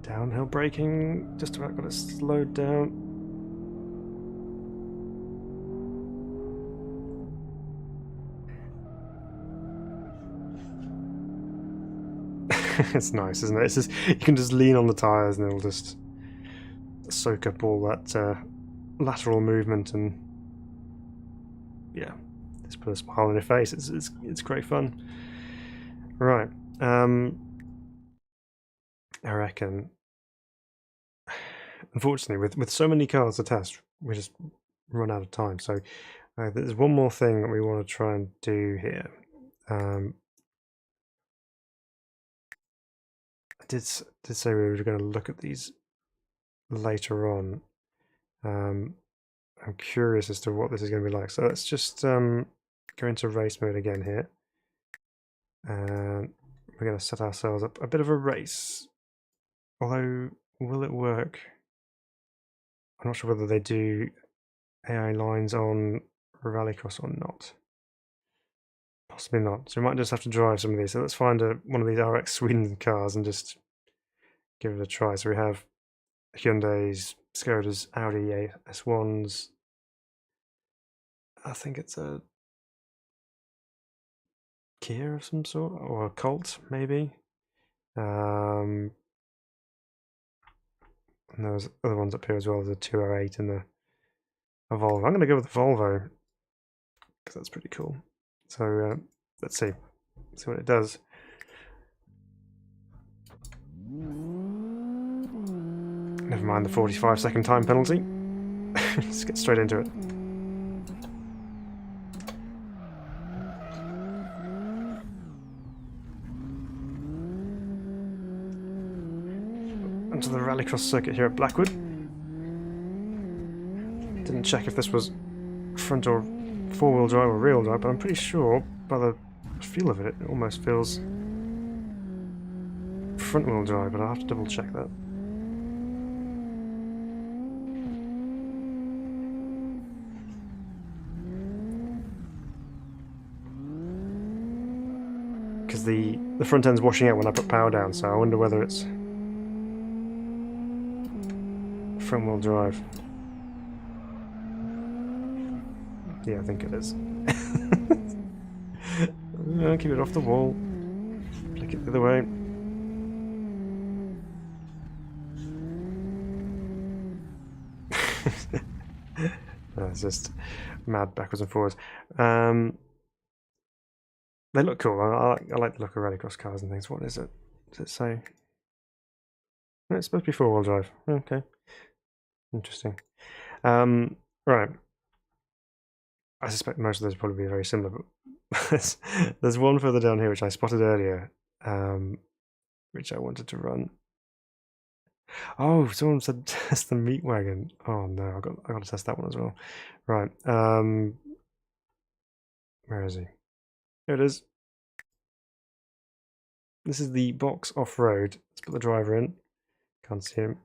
Downhill braking, just about got it slowed down. It's nice, isn't it? It's just, you can just lean on the tyres and it'll just soak up all that lateral movement, and yeah, just put a smile on your face. It's great fun. Right, I reckon, unfortunately, with so many cars to test, we just run out of time. So there's one more thing that we want to try and do here. I did say we were going to look at these later on. I'm curious as to what this is going to be like. So let's just go into race mode again here. And we're going to set ourselves up a bit of a race. Although, will it work? I'm not sure whether they do AI lines on Rallycross or not. Possibly not. So we might just have to drive some of these. So let's find one of these RX Sweden cars and just give it a try. So we have Hyundai's, Skoda's, Audi S1s. I think it's a Kia of some sort, or a Colt maybe. And there's other ones up here as well. There's a 208 and a Volvo. I'm going to go with the Volvo because that's pretty cool. So let's see what it does. Never mind the 45-second time penalty. Let's get straight into it. Onto the Rallycross circuit here at Blackwood. Didn't check if this was front or four-wheel drive or rear-wheel drive, but I'm pretty sure by the feel of it, it almost feels front-wheel drive, but I'll have to double-check that. Because the front end's washing out when I put power down, so I wonder whether it's front-wheel drive. Yeah, I think it is. Keep it off the wall. Flick it the other way. It's just mad backwards and forwards. They look cool. I like the look of rallycross cars and things. What is it? Does it say? No, it's supposed to be four-wheel drive. Okay, interesting. Right. I suspect most of those will probably be very similar, but there's one further down here which I spotted earlier, which I wanted to run. Oh, someone said test the meat wagon. Oh no, I got to test that one as well. Right. Where is he? Here it is. This is the box off-road. Let's put the driver in. Can't see him.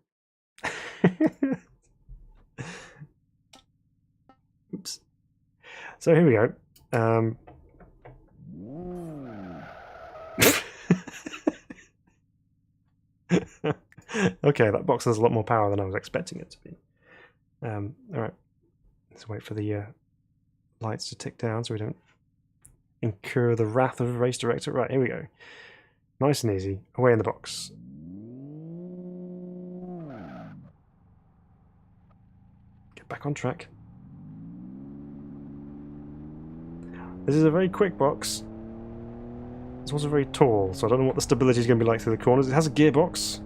Oops. So here we go. Okay, that box has a lot more power than I was expecting it to be. All right, let's wait for the lights to tick down so we don't incur the wrath of a race director. Right, here we go. Nice and easy. Away in the box. Get back on track. This is a very quick box. It's also very tall, so I don't know what the stability is going to be like through the corners. It has a gearbox.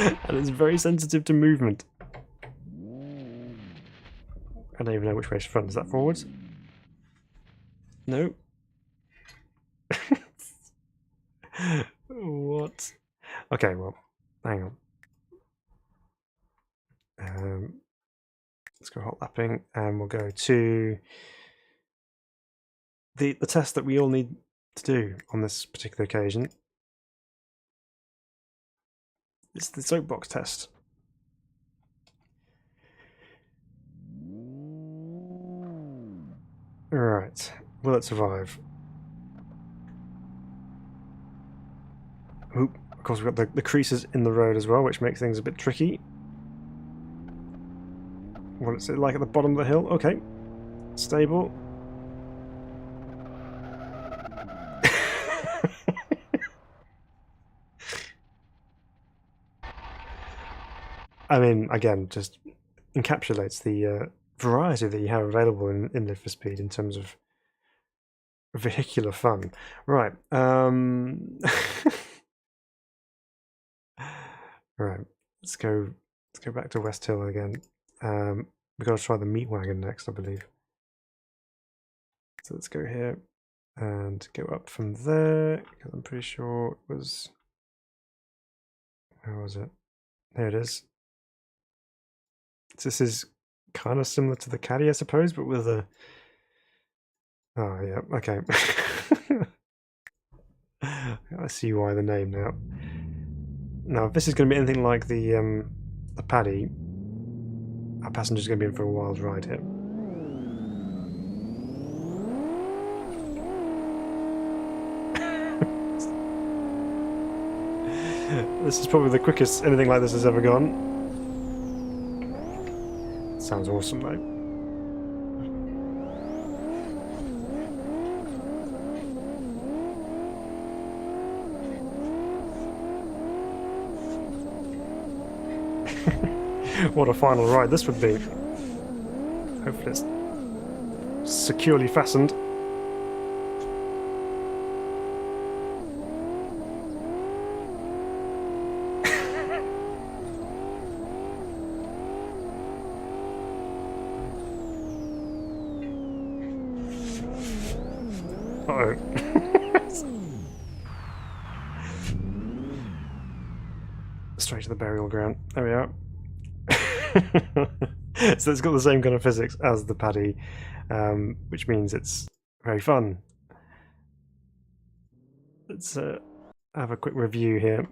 And it's very sensitive to movement. I don't even know which way to front. Is that forwards? No. What? Okay, well, hang on. Let's go hot lapping, and we'll go to the test that we all need to do on this particular occasion. It's the soapbox test. Right, will it survive? Oop, of course we've got the creases in the road as well, which makes things a bit tricky. What's it like at the bottom of the hill? Okay, stable. I mean, again, just encapsulates the variety that you have available in Live for Speed in terms of vehicular fun. Right. Right. Let's go back to West Hill again. We've got to try the meat wagon next, I believe. So let's go here and go up from there, because I'm pretty sure it was... Where was it? There it is. So this is kind of similar to the Caddy, I suppose, but with a... Oh, yeah, okay. I see why the name now. Now, if this is going to be anything like the Paddy, our passenger's going to be in for a wild ride here. This is probably the quickest anything like this has ever gone. Sounds awesome, though. What a final ride this would be. Hopefully it's securely fastened. Uh-oh. Straight to the burial ground. There we are. So it's got the same kind of physics as the Paddy, which means it's very fun. Let's have a quick review here.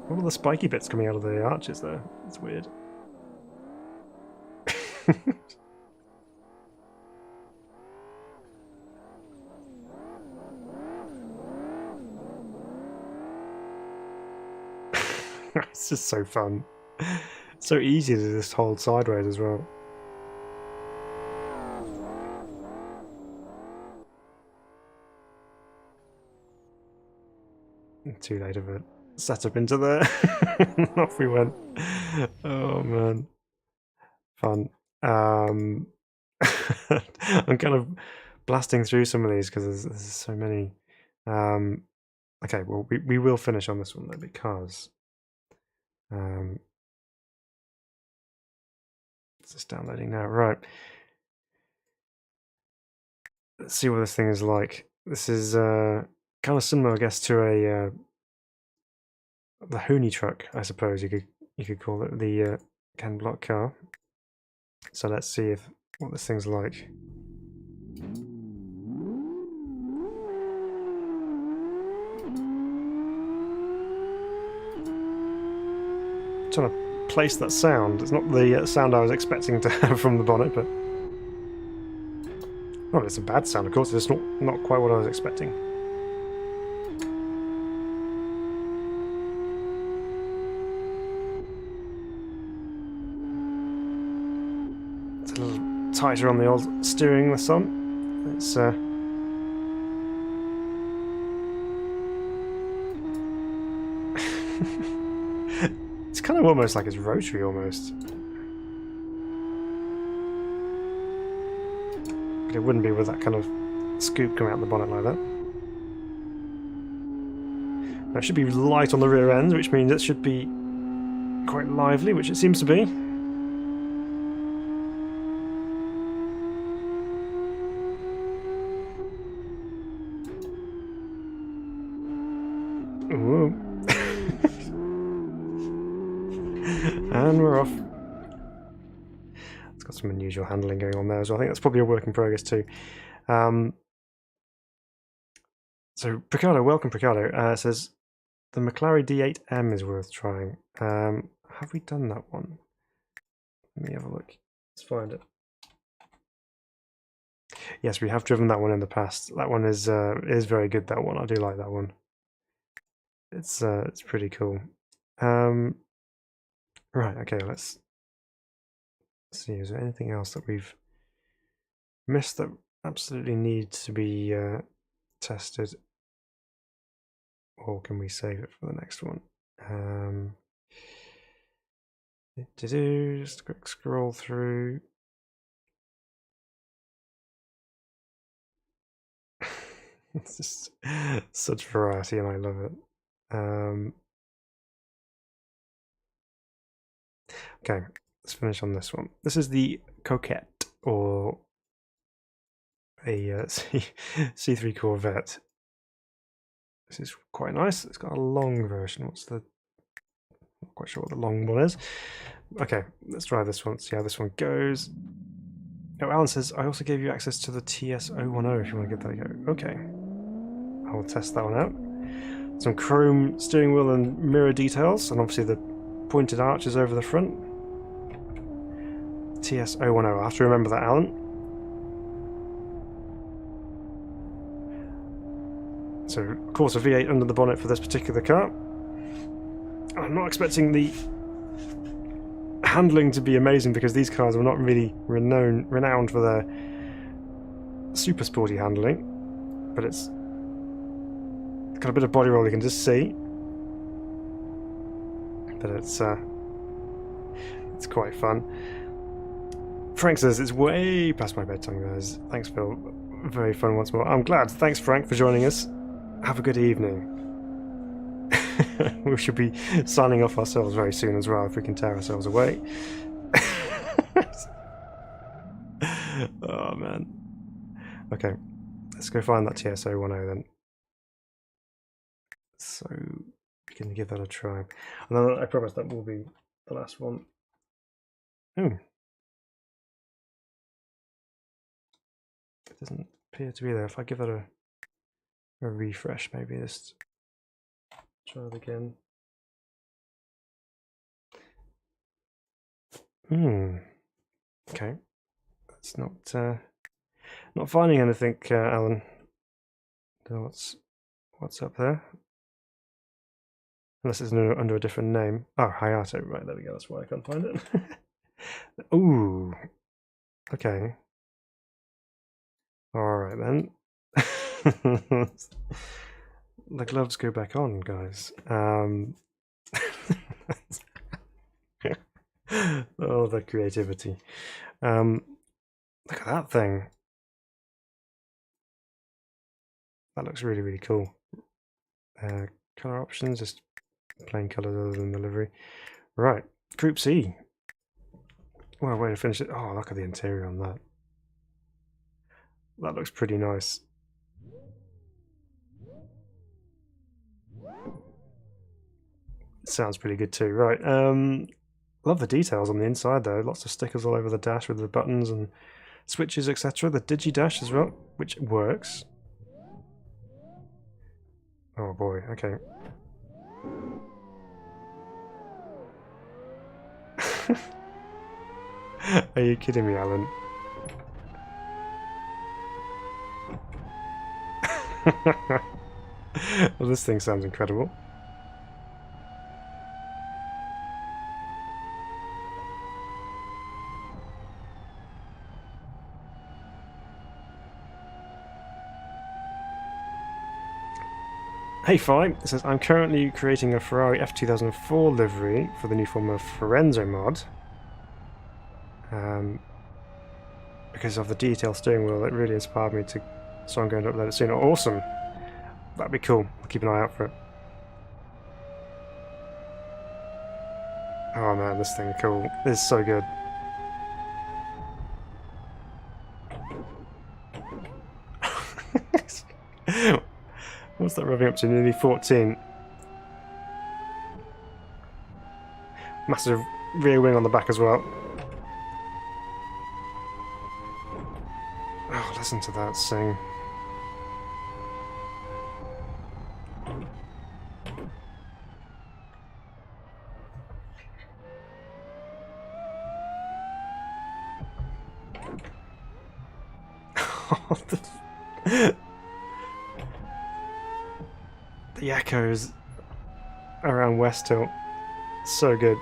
What are the spiky bits coming out of the arches there? It's weird. It's just so fun. It's so easy to just hold sideways as well. Too late of a setup into there. Off we went. Oh man. fun. I'm kind of blasting through some of these because there's so many. Okay, well, we will finish on this one though, because it's just downloading now. Right. Let's see what this thing is like. This is kind of similar, I guess, to the Hooney truck, I suppose you could call it, the Ken Block car. So let's see what this thing's like. Trying to place that sound. It's not the sound I was expecting to have from the bonnet, but well, it's a bad sound, of course. It's not quite what I was expecting. It's a little tighter on the old steering this on. It's it's kind of almost like it's rotary almost. But it wouldn't be with that kind of scoop coming out the bonnet like that. Now, it should be light on the rear end, which means it should be quite lively, which it seems to be. Ooh. And we're off. It's got some unusual handling going on there as well. I think that's probably a work in progress too. So Picardo, welcome Picardo, says the McLaren D8M is worth trying. Have we done that one? Let me have a look. Let's find it. Yes, we have driven that one in the past. That one is very good. That one, I do like that one. It's pretty cool. Right, okay, let's see. Is there anything else that we've missed that absolutely needs to be tested, or can we save it for the next one? Just a quick scroll through. It's just such variety, and I love it. Okay, let's finish on this one. This is the Coquette, or a C3 Corvette. This is quite nice. It's got a long version. Not quite sure what the long one is. Okay, let's try this one, see how this one goes. Oh, Alan says, I also gave you access to the TS010 if you want to give that a go. Okay, I will test that one out. Some chrome steering wheel and mirror details, and obviously the pointed arches over the front. TS010, I'll have to remember that, Alan. So, of course, a V8 under the bonnet for this particular car. I'm not expecting the handling to be amazing because these cars are not really renowned for their super sporty handling, but it's got a bit of body roll you can just see. But it's quite fun. Frank says it's way past my bedtime, guys. Thanks, Phil. Very fun once more. I'm glad. Thanks, Frank, for joining us. Have a good evening. We should be signing off ourselves very soon as well if we can tear ourselves away. Oh man. Okay, let's go find that TS010 then. So we can give that a try. And then I promise that will be the last one. Oh. It doesn't appear to be there. If I give that a refresh, maybe just try it again. Okay. That's not finding anything, Alan. Don't know what's up there. Unless it's under a different name. Oh, Hayato. Right, there we go. That's why I can't find it. Ooh. Okay. Alright then. The gloves go back on, guys. Oh, the creativity. Look at that thing. That looks really, really cool. Color options, just plain colors other than the livery. Right, Group C. Well, way to finish it. Oh, look at the interior on that. That looks pretty nice. Sounds pretty good too. Right, love the details on the inside though. Lots of stickers all over the dash with the buttons and switches, etc. The digi-dash as well, which works. Oh boy, okay. Are you kidding me, Alan? Well, this thing sounds incredible. Hey Fi, it says, I'm currently creating a Ferrari F2004 livery for the new form of Firenzo mod. Because of the detailed steering wheel, it really inspired me to, so I'm going to upload it soon. Awesome! That'd be cool. I'll keep an eye out for it. Oh man, this thing is cool. It's so good. What's that revving up to? Nearly 14. Massive rear wing on the back as well. Oh, listen to that sing. The echoes around West Hill, so good.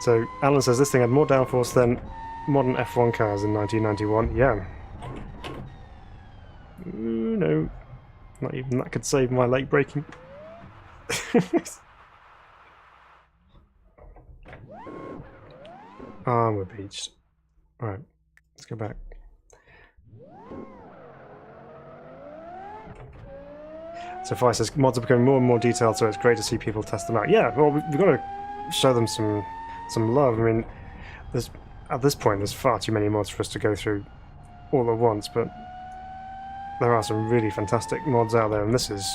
So Alan says this thing had more downforce than modern F1 cars in 1991. Yeah. Ooh, no, not even that could save my late braking. Ah, we're beached. Alright, let's go back. So Fi says mods are becoming more and more detailed, so it's great to see people test them out. Yeah, well, we've got to show them some love. I mean, at this point there's far too many mods for us to go through all at once, but there are some really fantastic mods out there, and this is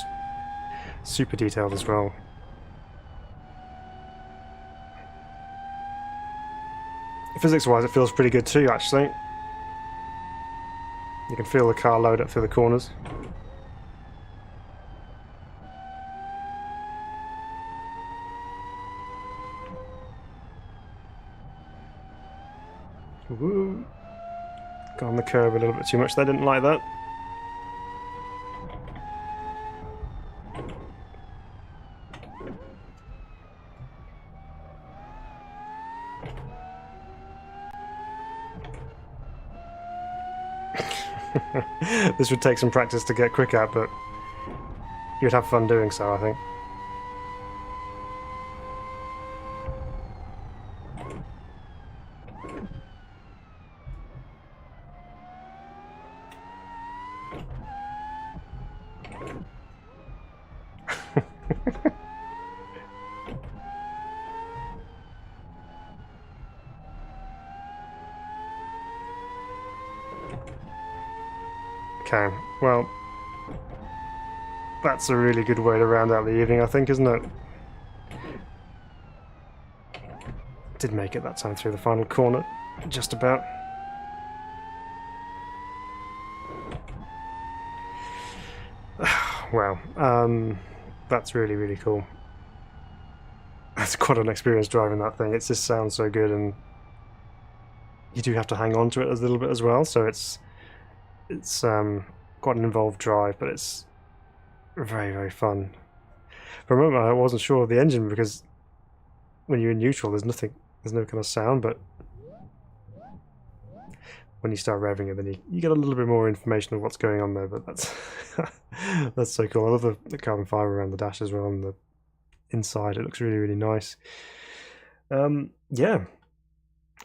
super detailed as well. Physics-wise, it feels pretty good too, actually. You can feel the car load up through the corners. Woo! Got on the curb a little bit too much. They didn't like that. This would take some practice to get quick at, but you'd have fun doing so, I think. Okay, well, that's a really good way to round out the evening, I think, isn't it? Did make it that time through the final corner, just about. Wow, that's really, really cool. That's quite an experience driving that thing. It just sounds so good, and you do have to hang on to it a little bit as well, so it's quite an involved drive, but it's very, very fun. For a moment I wasn't sure of the engine, because when you're in neutral there's no kind of sound, but when you start revving it then you get a little bit more information of what's going on there. But that's that's so cool. I love the carbon fibre around the dash as well, and the inside, it looks really, really nice. Yeah.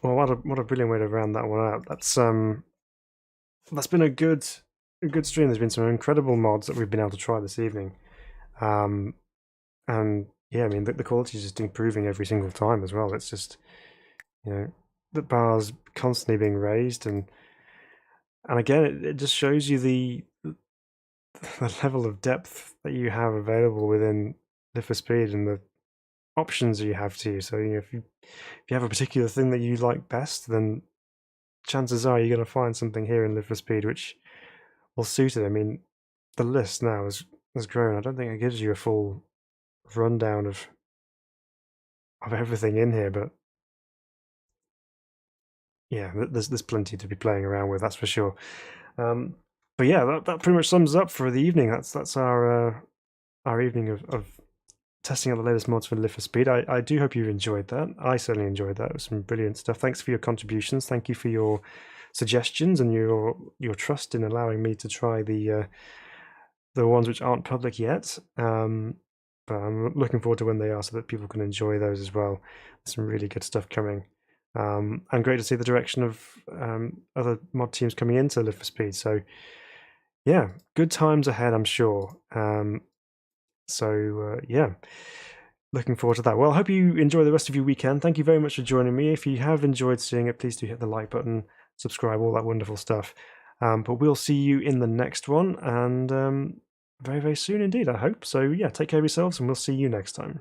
Well, what a brilliant way to round that one out. That's been a good stream. There's been some incredible mods that we've been able to try this evening. Um, and yeah, I mean the quality is just improving every single time as well. It's just, you know, the bar's constantly being raised, and again it just shows you the level of depth that you have available within Live for Speed and the options you have to. So, you know, if you have a particular thing that you like best, then chances are you're going to find something here in Live for Speed which will suit it. I mean, the list now has grown. I don't think it gives you a full rundown of everything in here, but yeah, there's plenty to be playing around with, that's for sure. But yeah, that pretty much sums up for the evening. That's our evening of testing out the latest mods for Live for Speed. I do hope you enjoyed that. I certainly enjoyed that. It was some brilliant stuff. Thanks for your contributions. Thank you for your suggestions and your trust in allowing me to try the ones which aren't public yet. But I'm looking forward to when they are, so that people can enjoy those as well. There's some really good stuff coming. And great to see the direction of other mod teams coming into Live for Speed. So yeah, good times ahead, I'm sure. Yeah, looking forward to that. Well, I hope you enjoy the rest of your weekend. Thank you very much for joining me. If you have enjoyed seeing it, please do hit the like button, subscribe, all that wonderful stuff. But we'll see you in the next one, and very, very soon indeed, I hope. So yeah, take care of yourselves, and we'll see you next time.